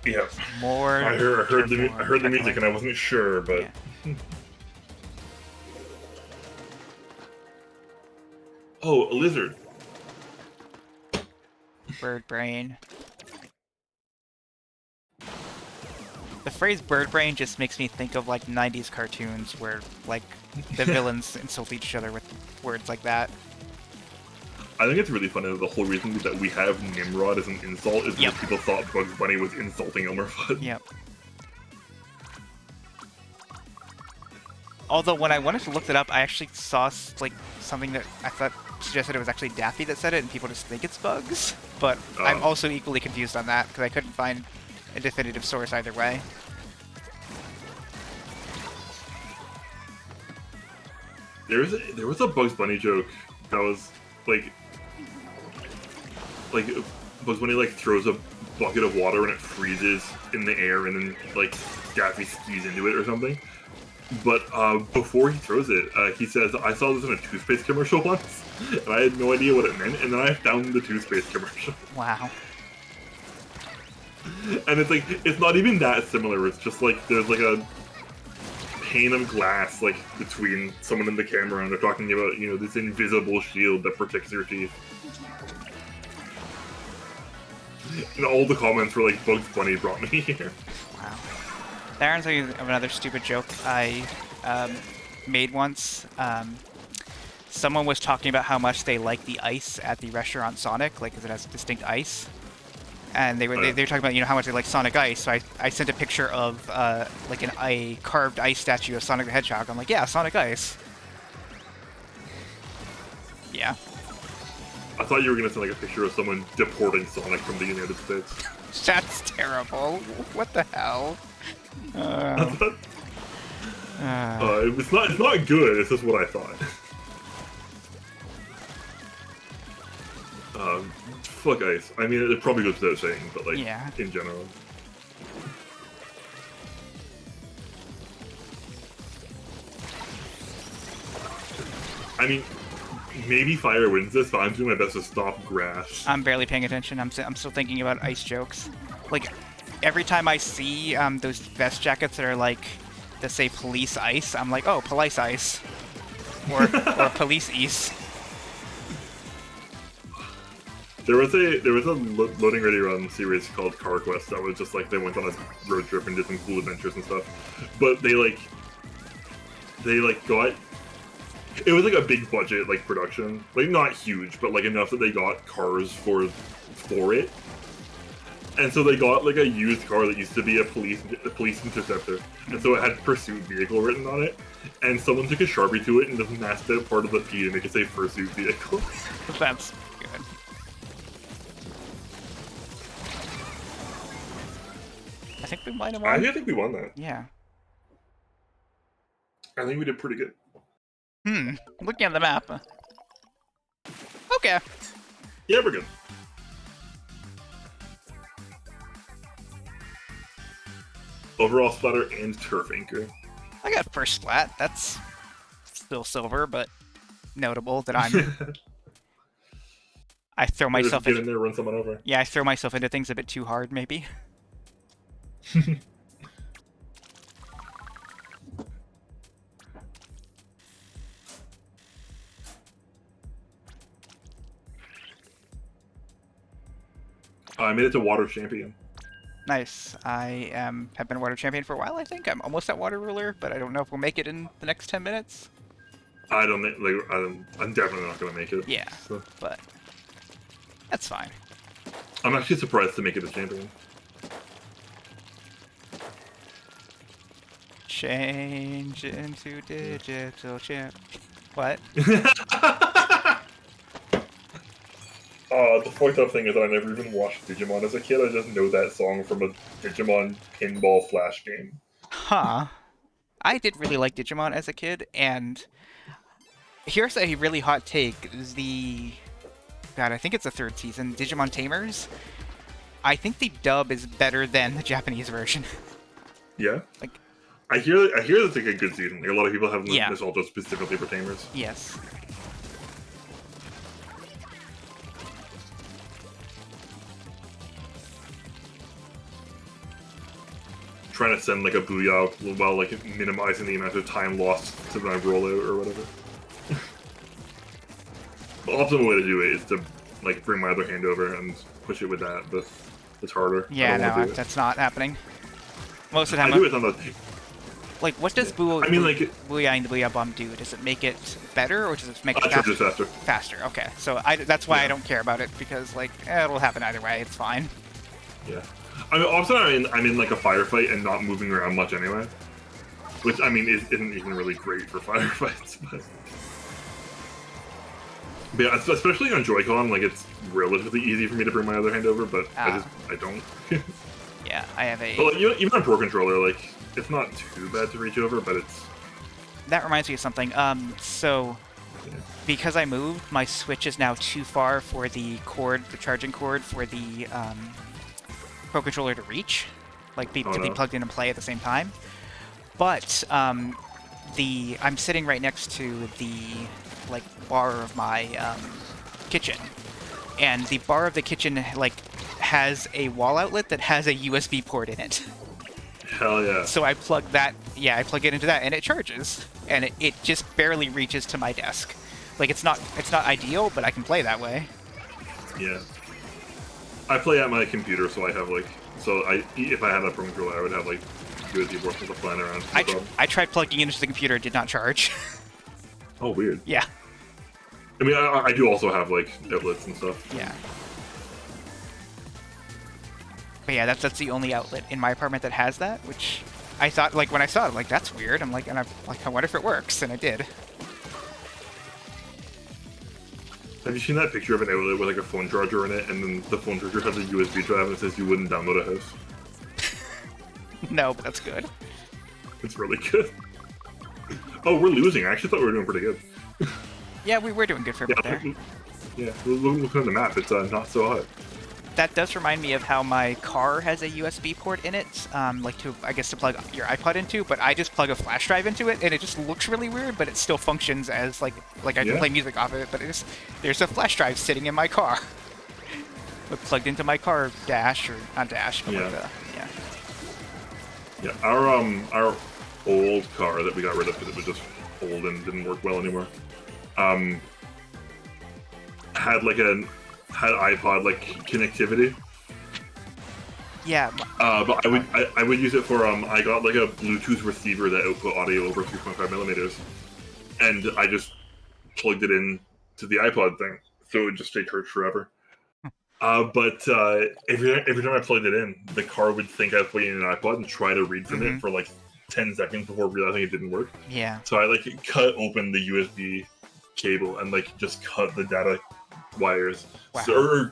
S2: Yeah.
S1: More.
S2: I heard the
S1: more.
S2: music and I wasn't sure, but
S1: Yeah.
S2: oh, a lizard.
S1: Bird brain. The phrase bird brain just makes me think of like 90s cartoons where like the villains insult each other with words like that.
S2: I think it's really funny that the whole reason that we have Nimrod as an insult is because people thought Bugs Bunny was insulting Elmer Fudd.
S1: Yep. Although when I wanted to look it up, I actually saw like something that I thought suggested it was actually Daffy that said it, and people just think it's Bugs. But I'm also equally confused on that because I couldn't find a definitive source either way.
S2: There was a Bugs Bunny joke that was like Bugs Bunny like throws a bucket of water and it freezes in the air, and then like Daffy skis into it or something. But before he throws it, he says, "I saw this in a toothpaste commercial once, and I had no idea what it meant, and then I found the toothpaste commercial."
S1: Wow.
S2: And it's like, it's not even that similar. It's just like there's like a pane of glass like between someone and the camera, and they're talking about this invisible shield that protects your teeth. And all the comments were like, Bugs Bunny brought me here.
S1: Wow. That reminds me of another stupid joke I made once. Someone was talking about how much they like the ice at the restaurant Sonic, like, because it has distinct ice. And they were talking about how much they like Sonic Ice. So I sent a picture of like a carved ice statue of Sonic the Hedgehog. I'm like, yeah, Sonic Ice. Yeah.
S2: I thought you were gonna send like a picture of someone deporting Sonic from the United States.
S1: That's terrible. What the hell?
S2: It's not good. It's just what I thought. Fuck ice. I mean, it probably goes without saying, but like
S1: Yeah.
S2: in general. I mean, maybe fire wins this, but I'm doing my best to stop grass.
S1: I'm barely paying attention. I'm still thinking about ice jokes. Like, every time I see those vest jackets that are like, that say police ice, I'm like, oh, police ice. Or police ice.
S2: There was a loading ready run series called Car Quest that was just like they went on a road trip and did some cool adventures and stuff. But they got, it was like a big budget like production, like not huge, but like enough that they got cars for it. And so they got like a used car that used to be a police interceptor, and so it had pursuit vehicle written on it. And someone took a Sharpie to it and just masked out part of the P to make it say pursuit vehicle.
S1: That's good. I think we might have won.
S2: I think we won that.
S1: Yeah.
S2: I think we did pretty good.
S1: Looking at the map. Okay.
S2: Yeah, we're good. Overall splatter and turf anchor.
S1: I got first splat. That's still silver, but notable that I'm... I throw myself
S2: Get in there, run someone over.
S1: Yeah, I throw myself into things a bit too hard, maybe.
S2: I made it to water champion.
S1: Nice. I have been water champion for a while, I think. I'm almost at water ruler, but I don't know if we'll make it in the next 10 minutes.
S2: I don't think, like, I'm definitely not gonna make it.
S1: Yeah,
S2: so.
S1: But that's fine.
S2: I'm actually surprised to make it a champion.
S1: Change into digital champ. What?
S2: The fucked up thing is that I never even watched Digimon as a kid. I just know that song from a Digimon pinball flash game.
S1: Huh. I did really like Digimon as a kid, and here's a really hot take. God, I think it's the 3rd season, Digimon Tamers. I think the dub is better than the Japanese version.
S2: Yeah?
S1: Like,
S2: I hear that's like a good season. Like, a lot of people have
S1: Yeah.
S2: nostalgia specifically for Tamers.
S1: Yes.
S2: Trying to send like a booyah while like minimizing the amount of time lost to my rollout or whatever. The optimal way to do it is to like bring my other hand over and push it with that, but it's harder.
S1: Yeah,
S2: I don't wanna
S1: no,
S2: do it.
S1: that's not happening. Most of the
S2: I
S1: time,
S2: do it on the.
S1: like, what does
S2: I mean, like,
S1: Booyah and the Booyah Bomb do? Does it make it better, or does it make it
S2: charges
S1: faster?
S2: faster.
S1: Faster, okay. So that's why I
S2: Yeah.
S1: don't care about it, because, like, it'll happen either way, it's fine.
S2: Yeah. I mean, also I'm in like a firefight and not moving around much anyway, which I mean isn't even really great for firefights. But yeah, especially on Joy-Con, like it's relatively easy for me to bring my other hand over, but I don't.
S1: Yeah, I have a...
S2: But like, even on Pro Controller, like it's not too bad to reach over, but it's.
S1: That reminds me of something. So, because I moved, my Switch is now too far for the charging cord for the Pro Controller to reach, like be plugged in and play at the same time. But I'm sitting right next to the like bar of my kitchen, and the bar of the kitchen like has a wall outlet that has a USB port in it.
S2: Hell yeah.
S1: So I plug it into that, and it charges, and it just barely reaches to my desk. Like it's not ideal, but I can play that way.
S2: Yeah. I play at my computer, so I have like, if I had a Pro Controller, I would have like USB ports with a flying around.
S1: I tried plugging it into the computer, it did not charge.
S2: Oh, weird.
S1: Yeah.
S2: I mean, I do also have like outlets and stuff.
S1: Yeah. But yeah, that's the only outlet in my apartment that has that, which I thought, like, when I saw it, I'm like, that's weird. I'm like, I wonder if it works, and it did.
S2: Have you seen that picture of an outlet with like a phone charger in it, and then the phone charger has a USB drive and it says you wouldn't download a house?
S1: No, but that's good.
S2: It's really good. Oh, we're losing. I actually thought we were doing pretty good.
S1: Yeah, we were doing good for a bit there.
S2: Yeah, look on the map. It's not so hot.
S1: That does remind me of how my car has a USB port in it, like to, I guess, to plug your iPod into, but I just plug a flash drive into it, and it just looks really weird, but it still functions as, like I can play music off of it, but there's a flash drive sitting in my car. Plugged into my car dash, or not dash, but like the,
S2: Yeah, our old car that we got rid of because it was just old and didn't work well anymore, had iPod like connectivity.
S1: Yeah.
S2: But I would use it for I got like a Bluetooth receiver that output audio over 3.5 millimeters, and I just plugged it in to the iPod thing, so it would just stay charged forever. But every time I plugged it in, the car would think I was plugging in an iPod and try to read from it for like 10 seconds before realizing it didn't work.
S1: Yeah.
S2: So I like cut open the USB cable and like just cut the data wires.
S1: Wow.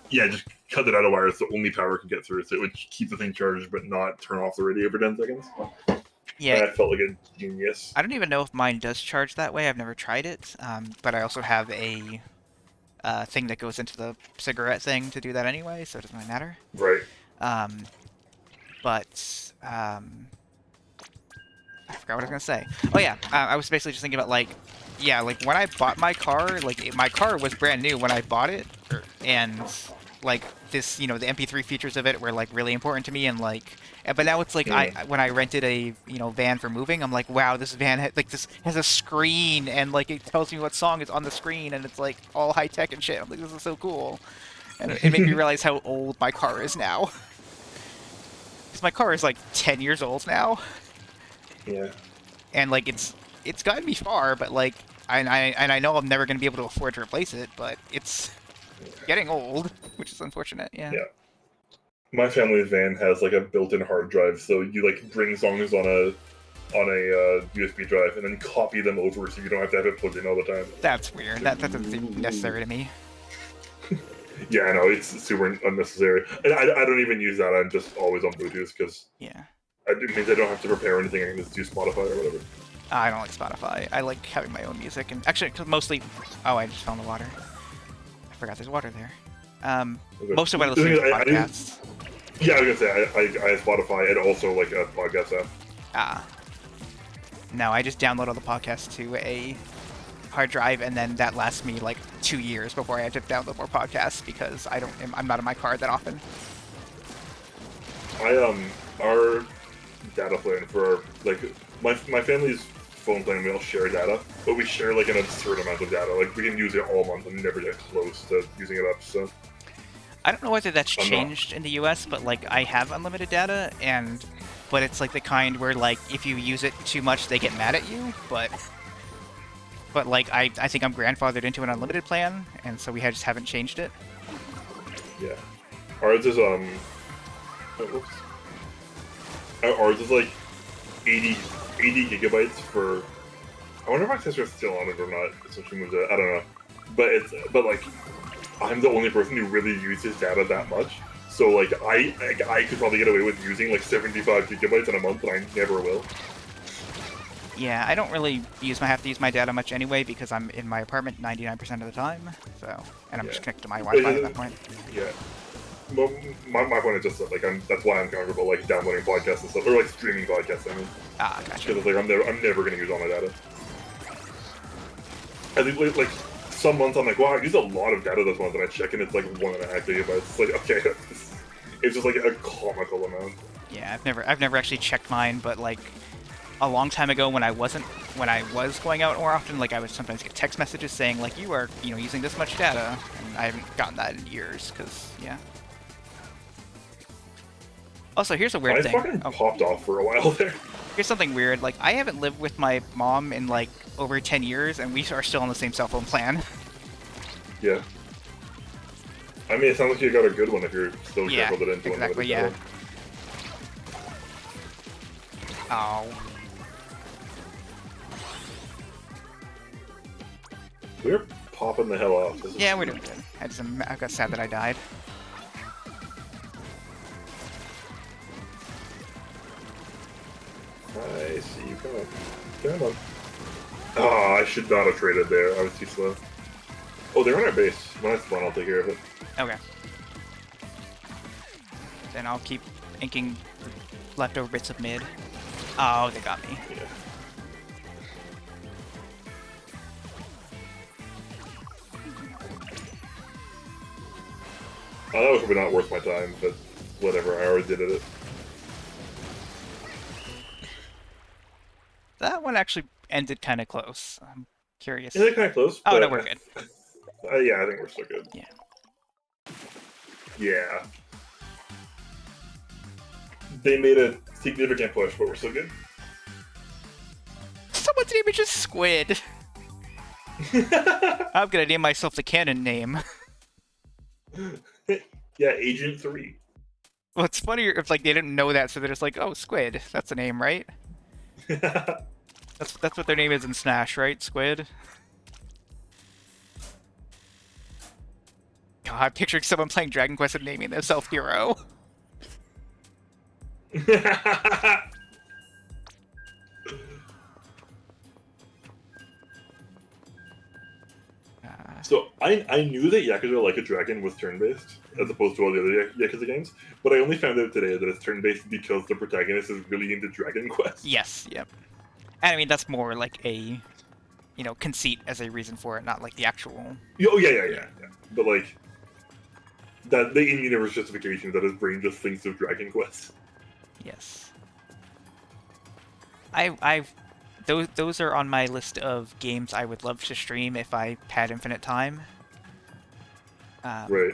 S2: Just cut the data wires so only power could get through, so it would keep the thing charged but not turn off the radio for 10 seconds.
S1: Yeah.
S2: And I felt like a genius.
S1: I don't even know if mine does charge that way. I've never tried it, but I also have a thing that goes into the cigarette thing to do that anyway, so it doesn't really matter.
S2: Right.
S1: I forgot what I was gonna say. Oh yeah, I was basically just thinking about like when I bought my car, my car was brand new when I bought it, and like this, the MP3 features of it were like really important to me, and but now it's like when I rented a van for moving, I'm like, wow, this van this has a screen, and like it tells me what song is on the screen, and it's like all high tech and shit. I'm like, this is so cool, and it made me realize how old my car is now. Because my car is like 10 years old now.
S2: Yeah.
S1: And like it's gotten me far, but like I know I'm never gonna be able to afford to replace it, but it's getting old, which is unfortunate. Yeah.
S2: My family's van has like a built-in hard drive, so you like bring songs on a USB drive and then copy them over, so you don't have to have it plugged in all the time.
S1: That's weird. That doesn't seem necessary to me.
S2: Yeah, I know, it's super unnecessary. And I don't even use that. I'm just always on Bluetooth because it means I don't have to prepare anything. I can just do Spotify or whatever.
S1: I don't like Spotify. I like having my own music, and actually, mostly. Oh, I just fell in the water. I forgot there's water there.
S2: Okay.
S1: Most of what I listen to is podcasts.
S2: I was gonna say I have Spotify and also like a podcast app.
S1: No, I just download all the podcasts to a hard drive, and then that lasts me like 2 years before I have to download more podcasts because I'm not in my car that often.
S2: Our data plan for like my family's phone plan, we all share data, but we share like an absurd amount of data. Like we can use it all month and never get close to using it up. So
S1: I don't know whether that's changed in the US, but like I have unlimited data, but it's like the kind where like if you use it too much, they get mad at you. But like I think I'm grandfathered into an unlimited plan, and so we just haven't changed it.
S2: Yeah, ours is ours is like 80 gigabytes for. I wonder if my sister's still on it or not since she moved out. I don't know, but like I'm the only person who really uses data that much. So like I could probably get away with using like 75 gigabytes in a month, but I never will.
S1: Yeah, I don't really have to use my data much anyway because I'm in my apartment 99% of the time. So, and I'm just connected to my Wi-Fi at that point.
S2: Yeah. Well, my point is just that, like that's why I'm comfortable like downloading podcasts and stuff, or like streaming podcasts. I mean.
S1: Gotcha.
S2: Because like I'm never gonna use all my data. I think like some months I'm like, wow, I used a lot of data this month, and I check and it's like 1.5 gigabytes. It's like, okay, it's just like a comical amount.
S1: Yeah, I've never actually checked mine, but like a long time ago when I was going out more often, like I would sometimes get text messages saying like you are using this much data, and I haven't gotten that in years because Also, here's a weird thing.
S2: I fucking popped off for a while there.
S1: Here's something weird. Like, I haven't lived with my mom in, like, over 10 years, and we are still on the same cell phone plan.
S2: Yeah. I mean, it sounds like you got a good one if you're still careful that into
S1: exactly, yeah. Oh.
S2: We're popping the hell off. This is
S1: Yeah, we're
S2: sweet.
S1: doing good. I got sad that I died.
S2: I see you coming. Come on. Oh, I should not have traded there. I was too slow. Oh, they're on our base. When I spawn, I'll take care of it.
S1: Okay. Then I'll keep inking leftover bits of mid. Oh, they got me.
S2: Yeah. Oh, that was probably not worth my time, but whatever. I already did it.
S1: That one actually ended kind of close. I'm curious.
S2: Yeah, they're kind of close.
S1: Oh,
S2: but
S1: no, we're good.
S2: Yeah, I think we're still good.
S1: Yeah.
S2: Yeah. They made a significant push, but we're still good.
S1: Someone's name is just Squid. I'm gonna name myself the canon name.
S2: Yeah, Agent 3.
S1: Well, it's funnier if like they didn't know that, so they're just like, "Oh, Squid. That's a name, right?" That's what their name is in Smash, right? Squid. God, I'm picturing someone playing Dragon Quest and naming themselves Hero.
S2: So I knew that Yakuza Like a Dragon was turn-based, as opposed to all the other Yakuza games, but I only found out today that it's turn-based because the protagonist is really into Dragon Quest.
S1: Yes, yep. And I mean, that's more like a, conceit as a reason for it, not like the actual...
S2: Oh, yeah. But, like, that the in-universe justification that his brain just thinks of Dragon Quest.
S1: Yes. Those are on my list of games I would love to stream if I had infinite time.
S2: Right.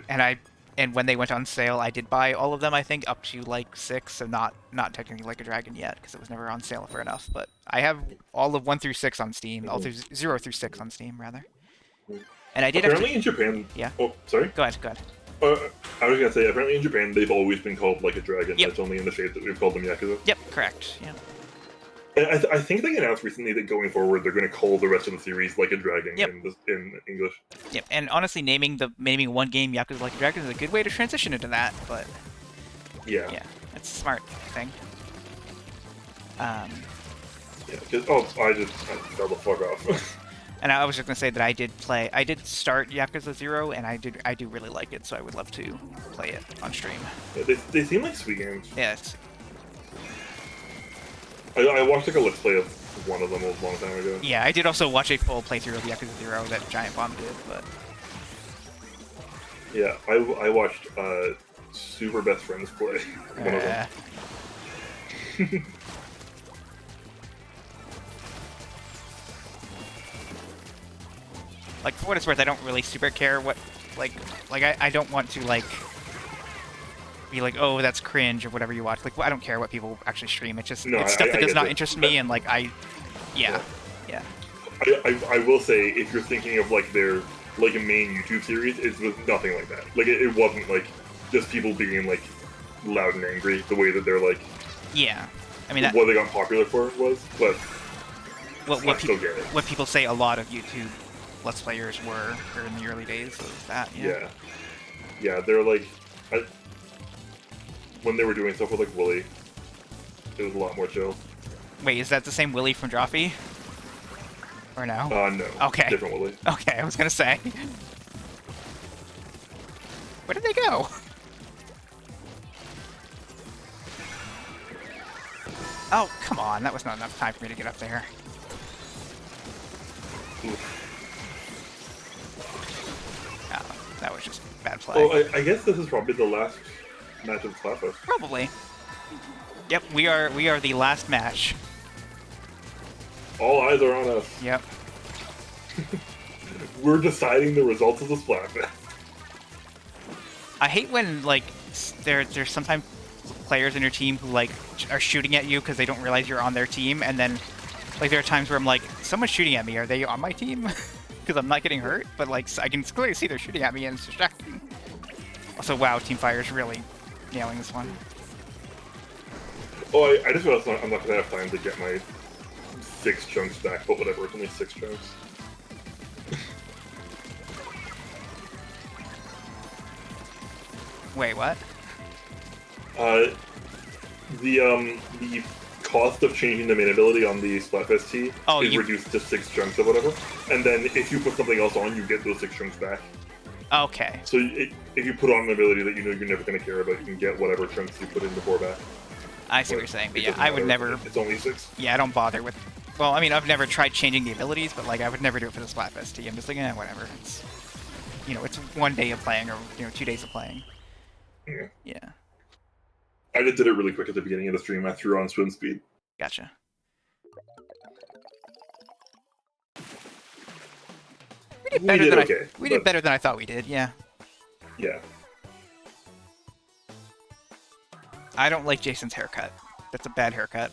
S1: And when they went on sale, I did buy all of them. I think up to like 6, so not technically Like a Dragon yet because it was never on sale for enough. But I have all of 1 through 6 on Steam, all through 0 through 6 on Steam rather. And I did
S2: apparently in Japan.
S1: Yeah.
S2: Oh, sorry.
S1: Go ahead.
S2: I was gonna say apparently in Japan they've always been called Like a Dragon.
S1: Yep.
S2: It's only in the shape that we've called them Yakuza.
S1: Yep, correct. Yeah.
S2: And I think they announced recently that going forward they're going to call the rest of the series Like a Dragon
S1: Yep.
S2: in English.
S1: Yep. And honestly, naming one game Yakuza Like a Dragon is a good way to transition into that. But
S2: Yeah.
S1: yeah, it's a smart thing.
S2: Yeah. I fell the fuck off.
S1: And I was just gonna say that I did start Yakuza 0, and I do really like it, so I would love to play it on stream.
S2: Yeah, they seem like sweet games.
S1: Yeah, it's,
S2: I watched like a let's play of one of them a long time ago.
S1: yeah, I did also watch a full playthrough of Yakuza 0 that Giant Bomb did, but
S2: Yeah, I watched Super Best Friends play one of them.
S1: Like, for what it's worth, I don't really super care what, I don't want to, be like, oh, that's cringe or whatever you watch. Like, I don't care what people actually stream. It's just, it's stuff that does not interest me, and, yeah.
S2: I will say, if you're thinking of, like, their, like, a main YouTube series, it was nothing like that. Like, it wasn't, like, just people being, like, loud and angry, the way that they're, like...
S1: Yeah. I mean,
S2: what they got popular for was, but...
S1: What people say a lot of YouTube Let's Players were in the early days of that,
S2: Yeah, they're, like... when they were doing stuff with, like, Willy, it was a lot more chill.
S1: Wait, is that the same Willy from Joffy? Or no?
S2: No.
S1: Okay.
S2: Different Willy.
S1: Okay, I was gonna say. Where did they go? Oh, come on. That was not enough time for me to get up there.
S2: Oof.
S1: Oh, that was just bad play.
S2: Oh, I guess this is probably the last match of Splatfest.
S1: Probably. Yep, we are the last match.
S2: All eyes are on us.
S1: Yep.
S2: We're deciding the results of the Splatfest.
S1: I hate when, there's sometimes players in your team who, are shooting at you because they don't realize you're on their team, and then, there are times where I'm like, someone's shooting at me, are they on my team? Because I'm not getting hurt, but, I can clearly see they're shooting at me and it's distracting. Also, wow, Team Fire's really nailing this one.
S2: Oh, I just realized I'm not going to have time to get my 6 chunks back, but whatever, it's only 6 chunks.
S1: Wait, what?
S2: The cost of changing the main ability on the Splatfest T is reduced to 6 chunks or whatever, and then if you put something else on, you get those 6 chunks back.
S1: Okay.
S2: So if you put on an ability that you know you're never going to care about, you can get whatever chunks you put in before back.
S1: I see what you're saying, but yeah, I would never...
S2: It's only 6.
S1: Yeah, I don't bother with... Well, I mean, I've never tried changing the abilities, but, like, I would never do it for the Splatfest T. I'm just like, whatever. It's, you know, it's 1 day of playing, or, 2 days of playing.
S2: Yeah.
S1: Yeah.
S2: I just did it really quick at the beginning of the stream. I threw on swim speed.
S1: Gotcha. We did better than I thought we did, yeah.
S2: Yeah.
S1: I don't like Jason's haircut. That's a bad haircut.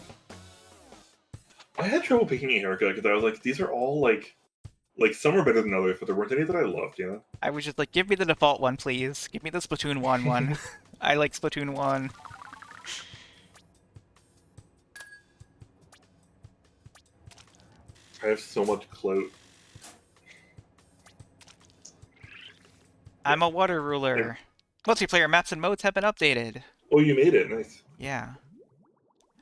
S2: I had trouble picking a haircut because I was like, these are all like some are better than others, but there weren't any that I loved, you know?
S1: I was just like, give me the default one, please. Give me the Splatoon 1 one. I like Splatoon 1.
S2: I have so much clout.
S1: I'm a water ruler. Multiplayer maps and modes have been updated.
S2: Oh, you made it. Nice.
S1: Yeah.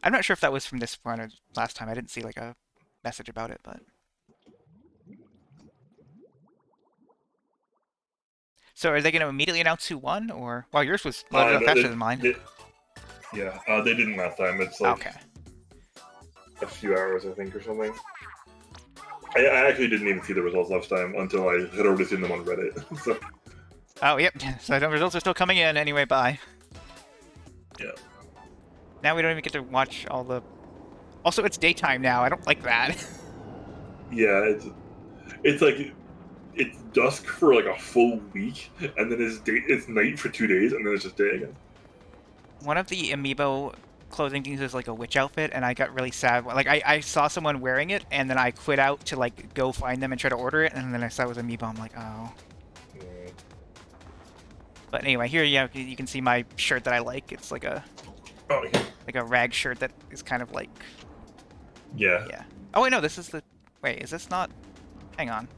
S1: I'm not sure if that was from this one or last time. I didn't see like a message about it, but... So are they going to immediately announce who won, or... Well, yours was a lot faster than mine.
S2: They didn't last time. It's like
S1: okay.
S2: A few hours, I think, or something. I actually didn't even see the results last time until I had already seen them on Reddit. So.
S1: Oh, yep. So the results are still coming in anyway, bye.
S2: Yeah.
S1: Now we don't even get to watch all the... Also, it's daytime now. I don't like that.
S2: Yeah, it's like... It's dusk for like a full week, and then it's night for 2 days, and then it's just day again.
S1: One of the amiibo clothing things is like a witch outfit, and I got really sad. Like, I saw someone wearing it, and then I quit out to like go find them and try to order it, and then I saw it was amiibo. I'm like, oh.
S2: Yeah.
S1: But anyway, here you can see my shirt that I like. It's like a like a rag shirt that is kind of like...
S2: Yeah.
S1: Yeah. Oh, wait, no, this is the... Wait, is this not... Hang on.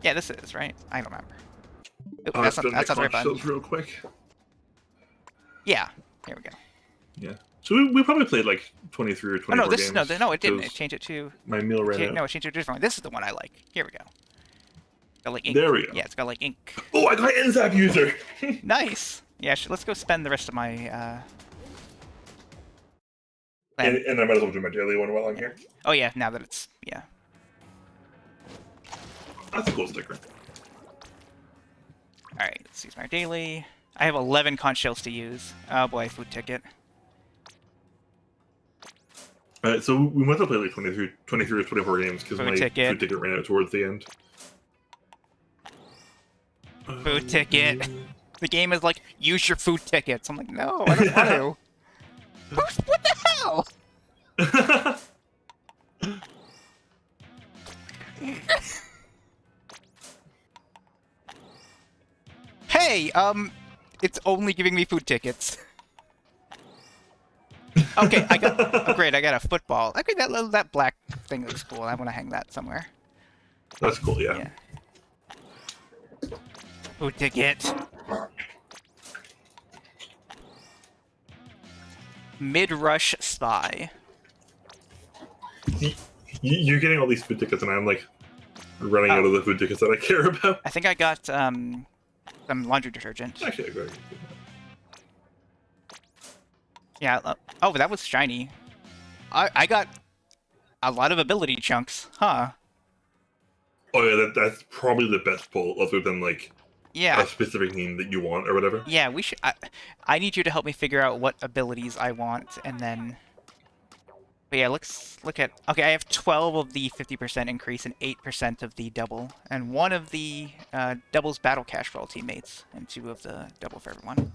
S1: Yeah, this is, right? I don't remember. Oop, that's not the right button.
S2: Real quick.
S1: Yeah, here we go.
S2: Yeah. So we probably played like 23 or 24 games.
S1: No, it didn't. It changed it to...
S2: My meal ran out.
S1: No, it changed it to a different one. This is the one I like. Here we go. Got like ink.
S2: There we go.
S1: Yeah, it's got like ink.
S2: Oh, I got N-Zap user!
S1: Nice! Yeah, let's go spend the rest of my...
S2: And I might as well do my daily one while I'm here.
S1: Oh yeah, now that it's... Yeah.
S2: That's a cool sticker.
S1: Alright, let's use my daily. I have 11 conch shells to use. Oh boy, food ticket.
S2: Alright, so we went to play like 23 or 24 games because my food ticket ran out towards the end.
S1: Food ticket. The game is like, use your food tickets. I'm like, no, I don't want to. What the hell? Hey, it's only giving me food tickets. Okay, great, I got a football. Okay, that black thing looks cool. I want to hang that somewhere.
S2: That's cool, yeah.
S1: Food ticket. Mid-rush spy.
S2: You're getting all these food tickets, and I'm like running out of the food tickets that I care about.
S1: I think I got some laundry detergent.
S2: Actually, I got it.
S1: Yeah. Oh, that was shiny. I got a lot of ability chunks, huh?
S2: Oh yeah, that's probably the best pull, other than like
S1: a
S2: specific name that you want or whatever.
S1: Yeah, we should. I need you to help me figure out what abilities I want, and then. But yeah, let's look at... Okay, I have 12 of the 50% increase and 8% of the double. And 1 of the doubles battle cash for all teammates. And 2 of the double for everyone.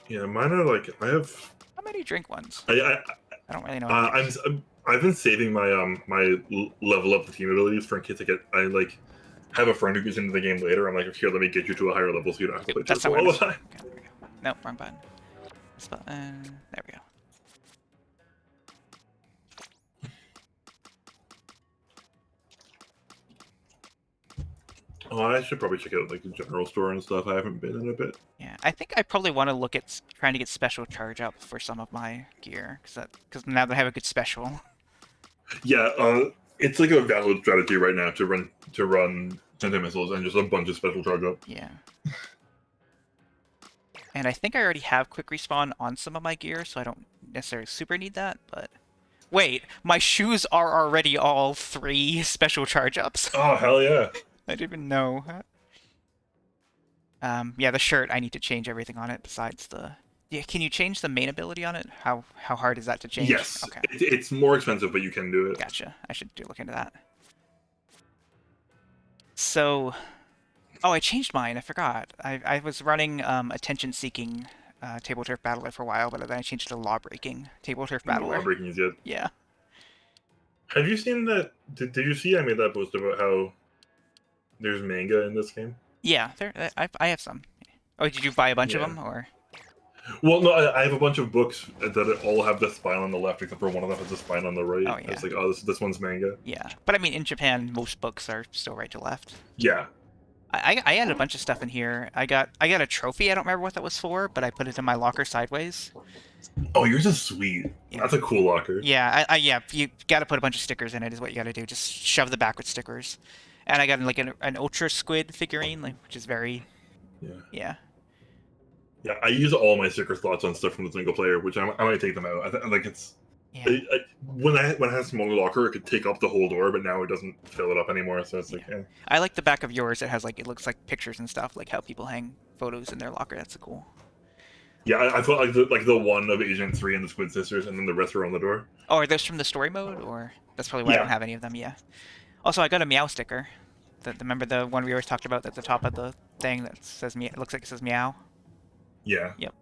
S2: Yeah, mine are like... I have...
S1: How many drink ones?
S2: I
S1: don't really know.
S2: I've been saving my my level up the team abilities for in case I like have a friend who gets into the game later. I'm like, here, let me get you to a higher level so you don't have to play just all the time.
S1: Okay, there we go. Nope, wrong button. This button. There we go.
S2: Oh, I should probably check out like the general store and stuff. I haven't been in a bit.
S1: Yeah, I think I probably want to look at trying to get special charge up for some of my gear, because now that I have a good special.
S2: Yeah, it's like a valid strategy right now to run sentient missiles and just a bunch of special charge up.
S1: Yeah. And I think I already have quick respawn on some of my gear, so I don't necessarily super need that, but... Wait, my shoes are already all 3 special charge ups.
S2: Oh, hell yeah.
S1: I didn't even know. Yeah, the shirt, I need to change everything on it besides the... Yeah, can you change the main ability on it? How hard is that to change?
S2: Yes.
S1: Okay.
S2: It's more expensive, but you can do it.
S1: Gotcha. I should look into that. So... Oh, I changed mine. I forgot. I was running attention-seeking Table Turf Battler for a while, but then I changed it to Law-Breaking Table Turf Battler.
S2: Law-breaking is good.
S1: Yeah.
S2: Have you seen that? Did you see I made that post about how there's manga in this game?
S1: Yeah, I have some. Oh, did you buy a bunch of
S2: Yeah.
S1: them, or?
S2: Well, no, I have a bunch of books that all have the spine on the left, except for one of them has the spine on the right.
S1: Oh, yeah.
S2: It's like, oh, this one's manga.
S1: Yeah, but I mean, in Japan, most books are still right to left.
S2: Yeah.
S1: I had a bunch of stuff in here. I got a trophy. I don't remember what that was for, but I put it in my locker sideways.
S2: Oh, yours is sweet.
S1: Yeah.
S2: That's a cool locker.
S1: Yeah, yeah. You got to put a bunch of stickers in it. Is what you got to do. Just shove the back with stickers. And I got like an Ultra Squid figurine, which is very.
S2: Yeah.
S1: Yeah.
S2: Yeah, I use all my sticker slots on stuff from the single player, which I might take them out. Like it's
S1: Yeah.
S2: when I had a smaller locker, it could take up the whole door, but now it doesn't fill it up anymore. So it's like,
S1: Yeah.
S2: eh.
S1: I like the back of yours. It has like it looks like pictures and stuff, like how people hang photos in their locker. That's cool.
S2: Yeah, I thought like the one of Agent 3 and the Squid Sisters, and then the rest are on the door.
S1: Oh, are those from the story mode, or that's probably why I
S2: Yeah.
S1: don't have any of them. Yeah. Also, I got a meow sticker. Remember the one we always talked about at the top of the thing that says me? It looks like it says meow.
S2: Yeah.
S1: Yep.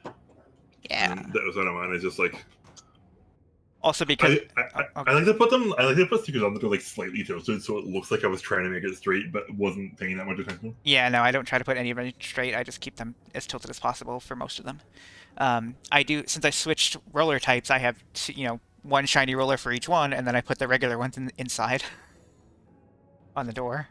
S1: Yeah.
S2: And that was one of mine. It's just like
S1: Also because
S2: I like to put them. I like to put stickers on that are like slightly tilted, so it looks like I was trying to make it straight, but wasn't paying that much attention.
S1: yeah, no, I don't try to put any of them straight. I just keep them as tilted as possible for most of them. I do since I switched roller types. I have one shiny roller for each one, and then I put the regular ones inside on the door.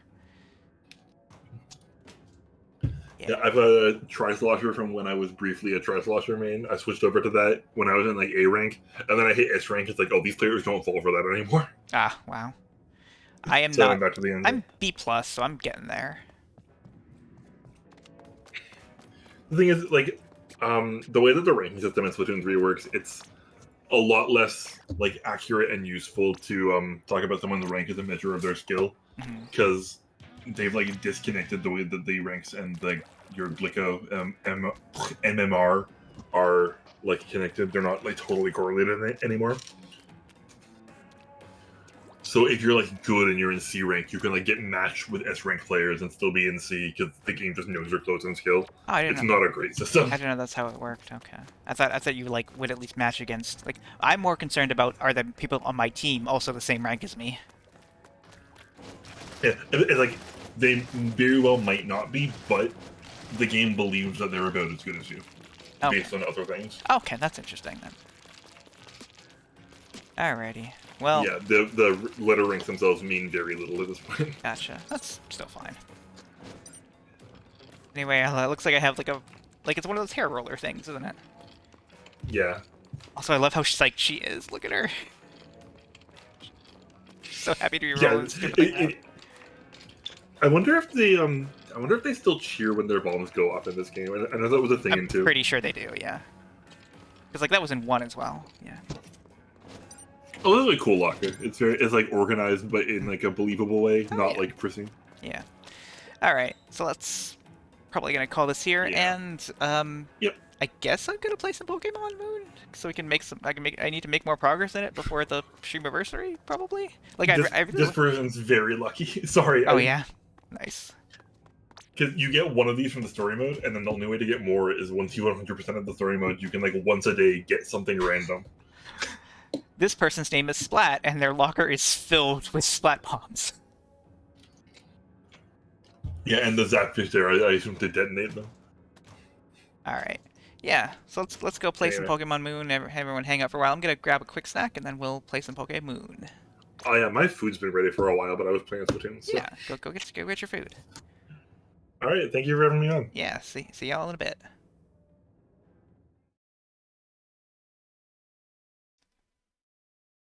S2: Yeah, I've a Tri-Slosher from when I was briefly a Tri-Slosher main. I switched over to that when I was in like A rank, and then I hit S rank. It's like, oh, these players don't fall for that anymore.
S1: Ah, wow. I am
S2: So
S1: not.
S2: I'm back to the end.
S1: I'm B+, so I'm getting there.
S2: The thing is, like, the way that the ranking system in Splatoon 3 works, it's a lot less like accurate and useful to talk about someone's rank as a measure of their skill, because they've like disconnected the way that the ranks and like your Glicko MMR are like connected. They're not like totally correlated anymore. So if you're like good and you're in C rank, you can like get matched with S rank players and still be in C because the game just knows your close in skill.
S1: Oh, I didn't
S2: It's
S1: know.
S2: not a great system.
S1: I didn't know that's how it worked. Okay. I thought you like would at least match against like I'm more concerned about are the people on my team also the same rank as me?
S2: Yeah, it's like they very well might not be, but the game believes that they're about as good as you,
S1: Okay.
S2: based on other things.
S1: Okay, that's interesting then. Alrighty. Well,
S2: Yeah, the letter ranks themselves mean very little at this point.
S1: gotcha. That's still fine. Anyway, it looks like I have like it's one of those hair roller things, isn't it?
S2: Yeah.
S1: Also, I love how psyched she is. Look at her. She's so happy to be
S2: Yeah,
S1: rolling stupid like that.
S2: I wonder if they still cheer when their bombs go off in this game. I know that was a thing in
S1: I'm
S2: 2.
S1: pretty sure they do, yeah. Because like that was in 1 as well, yeah.
S2: Oh, this is a cool locker. It's like organized, but in like a believable way,
S1: Oh,
S2: not
S1: yeah.
S2: like prissing.
S1: Yeah. All right. So let's probably gonna call this here,
S2: Yeah.
S1: and
S2: Yep.
S1: I guess I'm gonna play some Pokemon Moon, so we can make some. I need to make more progress in it before the streamiversary, probably. Like I really.
S2: This person's very lucky. Sorry.
S1: Oh yeah. Nice.
S2: Because you get one of these from the story mode, and then the only way to get more is once you 100% of the story mode, you can like once a day get something random.
S1: This person's name is Splat, and their locker is filled with Splat bombs.
S2: Yeah, and the Zap fish there, I assume to detonate them.
S1: All right. Yeah. So let's go play some
S2: Anyway.
S1: Pokemon Moon. Everyone hang out for a while. I'm gonna grab a quick snack, and then we'll play some Pokemon Moon.
S2: Oh yeah, my food's been ready for a while, but I was playing Splatoon. So.
S1: Yeah, go get your food.
S2: All right, thank you for having me on.
S1: Yeah, see y'all in a bit.